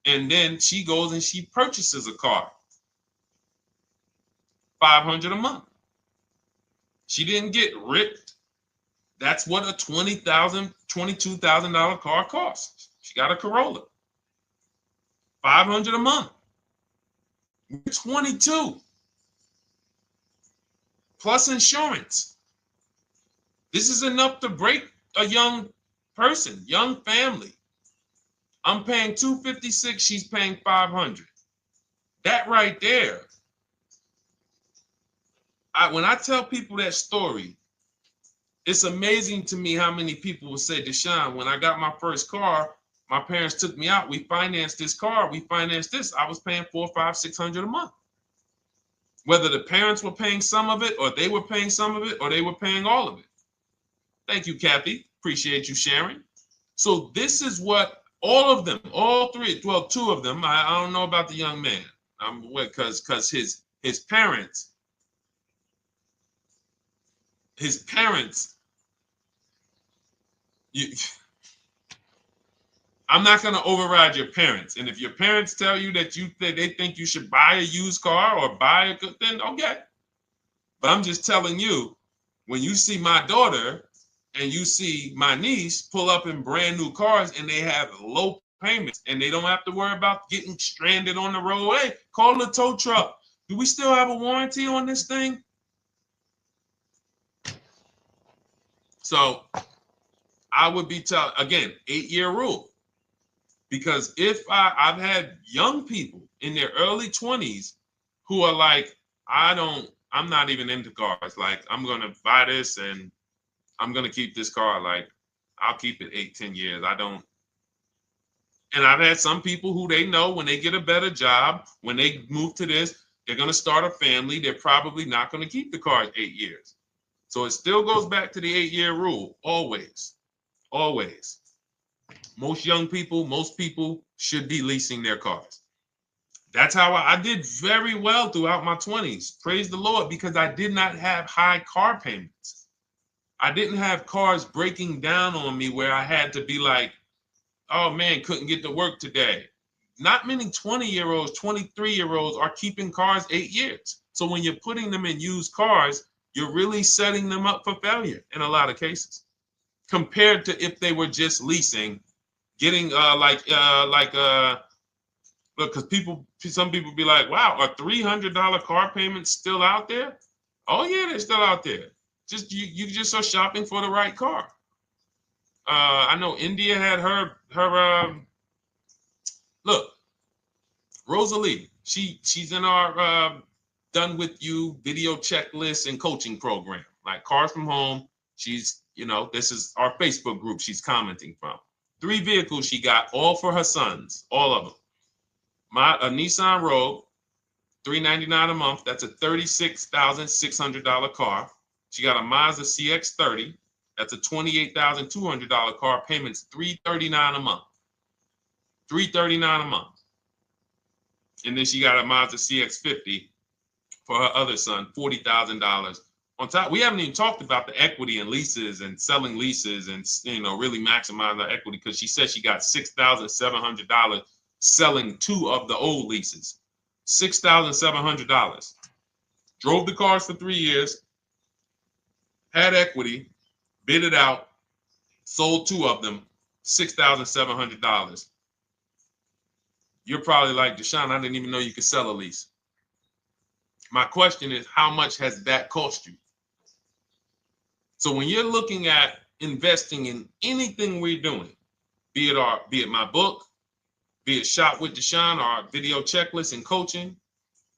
And then she goes and she purchases a car. $500 a month. She didn't get ripped. That's what a $20,000, $22,000 car costs. She got a Corolla. $500 a month. We're 22. Plus insurance. This is enough to break a young person, young family. I'm paying $256. She's paying $500. That right there. When I tell people that story, it's amazing to me how many people will say, Deshone, when I got my first car, my parents took me out. We financed this car. We financed this. I was paying $400, $500, $600 a month. Whether the parents were paying some of it, or they were paying some of it, or they were paying all of it. Thank you, Kathy. Appreciate you sharing. So this is what all of them, all three, well, 2 of them. I don't know about the young man. Because his parents. I'm not going to override your parents. And if your parents tell you that they think you should buy a used car or buy a good, then okay. But I'm just telling you, when you see my daughter and you see my niece pull up in brand new cars and they have low payments and they don't have to worry about getting stranded on the road, hey, call the tow truck. Do we still have a warranty on this thing? So I would be telling, again, 8-year rule. Because if I've had young people in their early 20s who are like, I'm not even into cars. Like, I'm going to buy this and I'm going to keep this car. Like, I'll keep it 8, 10 years. I don't. And I've had some people who they know when they get a better job, when they move to this, they're going to start a family. They're probably not going to keep the car 8 years. So it still goes back to the 8-year rule. Always. Always. Most young people, most people should be leasing their cars. That's how I did very well throughout my 20s. Praise the Lord, because I did not have high car payments. I didn't have cars breaking down on me where I had to be like, oh man, couldn't get to work today. Not many 20-year-olds, 23-year-olds are keeping cars 8 years. So when you're putting them in used cars, you're really setting them up for failure in a lot of cases, compared to if they were just leasing, getting look, because some people be like, wow, are $300 car payments still out there? Oh yeah, they're still out there. Just you just are shopping for the right car. I know India had her look, Rosalie, she's in our Done With You video checklist and coaching program, like Cars from Home. She's, you know, this is our Facebook group she's commenting from. 3 vehicles she got, all for her sons, all of them. A Nissan Rogue, $399 a month. That's a $36,600 car. She got a Mazda CX-30. That's a $28,200 car. Payments $339 a month. $339 a month. And then she got a Mazda CX-50 for her other son, $40,000. On top, we haven't even talked about the equity and leases and selling leases and, you know, really maximizing the equity, because she said she got $6,700 selling 2 of the old leases. $6,700. Drove the cars for 3 years, had equity, bid it out, sold 2 of them, $6,700. You're probably like, Deshone, I didn't even know you could sell a lease. My question is, how much has that cost you? So when you're looking at investing in anything we're doing, be it my book, be it Shop with Deshone, our video checklist and coaching,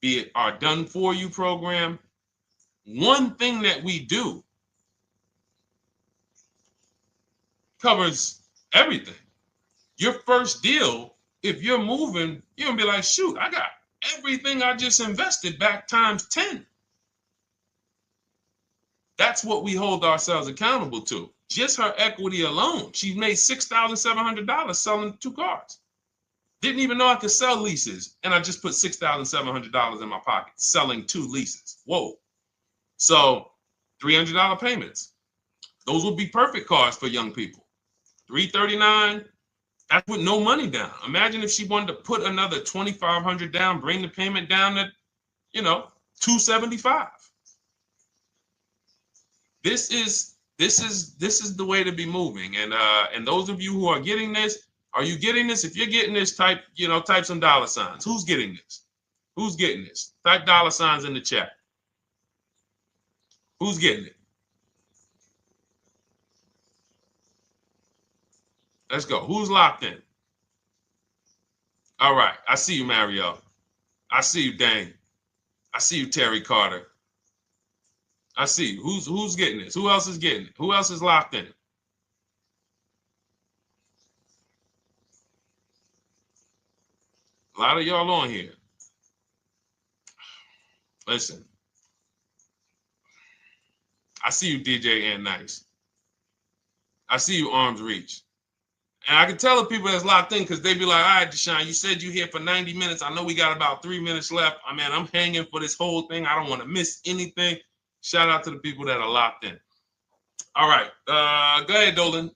be it our Done For You program. One thing that we do covers everything. Your first deal, if you're moving, you're gonna be like, shoot, I got everything I just invested back times 10. That's what we hold ourselves accountable to. Just her equity alone, she made $6,700 selling 2 cars. Didn't even know I could sell leases, and I just put $6,700 in my pocket selling 2 leases. Whoa. So $300 payments. Those would be perfect cars for young people. $339, that's with no money down. Imagine if she wanted to put another $2,500 down, bring the payment down to, $275. This is the way to be moving. And those of you who are getting this, are you getting this? If you're getting this, type some dollar signs. Who's getting this? Who's getting this? Type dollar signs in the chat. Who's getting it? Let's go. Who's locked in? All right. I see you, Mario. I see you, Dane. I see you, Terry Carter. I see you. Who's getting this? Who else is getting it? Who else is locked in? A lot of y'all on here. Listen. I see you, DJ and Nice. I see you, Arms Reach. And I can tell the people that's locked in because they be like, all right, Deshone, you said you're here for 90 minutes. I know we got about 3 minutes left. I mean, I'm hanging for this whole thing. I don't want to miss anything. Shout out to the people that are locked in. All right. Go ahead, Dolan.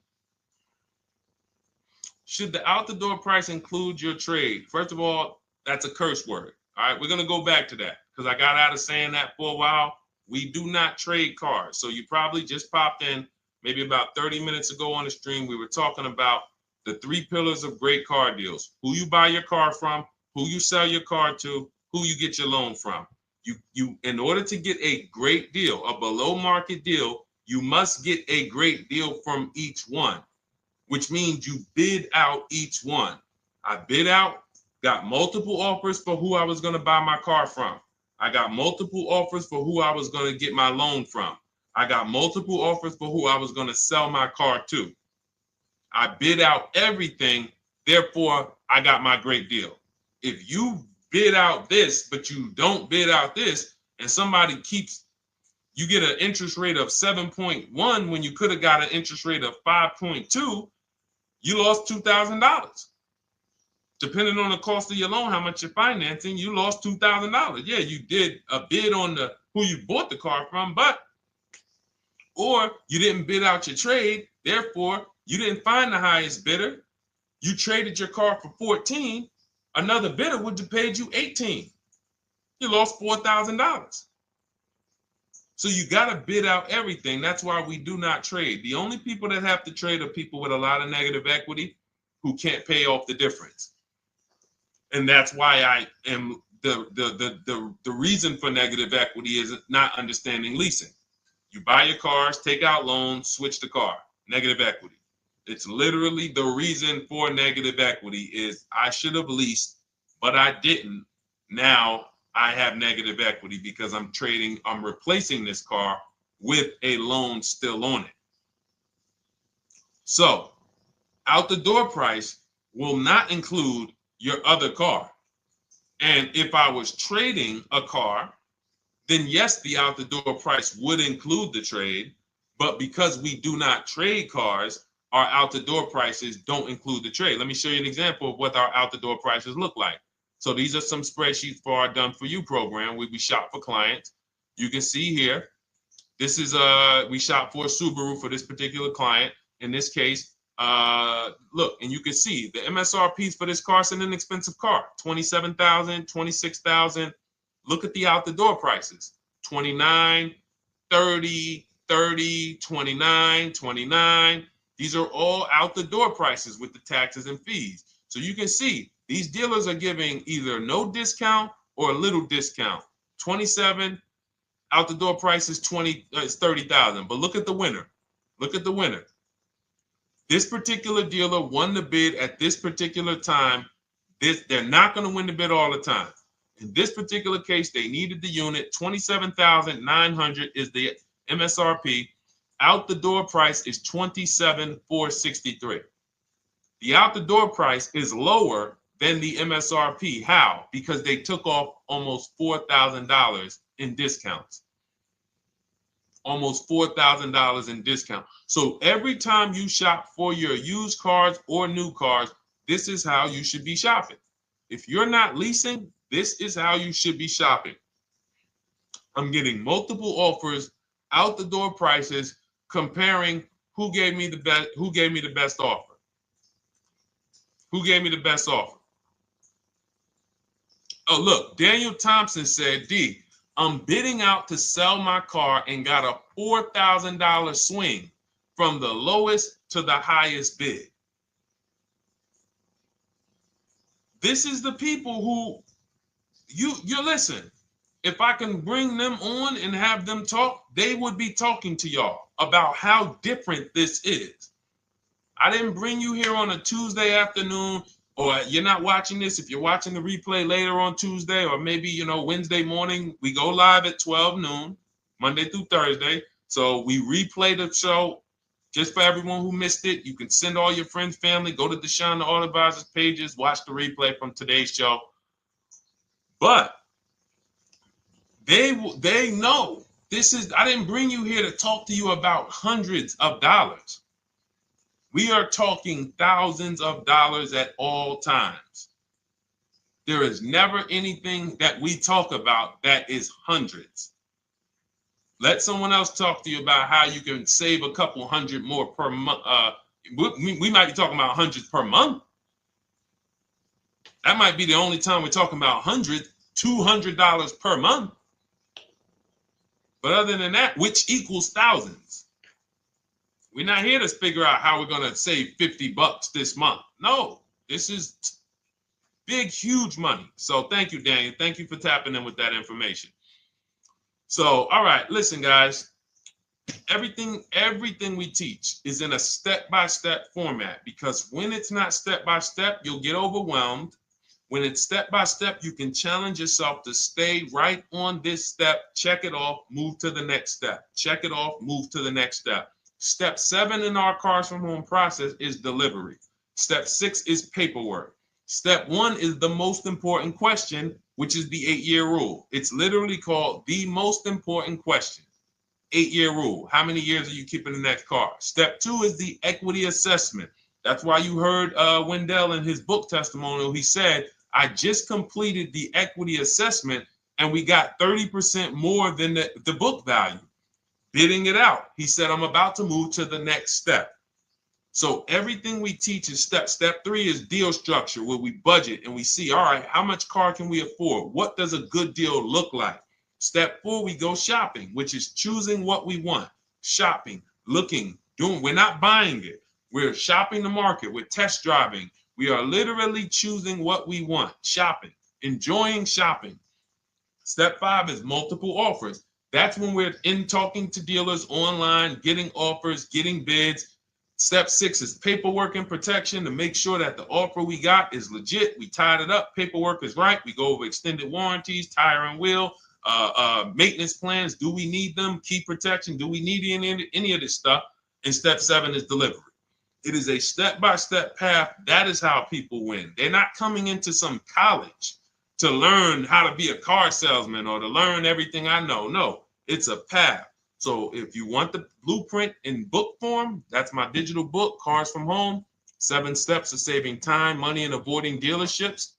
Should the out-the-door price include your trade? First of all, that's a curse word. All right, we're going to go back to that because I got out of saying that for a while. We do not trade cars. So you probably just popped in maybe about 30 minutes ago on the stream. We were talking about the 3 pillars of great car deals: who you buy your car from, who you sell your car to, who you get your loan from. You in order to get a great deal, a below market deal, you must get a great deal from each one, which means you bid out each one. I bid out, got multiple offers for who I was going to buy my car from. I got multiple offers for who I was going to get my loan from. I got multiple offers for who I was going to sell my car to. I bid out everything, therefore I got my great deal. If you bid out this, but you don't bid out this, and somebody you get an interest rate of 7.1 when you could have got an interest rate of 5.2, you lost $2,000. Depending on the cost of your loan, how much you're financing, you lost $2,000. Yeah, you did a bid on who you bought the car from, or you didn't bid out your trade, therefore you didn't find the highest bidder. You traded your car for 14. Another bidder would have paid you 18. You lost $4,000. So you got to bid out everything. That's why we do not trade. The only people that have to trade are people with a lot of negative equity who can't pay off the difference. And that's why I am the reason for negative equity is not understanding leasing. You buy your cars, take out loans, switch the car. Negative equity. It's literally the reason for negative equity is I should have leased, but I didn't. Now I have negative equity because I'm replacing this car with a loan still on it. So out the door price will not include your other car. And if I was trading a car, then yes, the out the door price would include the trade. But because we do not trade cars, our out the door prices don't include the trade. Let me show you an example of what our out the door prices look like. So these are some spreadsheets for our Done For You program where we shop for clients. You can see here, this is we shop for a Subaru for this particular client. In this case, look, and you can see the MSRPs for this car is an inexpensive car, $27,000, $26,000. Look at the out the door prices, 29, 30, 30, 29, 29. These are all out the door prices with the taxes and fees. So you can see these dealers are giving either no discount or a little discount. 27 out the door price is 30,000. But look at the winner. Look at the winner. This particular dealer won the bid at this particular time They're not going to win the bid all the time. In this particular case, they needed the unit. $27,900 is the MSRP. Out the door price is $27,463. The out the door price is lower than the MSRP. How? Because they took off almost $4,000 in discounts. Almost $4,000 in discount. So every time you shop for your used cars or new cars, this is how you should be shopping. If you're not leasing, this is how you should be shopping. I'm getting multiple offers, out the door prices, comparing who gave me the best offer. Who gave me the best offer? Oh, look, Daniel Thompson said, D, I'm bidding out to sell my car and got a $4,000 swing from the lowest to the highest bid. This is the people who you listen. If I can bring them on and have them talk, they would be talking to y'all about how different this is. I didn't bring you here on a Tuesday afternoon, or you're not watching this. If you're watching the replay later on Tuesday, or maybe, Wednesday morning, we go live at 12 noon, Monday through Thursday. So we replay the show just for everyone who missed it. You can send all your friends, family, go to Deshone the Auto Advisor's pages, watch the replay from today's show. But they know this is, I didn't bring you here to talk to you about hundreds of dollars. We are talking thousands of dollars at all times. There is never anything that we talk about that is hundreds. Let someone else talk to you about how you can save a couple hundred more per month. We might be talking about hundreds per month. That might be the only time we're talking about hundreds, $200 per month. But other than that, which equals thousands. We're not here to figure out how we're going to save $50 this month. No, this is big, huge money. So thank you, Daniel. Thank you for tapping in with that information. So, all right, listen, guys. Everything we teach is in a step-by-step format, because when it's not step-by-step, you'll get overwhelmed. When it's step-by-step, you can challenge yourself to stay right on this step, check it off, move to the next step. Check it off, move to the next step. Step 7 in our Cars from Home process is delivery. Step 6 is paperwork. Step 1 is the most important question, which is the 8-year rule. It's literally called the most important question. 8-year rule. How many years are you keeping the next car? Step 2 is the equity assessment. That's why you heard Wendell in his book testimonial. He said, I just completed the equity assessment and we got 30% more than the book value. Bidding it out. He said, I'm about to move to the next step. So everything we teach is step. Step 3 is deal structure, where we budget and we see, all right, how much car can we afford? What does a good deal look like? Step 4, we go shopping, which is choosing what we want. Shopping, looking, doing. We're not buying it. We're shopping the market. We're test driving. We are literally choosing what we want. Shopping, enjoying shopping. Step 5 is multiple offers. That's when we're in talking to dealers online, getting offers, getting bids. Step 6 is paperwork and protection to make sure that the offer we got is legit. We tied it up. Paperwork is right. We go over extended warranties, tire and wheel, maintenance plans. Do we need them? Key protection. Do we need any of this stuff? And step 7 is delivery. It is a step-by-step path. That is how people win. They're not coming into some college to learn how to be a car salesman or to learn everything I know. No, it's a path. So if you want the blueprint in book form, that's my digital book, Cars from Home, 7 Steps of Saving Time, Money, and Avoiding Dealerships.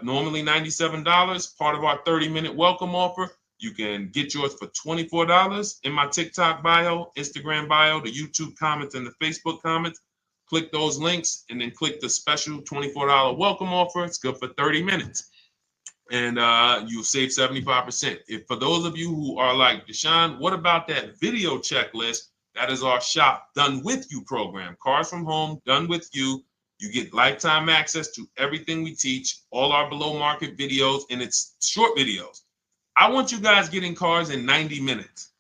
Normally $97, part of our 30-minute welcome offer. You can get yours for $24 in my TikTok bio, Instagram bio, the YouTube comments, and the Facebook comments. Click those links and then click the special $24 welcome offer. It's good for 30 minutes. And you'll save 75%. If for those of you who are like, Deshone, what about that video checklist? That is our Shop Done With You program. Cars from Home, done with you. You get lifetime access to everything we teach, all our below market videos, and it's short videos. I want you guys getting cars in 90 minutes.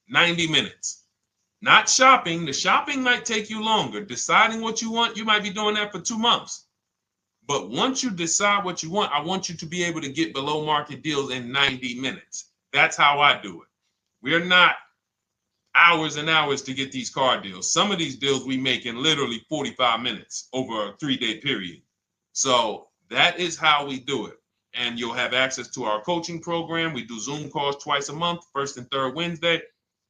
90 minutes. Not shopping. The shopping might take you longer. Deciding what you want, you might be doing that for 2 months. But once you decide what you want, I want you to be able to get below market deals in 90 minutes. That's how I do it. We're not hours and hours to get these car deals. Some of these deals we make in literally 45 minutes over a 3-day period. So that is how we do it. And you'll have access to our coaching program. We do Zoom calls twice a month, first and third Wednesday.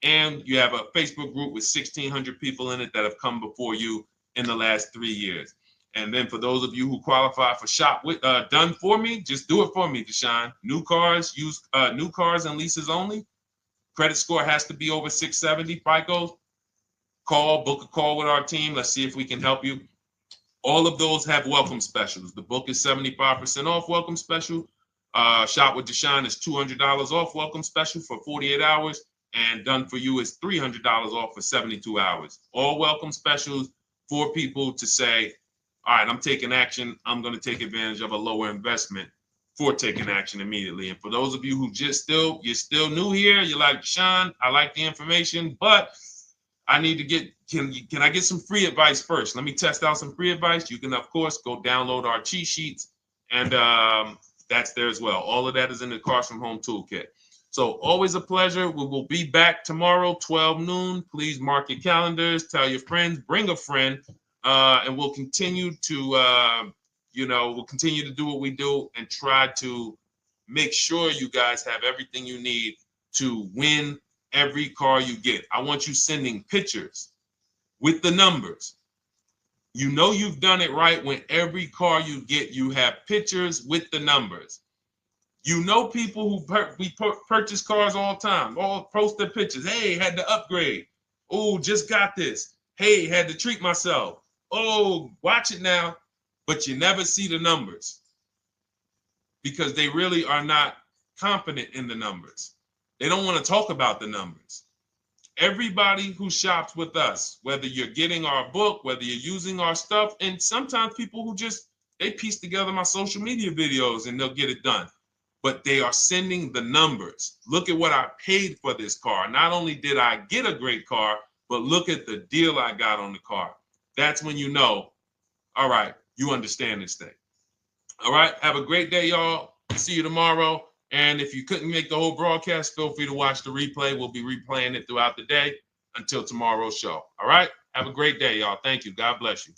And you have a Facebook group with 1,600 people in it that have come before you in the last 3 years. And then for those of you who qualify for shop with done for me, just do it for me, Deshone. New cars, new cars and leases only. Credit score has to be over 670 FICO. Book a call with our team. Let's see if we can help you. All of those have welcome specials. The book is 75% off welcome special. Shop with Deshone is $200 off welcome special for 48 hours. And done for you is $300 off for 72 hours. All welcome specials for people to say, all right, I'm taking action. I'm going to take advantage of a lower investment for taking action immediately. And for those of you who you're still new here, you're like, Deshone, I like the information, but I need to get, can I get some free advice first? Let me test out some free advice. You can, of course, go download our cheat sheets, and that's there as well. All of that is in the Cars from Home Toolkit. So always a pleasure. We will be back tomorrow, 12 noon. Please mark your calendars, tell your friends, bring a friend, and we'll continue to, we'll continue to do what we do and try to make sure you guys have everything you need to win every car you get. I want you sending pictures with the numbers. You know you've done it right when every car you get, you have pictures with the numbers. You know people who purchase cars all the time, all post their pictures. Hey, had to upgrade. Oh, just got this. Hey, had to treat myself. Oh, watch it now. But you never see the numbers because they really are not confident in the numbers. They don't want to talk about the numbers. Everybody who shops with us, whether you're getting our book, whether you're using our stuff, and sometimes people who they piece together my social media videos and they'll get it done. But they are sending the numbers. Look at what I paid for this car. Not only did I get a great car, but look at the deal I got on the car. That's when you know, all right, you understand this thing. All right, have a great day, y'all. See you tomorrow. And if you couldn't make the whole broadcast, feel free to watch the replay. We'll be replaying it throughout the day until tomorrow's show. All right, have a great day, y'all. Thank you. God bless you.